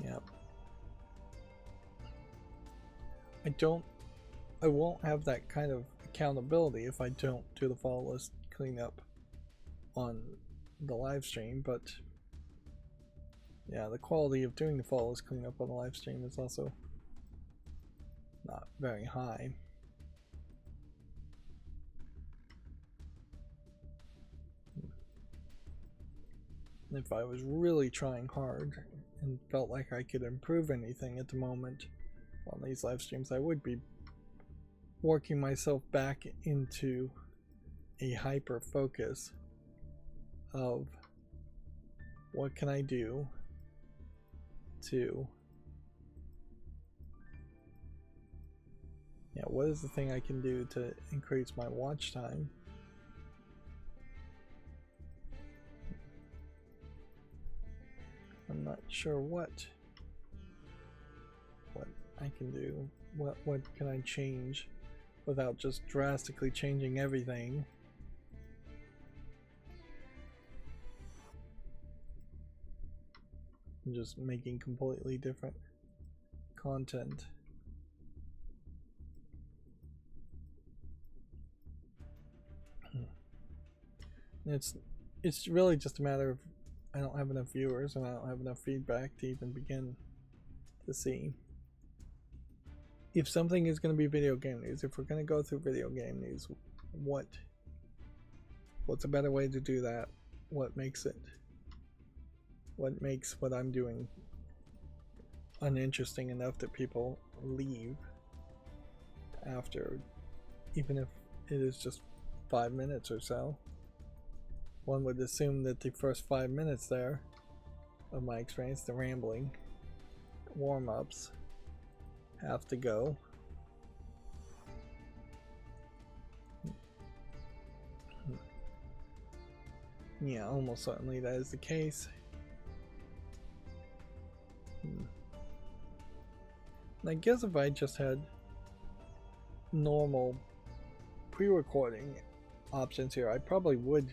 Yep. I won't have that kind of accountability if I don't do the follow list cleanup on the live stream, but yeah, the quality of doing the follow list cleanup on the live stream is also not very high. If I was really trying hard and felt like I could improve anything at the moment on these live streams, I would be working myself back into a hyper focus of what can I do to, yeah, what is the thing I can do to increase my watch time? I'm not sure what I can do. What can I change without just drastically changing everything? And just making completely different content. It's really just a matter of I don't have enough viewers and I don't have enough feedback to even begin to see. If something is going to be video game news, if we're going to go through video game news, what's a better way to do that? What makes what I'm doing uninteresting enough that people leave after, even if it is just 5 minutes or so, one would assume that the first 5 minutes there of my experience, the rambling warm-ups, have to go. Yeah, almost certainly that is the case. I guess if I just had normal pre-recording options here, I probably would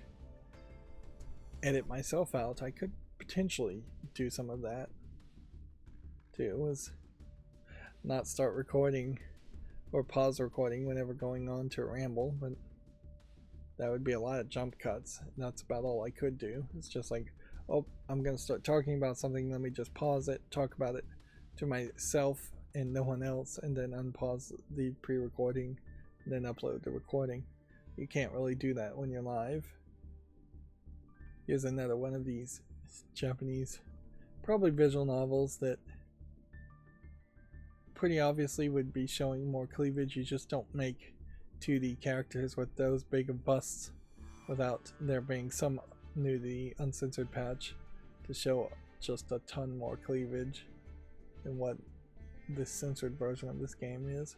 edit myself out. I could potentially do some of that too, is not start recording or pause recording whenever going on to ramble, but that would be a lot of jump cuts. That's about all I could do. It's just like, oh, I'm gonna start talking about something, let me just pause it, talk about it to myself and no one else, and then unpause the pre-recording, then upload the recording. You can't really do that when you're live. Here's another one of these Japanese, probably visual novels that pretty obviously would be showing more cleavage. You just don't make 2D characters with those big of busts without there being some nudity uncensored patch to show just a ton more cleavage than what this censored version of this game is.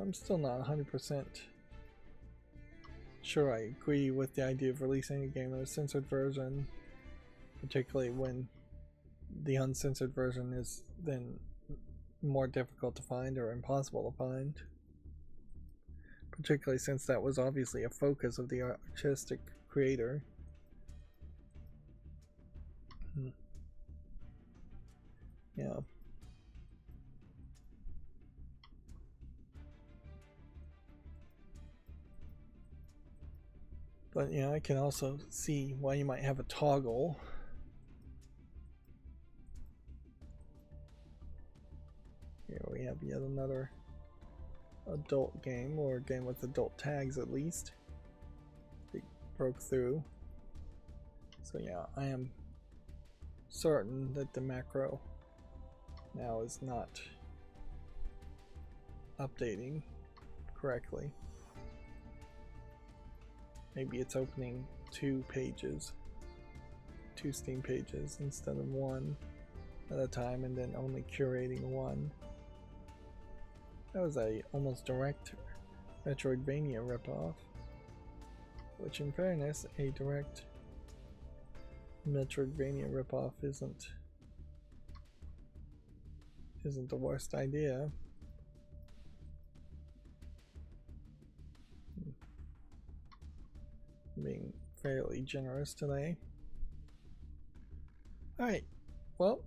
I'm still not 100% sure I agree with the idea of releasing a game in a censored version, particularly when the uncensored version is then more difficult to find or impossible to find, particularly since that was obviously a focus of the artistic creator. Yeah. But yeah, I can also see why you might have a toggle. Here we have yet another adult game, or a game with adult tags at least. It broke through. So yeah, I am certain that the macro now is not updating correctly. Maybe it's opening 2 pages, 2 Steam pages instead of 1 at a time, and then only curating 1. That was a almost direct Metroidvania ripoff, which in fairness, a direct Metroidvania ripoff isn't the worst idea. Being fairly generous today. Alright, well,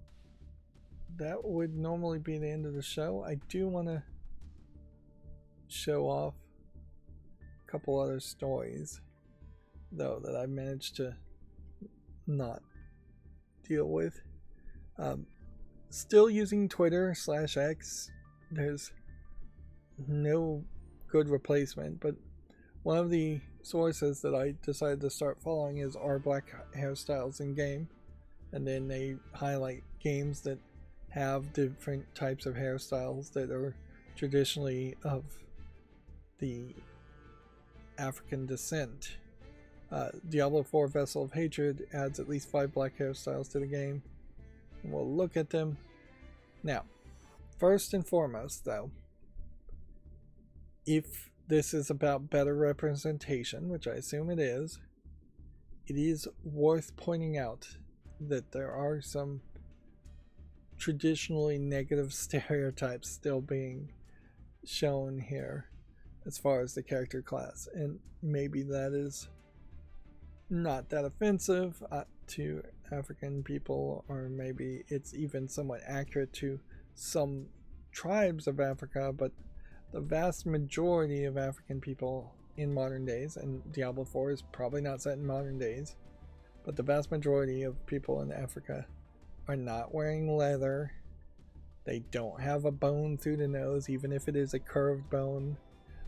that would normally be the end of the show. I do want to show off a couple other stories, though, that I managed to not deal with. Still using Twitter/X. There's no good replacement, but one of the sources that I decided to start following is Are Black Hairstyles in Game, and then they highlight games that have different types of hairstyles that are traditionally of the African descent. Diablo 4 Vessel of Hatred adds at least 5 black hairstyles to the game, and we'll look at them now. First and foremost, though, if this is about better representation, which I assume it is worth pointing out that there are some traditionally negative stereotypes still being shown here as far as the character class, and maybe that is not that offensive to African people, or maybe it's even somewhat accurate to some tribes of Africa, but the vast majority of African people in modern days, and Diablo 4 is probably not set in modern days, but the vast majority of people in Africa are not wearing leather. They don't have a bone through the nose, even if it is a curved bone.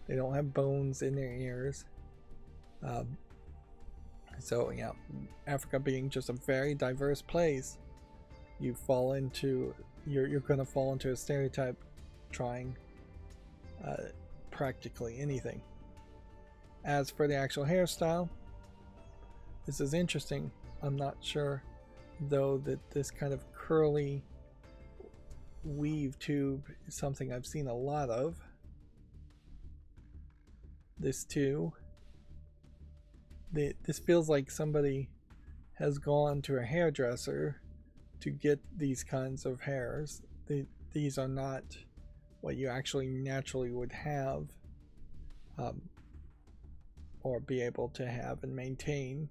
They don't have bones in their ears. So yeah, Africa being just a very diverse place, you're going to fall into a stereotype trying practically anything. As for the actual hairstyle, this is interesting. I'm not sure though that this kind of curly weave tube is something I've seen a lot of. This too. This feels like somebody has gone to a hairdresser to get these kinds of hairs. These are not what you actually naturally would have or be able to have and maintain.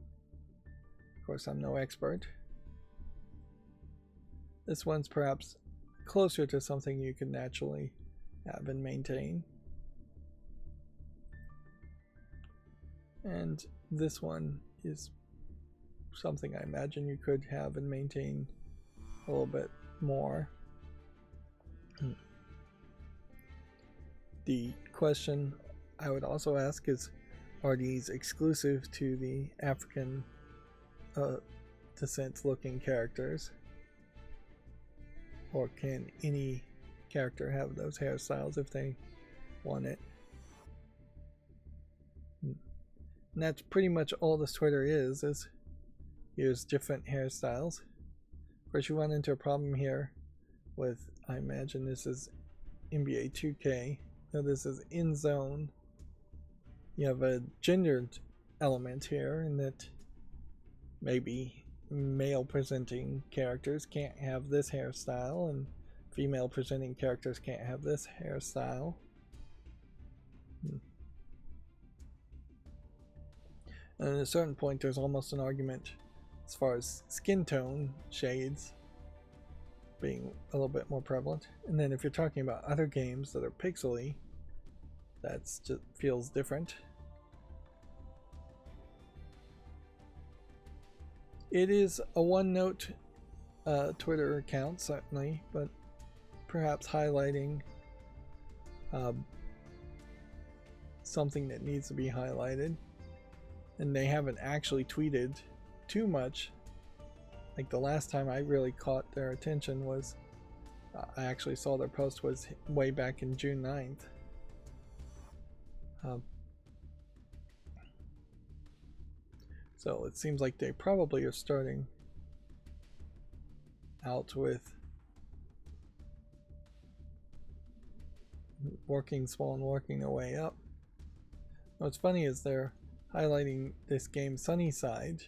Of course, I'm no expert. This one's perhaps closer to something you can naturally have and maintain. And this one is something I imagine you could have and maintain a little bit more. The question I would also ask is, are these exclusive to the African descent looking characters? Or can any character have those hairstyles if they want it? And that's pretty much all this Twitter is here's different hairstyles. Of course, you run into a problem here with, I imagine this is NBA 2K. No, this is in zone. You have a gendered element here in that maybe male presenting characters can't have this hairstyle and female presenting characters can't have this hairstyle. And at a certain point there's almost an argument as far as skin tone shades being a little bit more prevalent. And then if you're talking about other games that are pixely, that's just feels different. It is a one-note Twitter account, certainly, but perhaps highlighting something that needs to be highlighted. And they haven't actually tweeted too much. Like the last time I really caught their attention was, I actually saw their post was way back in June 9th. So it seems like they probably are starting out with working small and working their way up. What's funny is they're highlighting this game Sunnyside,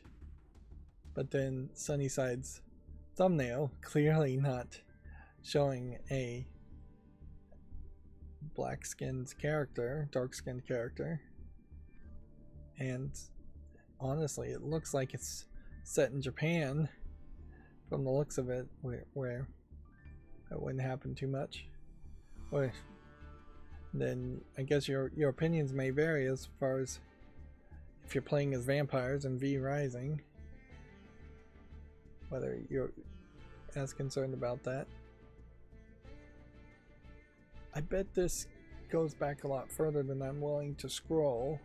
but then Sunnyside's thumbnail clearly not showing a black-skinned character, dark-skinned character, and honestly it looks like it's set in Japan from the looks of it, where that wouldn't happen too much. Or then I guess your opinions may vary as far as if you're playing as vampires in V Rising, whether you're as concerned about that. I bet this goes back a lot further than I'm willing to scroll.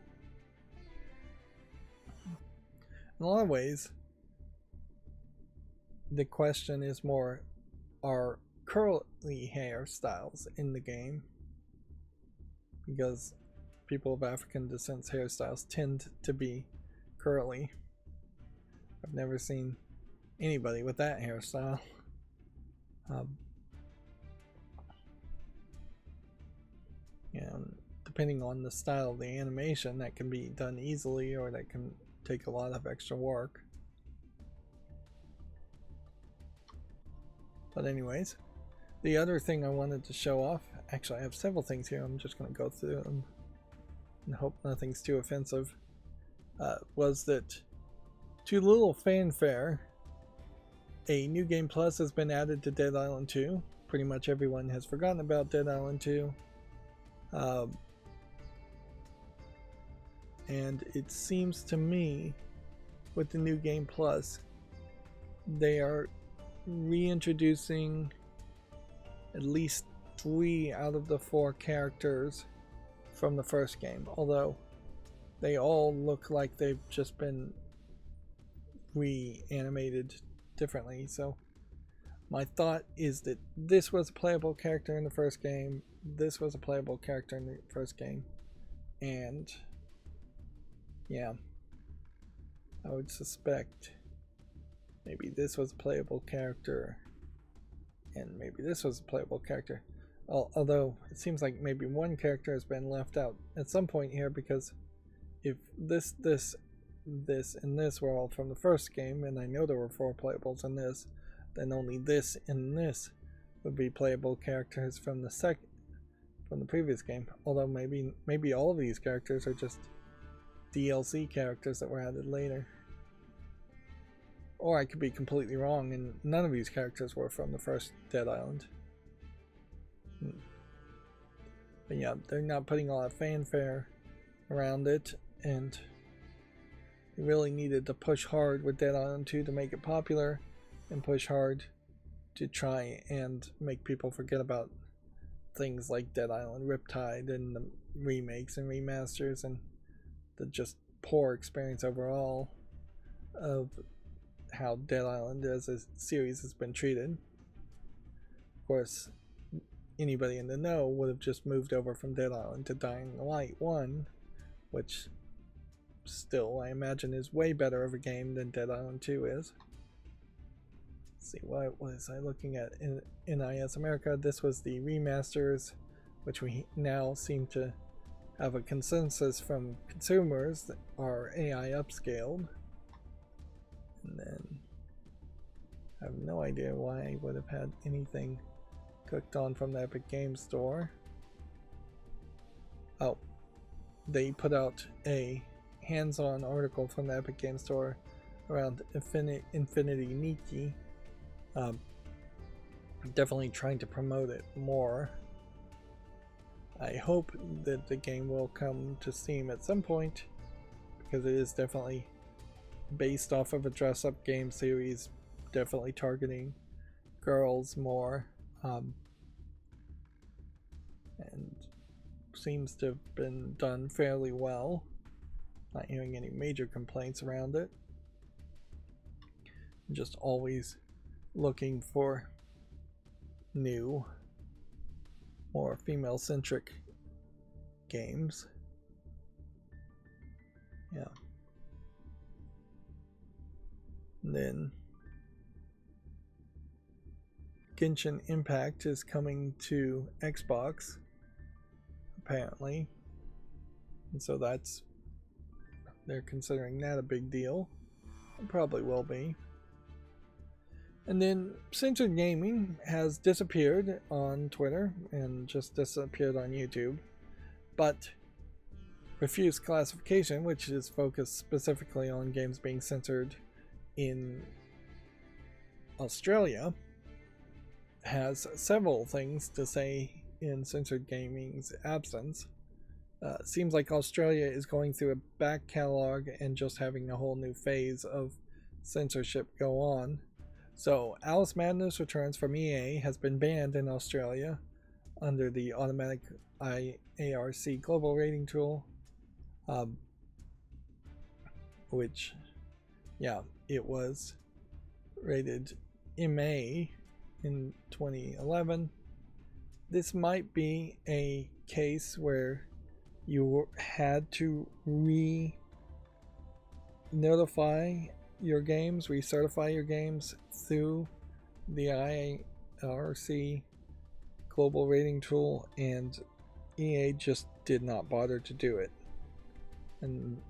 In a lot of ways, the question is more, are curly hairstyles in the game? Because people of African descent hairstyles tend to be curly. I've never seen anybody with that hairstyle. And depending on the style of the animation, that can be done easily or that can take a lot of extra work. But anyways, the other thing I wanted to show off, actually I have several things here, I'm just going to go through them and hope nothing's too offensive, was that to little fanfare, a new game plus has been added to Dead Island 2. Pretty much everyone has forgotten about Dead Island 2. And it seems to me with the new game plus, they are reintroducing at least 3 out of the 4 characters from the first game, although they all look like they've just been reanimated differently. So my thought is that this was a playable character in the first game, this was a playable character in the first game, and yeah, I would suspect maybe this was a playable character, and maybe this was a playable character. Although it seems like maybe one character has been left out at some point here, because if this, and this were all from the first game, and I know there were 4 playables in this, then only this and this would be playable characters from the previous game. Although maybe all of these characters are just DLC characters that were added later. Or I could be completely wrong and none of these characters were from the first Dead Island. But yeah, they're not putting a lot of fanfare around it, and they really needed to push hard with Dead Island 2 to make it popular, and push hard to try and make people forget about things like Dead Island Riptide and the remakes and remasters and the just poor experience overall of how Dead Island as a series has been treated. Of course, anybody in the know would have just moved over from Dead Island to Dying Light 1, which still I imagine is way better of a game than Dead Island 2 is. Let's see, what was I looking at in NIS America? This was the remasters, which we now seem to have a consensus from consumers that are AI upscaled. And then I have no idea why I would have had anything clicked on from the Epic Games Store. Oh, they put out a hands-on article from the Epic Games Store around Infinity Nikki. Definitely trying to promote it more. I hope that the game will come to Steam at some point, because it is definitely based off of a dress-up game series, definitely targeting girls more, and seems to have been done fairly well. Not hearing any major complaints around it. Just always looking for new, more female-centric games. Yeah. And then Genshin Impact is coming to Xbox, apparently. And so they're considering that a big deal. It probably will be. And then Censored Gaming has disappeared on Twitter and just disappeared on YouTube. But Refused Classification, which is focused specifically on games being censored in Australia, has several things to say in Censored Gaming's absence. Seems like Australia is going through a back catalog and just having a whole new phase of censorship go on. So Alice Madness Returns from EA has been banned in Australia under the automatic IARC global rating tool, which, yeah, it was rated MA in 2011. This might be a case where you had to re-notify your games, recertify your games through the IARC global rating tool, and EA just did not bother to do it. And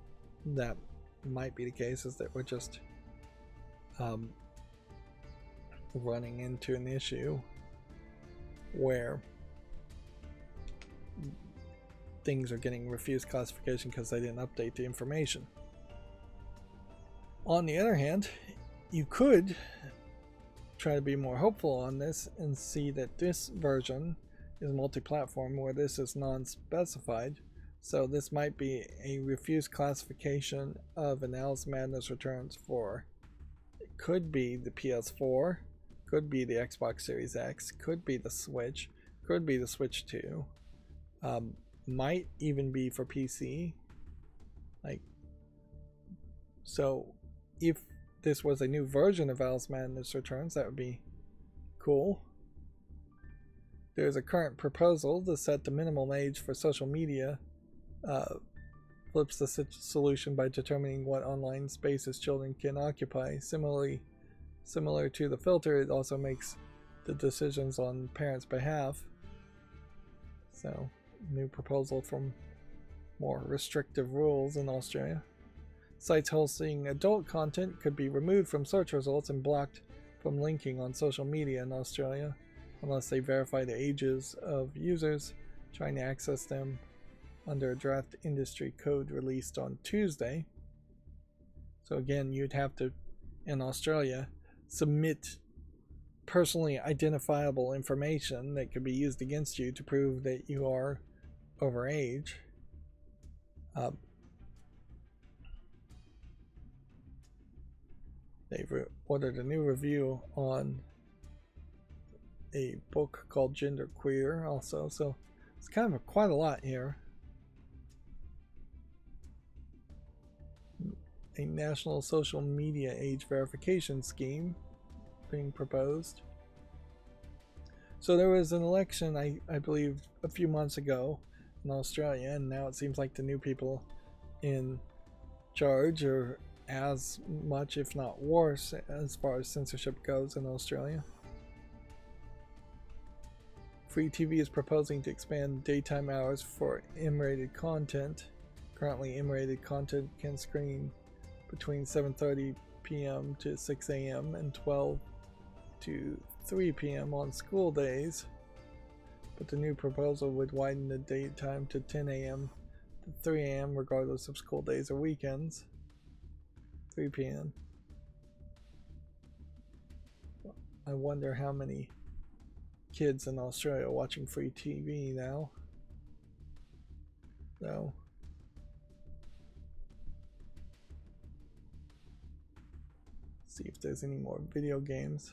that might be the case, is that we're just running into an issue where things are getting refused classification because they didn't update the information. On the other hand, you could try to be more hopeful on this and see that this version is multi-platform, where this is non-specified. So this might be a refused classification of an Alice Madness Returns for, it could be the PS4, could be the Xbox Series X, could be the Switch, could be the Switch 2, might even be for PC. So if this was a new version of Alice Madness Returns, that would be cool. There's a current proposal to set the minimum age for social media flips the solution by determining what online spaces children can occupy. Similar to the filter, it also makes the decisions on parents' behalf. So, new proposal from more restrictive rules in Australia. Sites hosting adult content could be removed from search results and blocked from linking on social media in Australia unless they verify the ages of users trying to access them under a draft industry code released on Tuesday. So again, you'd have to, in Australia, submit personally identifiable information that could be used against you to prove that you are over age. They've ordered a new review on a book called Gender Queer also, so it's kind of quite a lot here. A national social media age verification scheme being proposed. So there was an election, I believe, a few months ago in Australia, and now it seems like the new people in charge are as much, if not worse, as far as censorship goes in Australia. Free TV is proposing to expand daytime hours for M-rated content. Currently, M-rated content can screen between 7:30 p.m. to 6 a.m. and 12 to 3 p.m. on school days, but the new proposal would widen the daytime to 10 a.m. to 3 a.m. regardless of school days or weekends. 3 p.m. I wonder how many kids in Australia are watching free TV now. So, see if there's any more video games.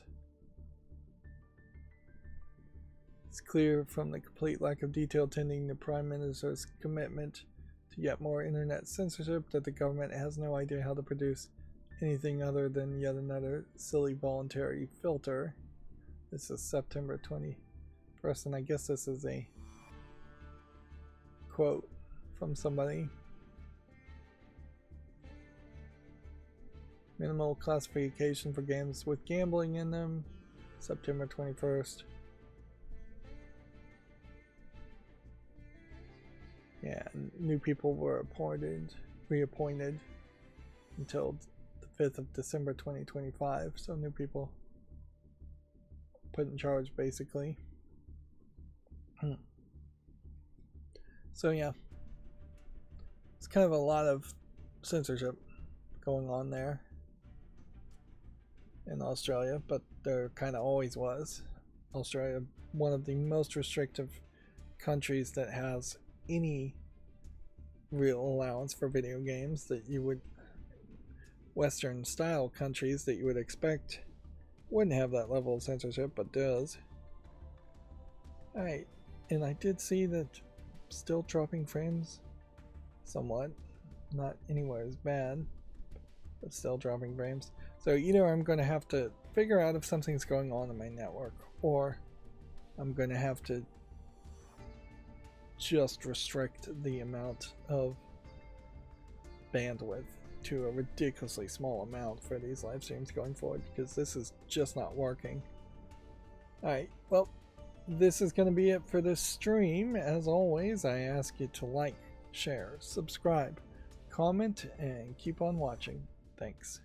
It's clear from the complete lack of detail attending the Prime Minister's commitment to yet more internet censorship that the government has no idea how to produce anything other than yet another silly voluntary filter. This is September 21st, and I guess this is a quote from somebody. Minimal classification for games with gambling in them, September 21st. Yeah, new people were reappointed until the 5th of December 2025, so new people put in charge basically. So yeah, it's kind of a lot of censorship going on there in Australia, but there kind of always was. Australia, one of the most restrictive countries that has any real allowance for video games that you would, Western style countries that you would expect wouldn't have that level of censorship, but does. Alright, and I did see that still dropping frames somewhat, not anywhere as bad, but still dropping frames. So either I'm going to have to figure out if something's going on in my network, or I'm going to have to just restrict the amount of bandwidth to a ridiculously small amount for these live streams going forward, because this is just not working. Alright, well, this is going to be it for this stream. As always, I ask you to like, share, subscribe, comment, and keep on watching. Thanks.